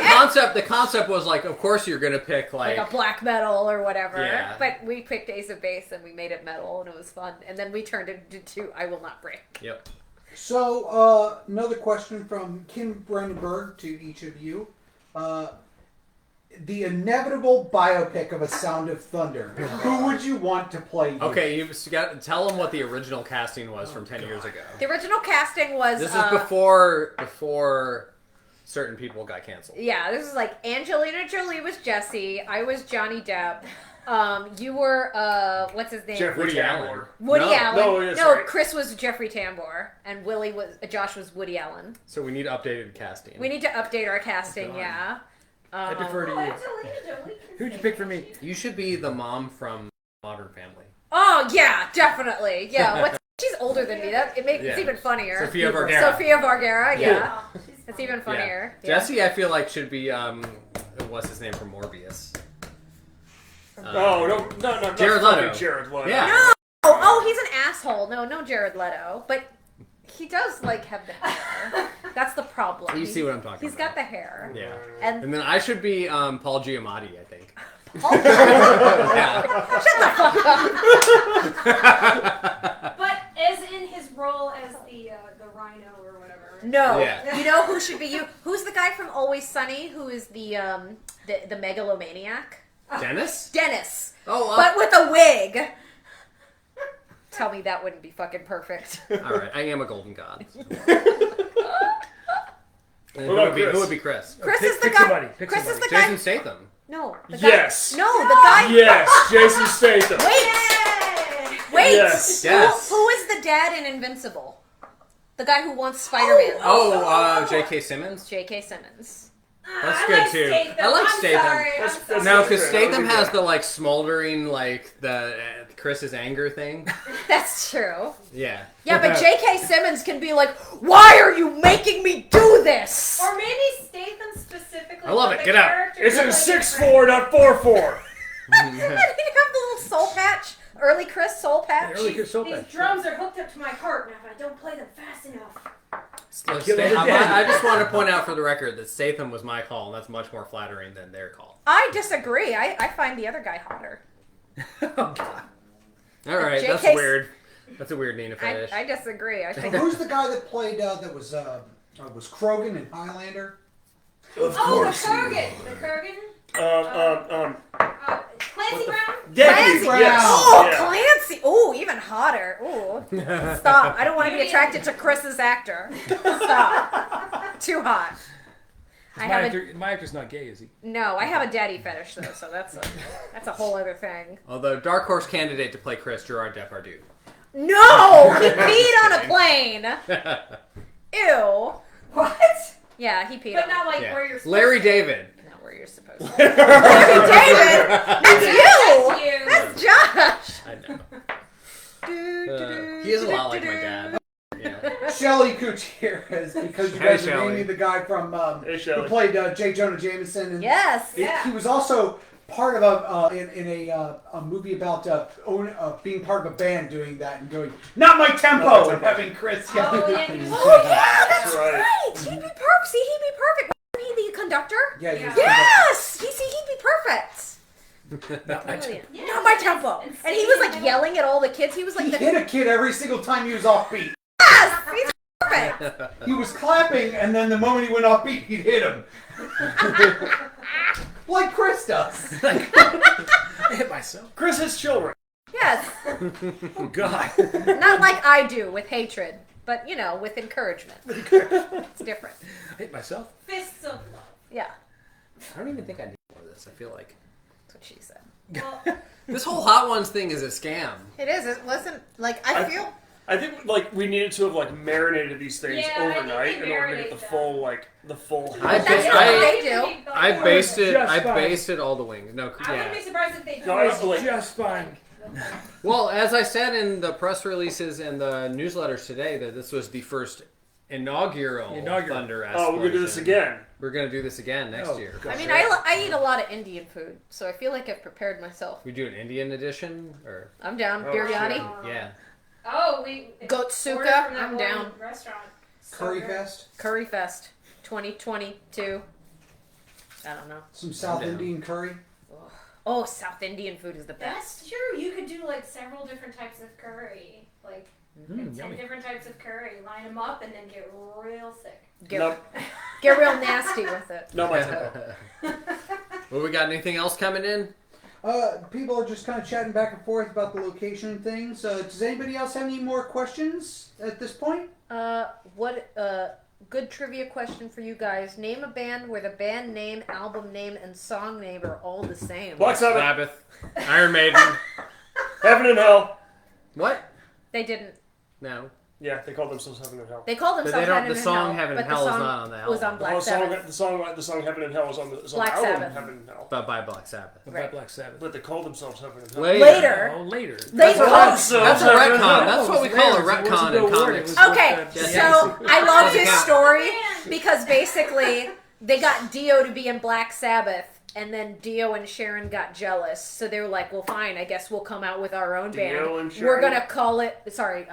concept was like, of course you're gonna pick Like a black metal or whatever. Yeah. But we picked Ace of Base and we made it metal and it was fun. And then we turned it into I Will Not Break. Yep. So, another question from Kim Brandenburg to each of you. The inevitable biopic of A Sound of Thunder. Who would you want to play you? Okay, you've got to tell them what the original casting was from 10 years ago. The original casting was... This is before certain people got canceled. Yeah, this is like Angelina Jolie was Jessie. I was Johnny Depp. You were, what's his name? Jeffrey Woody Tambor. Allen. Woody No. Allen. No, right. Chris was Jeffrey Tambor, and Josh was Woody Allen. So we need updated casting. We need to update our casting, Done. yeah. I defer to you. Angelina Jolie. Who'd you pick for me? You should be the mom from Modern Family. Oh, yeah, definitely. Yeah, she's older than me. It makes Yeah. it's even funnier. Sophia Vergara. Sophia Vergara, yeah. Oh, she's It's fun. even funnier. Yeah. Jesse, I feel like should be what's his name from Morbius? No, Jared Leto. Jared Leto. Yeah. Oh, he's an asshole. No Jared Leto. But he does, like, have the hair. That's the problem. You see what I'm talking He's about. got the hair. Yeah. And And then I should be Paul Giamatti, I think. yeah. But as in his role as the rhino or whatever. No. Yeah. You know who should be you? Who's the guy from Always Sunny who is the megalomaniac? Dennis? Dennis. Oh, But with a wig. Tell me that wouldn't be fucking perfect. all right. I am a golden god. And What about who would be Chris? Chris Pick- is the pick guy. somebody, pick Chris is the somebody. guy. Jason Statham. No. The guy, Yes. No, the guy. Yes, Jason Statham. Wait. Yes. Yes. Who is the dad in Invincible? The guy who wants Spider-Man. Oh, J.K. Simmons? J.K. Simmons. That's I good like too. Statham. I like I'm Statham. sorry. That's No, good. because That was Statham a has good- the like smoldering, like the Chris's anger thing. That's true. Yeah. Yeah, but J.K. Simmons can be like, "Why are you making me do this?" Or maybe Statham specifically. I love but it. the Get out. character It's is in like 6'4", not 4'4". And he'd have the little soul patch, early Chris soul patch. Early Chris Soul These Patch. drums are hooked up to my heart now, but I don't play them fast enough. I just want to point out for the record that Statham was my call, and that's much more flattering than their call. I disagree. I find the other guy hotter. Oh, God. All right, that's JK weird. That's a weird Nina fetish. I disagree. I think Who's the guy that played that was Krogan in Highlander? Of Oh, the Kurgan. Clancy Brown. Deputy, Clancy. yes. Oh, Yeah. Clancy. Oh, even hotter. Oh, stop. I don't want to be attracted to Chris's actor. Stop. Too hot. I have a, My actor's not gay, is he? no, I have a daddy fetish though, so that's a whole other thing. Although dark horse candidate to play Chris, Gerard Depardieu. No, he peed on a plane. Ew. What? Yeah, he peed But on. not like Yeah. where you're supposed Larry to. David. Not where you're supposed to. Larry David. That's you. That's you. That's Josh. I know. He is a lot like my dad. Yeah. Shelley Gutierrez, because you Hey, guys are Shelley. naming the guy from Hey, who Shelley. played J. Jonah Jameson. And Yes. Yeah. he was also part of in a movie about being part of a band doing that and going, not my tempo, Not my and tempo. having Chris yell. Oh, yeah, he was Oh yeah, that's That's right. right. He'd be perfect. See, he'd be perfect. Wasn't he the conductor? Yeah, he was Yes. He'd be perfect. Not my Brilliant. Yeah. Not my tempo. And he was like yelling at all the kids. He was like He the hit a kid every single time he was off beat. yes. He's perfect. He was clapping, and then the moment he went off beat, he'd hit him. Like Chris does. I hit myself. Chris has children. Yes. Oh, God. Not like I do with hatred, but you know, with encouragement. It's different. I hit myself. Fists of love. Yeah. I don't even think I did more of this. I feel like That's what she said. Well, this whole Hot Ones thing is a scam. It is. It wasn't like I feel. I think like we needed to have like marinated these things Yeah, I think overnight they in order to get marinate the them. full. I That's bet- what I- they do. I Just fine. basted all the wings. No, I wouldn't be yeah. surprised if they No, I was like, Just fine. Well, as I said in the press releases and the newsletters today, that this was the first inaugural Thunder Ass-Splosion. oh, we're gonna do this again. We're gonna do this again next Oh, year. God. I mean, I eat a lot of Indian food, so I feel like I've prepared myself. We do an Indian edition, or I'm down. Oh, Biryani. shit. yeah. Oh, we Goat suka, ordered from that I'm one down. Restaurant. Curry good. Fest. Curry Fest 2022. I don't know. Some South down. Indian curry. Oh, South Indian food is the best. That's true. You could do like several different types of curry, like 10 yummy. different types of curry. Line them up and then get real sick. Get, Nope. get real nasty with it. Not my type. Well, we got anything else coming in? People are just kind of chatting back and forth about the location and things. Does anybody else have any more questions at this point? Good trivia question for you guys. Name a band where the band name, album name, and song name are all the same. Black Sabbath. Iron Maiden. Heaven and Hell. What? They didn't. No. Yeah, they called themselves Heaven and Hell. They called But themselves they don't. Heaven The and song Hell, Heaven but and the Hell is song not on the album. was on Black Sabbath. The song Heaven and Hell is on the Black album Sabbath. Heaven and Hell. But by Black Sabbath. What Right. about Black Sabbath? But they called themselves Heaven and Hell. Later. Oh, later. They called. So That's a Heaven and retcon. Hell. That's what we call a retcon in comics. Okay, Yes. so I love this Yeah. story because basically they got Dio to be in Black Sabbath, and then Dio and Sharon got jealous, so they were like, "Well, fine, I guess we'll come out with our own band. Dio and We're Sharon? gonna call it." Sorry,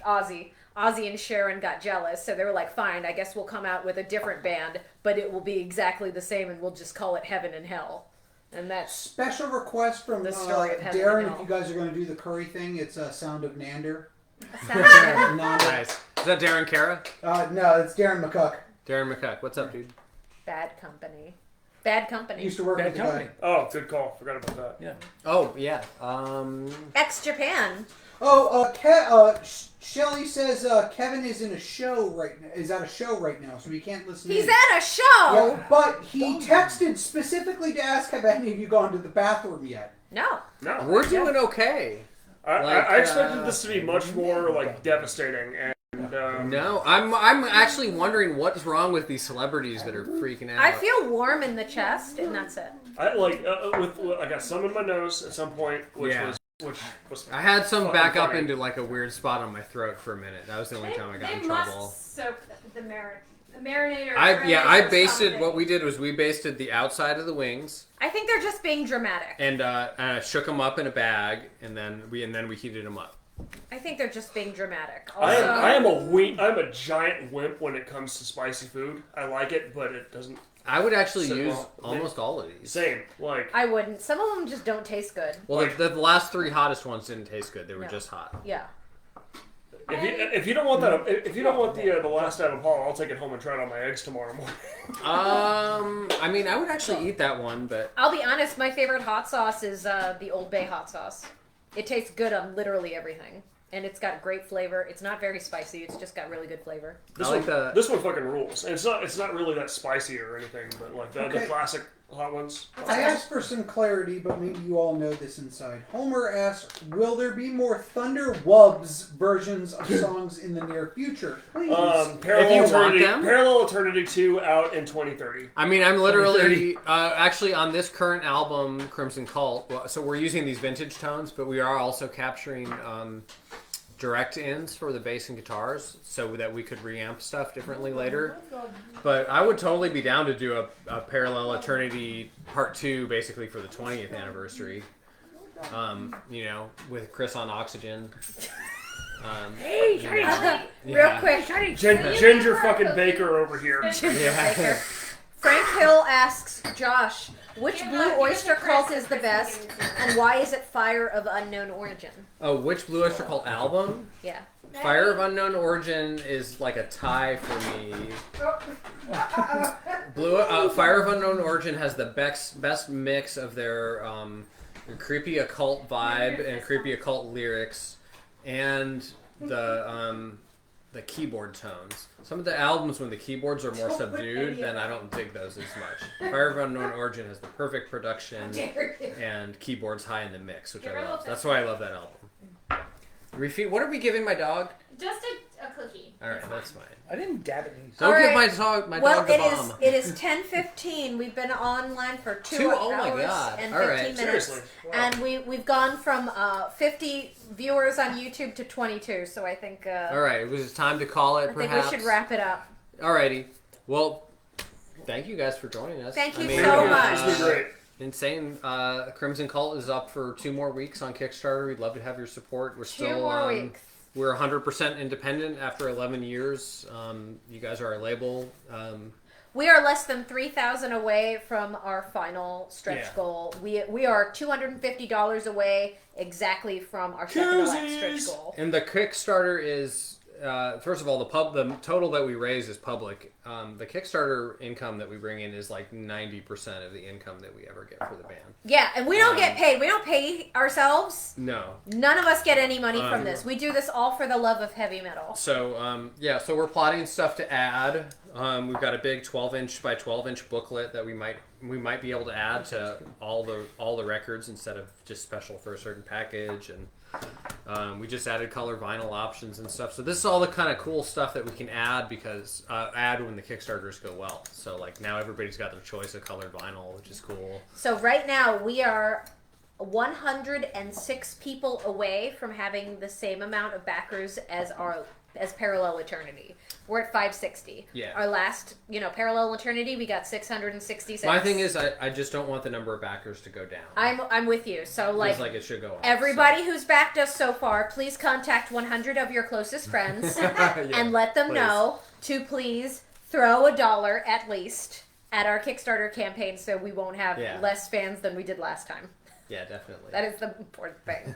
Ozzy. Ozzy and Sharon got jealous, so they were like, "Fine, I guess we'll come out with a different band, but it will be exactly the same, and we'll just call it Heaven and Hell." And that's Special request from The story of Heaven Darren. and If Hell. you guys are going to do the curry thing, it's Sound of Nander. sound. Nander. Nice. Is that Darren Cara? No, it's Darren McCuck. Darren McCuck. What's up, dude? Bad Company. Bad Company. Used to work Bad with the company. guy. Oh, good call. Forgot about that. Yeah. Oh yeah. Ex-Japan. Shelly says Kevin is in a show right now. Is at a show right now, so he can't listen. He's in. at a show. Yeah, but he texted specifically to ask have any of you gone to the bathroom yet. No. No. We're doing okay. I expected this to be much more like devastating, and No, I'm actually wondering what's wrong with these celebrities that are freaking out. I feel warm in the chest, and that's it. I I got some in my nose at some point, which Yeah. was I had some fucking back up funny. into like a weird spot on my throat for a minute. That was the only time I got in trouble. Must soak the marinator. I basted what we did was we basted the outside of the wings I think they're just being dramatic. and shook them up in a bag and then we heated them up. I think they're just being dramatic. I Also, am a giant wimp when it comes to spicy food. I like it, but it doesn't. I would actually So, use well, almost all of these. Same, like I wouldn't. Some of them just don't taste good. Well, the last three hottest ones didn't taste good. They were No. just hot. Yeah. if you don't want that, if you don't want the last apple Paul, I'll take it home and try it on my eggs tomorrow morning. I mean, I would actually eat that one, but I'll be honest. My favorite hot sauce is the Old Bay hot sauce. It tastes good on literally everything, and it's got great flavor. It's not very spicy. It's just got really good flavor. This I like the. This one fucking rules, and it's not really that spicy or anything, but like the Okay. classic hot ones. I asked for some clarity, but maybe you all know this inside. Homer asks, will there be more Thunder Wubs versions of songs in the near future? Please. Parallel Eternity 2 out in 2030. I mean, I'm literally actually on this current album, Crimson Cult. So we're using these vintage tones, but we are also capturing direct ins for the bass and guitars, so that we could reamp stuff differently later. But I would totally be down to do a Parallel Eternity Part 2, basically for the 20th anniversary. You know, with Chris on oxygen. Real quick, Ginger fucking Baker over here. Yeah. Frank Hill asks Josh, which Blue Oyster Cult is the best, and why is it Fire of Unknown Origin? Oh, which Blue Oyster Cult album? Yeah. Fire of Unknown Origin is like a tie for me. Fire of Unknown Origin has the best mix of their creepy occult vibe and creepy occult lyrics, and the keyboard tones. Some of the albums when the keyboards are more subdued, then I don't dig those as much. Fire of Unknown Origin has the perfect production and keyboards high in the mix, which I love. That's why I love that album. What are we giving my dog? Just a cookie. All right, that's fine. I didn't dab it. Don't All give right. my dog the Well, bomb. it is 10:15. We've been online for 2 Oh my hours God. and All 15 right. minutes. Seriously. And we've gone from 50 viewers on YouTube to 22, so I think All right, it was time to call it. I think Perhaps we should wrap it up. Alrighty. Well, thank you guys for joining us. Thank you I mean, so much. This has been great. Insane. Crimson Cult is up for 2 more weeks on Kickstarter. We'd love to have your support. We're 2 still more weeks. we're 100% independent after 11 years. You guys are our label. We are less than 3,000 away from our final stretch Yeah. goal. We are $250 away exactly from our second to last stretch goal. And the Kickstarter is, first of all, the total that we raise is public. The Kickstarter income that we bring in is like 90% of the income that we ever get for the band. Yeah, and we don't get paid. We don't pay ourselves. No. None of us get any money from this. We do this all for the love of heavy metal. So, so we're plotting stuff to add. We've got a big 12-inch by 12-inch booklet that we might be able to add to all the records instead of just special for a certain package, and we just added color vinyl options and stuff. So this is all the kind of cool stuff that we can add because add when the Kickstarters go well. So like now everybody's got their choice of colored vinyl, which is cool. So right now we are 106 people away from having the same amount of backers as Parallel Eternity. We're at 560. Yeah. Our last, Parallel Eternity, we got 666. My thing is, I just don't want the number of backers to go down. I'm with you. So like it should go up. everybody who's backed us so far, please contact 100 of your closest friends and let them know to please throw $1 at least at our Kickstarter campaign so we won't have less fans than we did last time. Yeah, definitely. That is the important thing.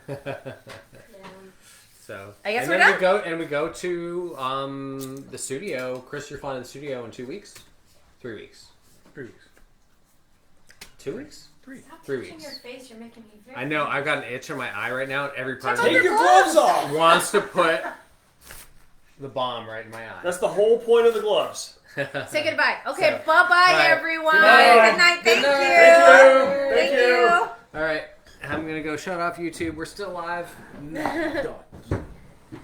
So I guess and we're then done. we go to the studio. Chris, you're flying to the studio in 2 weeks, 3 weeks, 3 weeks. 2 weeks, Stop 3 touching weeks. your face. You're making me very. I know. I've got an itch on my eye right now. Every part Take your gloves off. wants to put the bomb right in my eye. That's the whole point of the gloves. Say goodbye. Okay, So, bye-bye, bye. everyone. Good night. Good night. Thank Good you. night. Thank you. Thank you. All right, I'm gonna go shut off YouTube. We're still live. Done.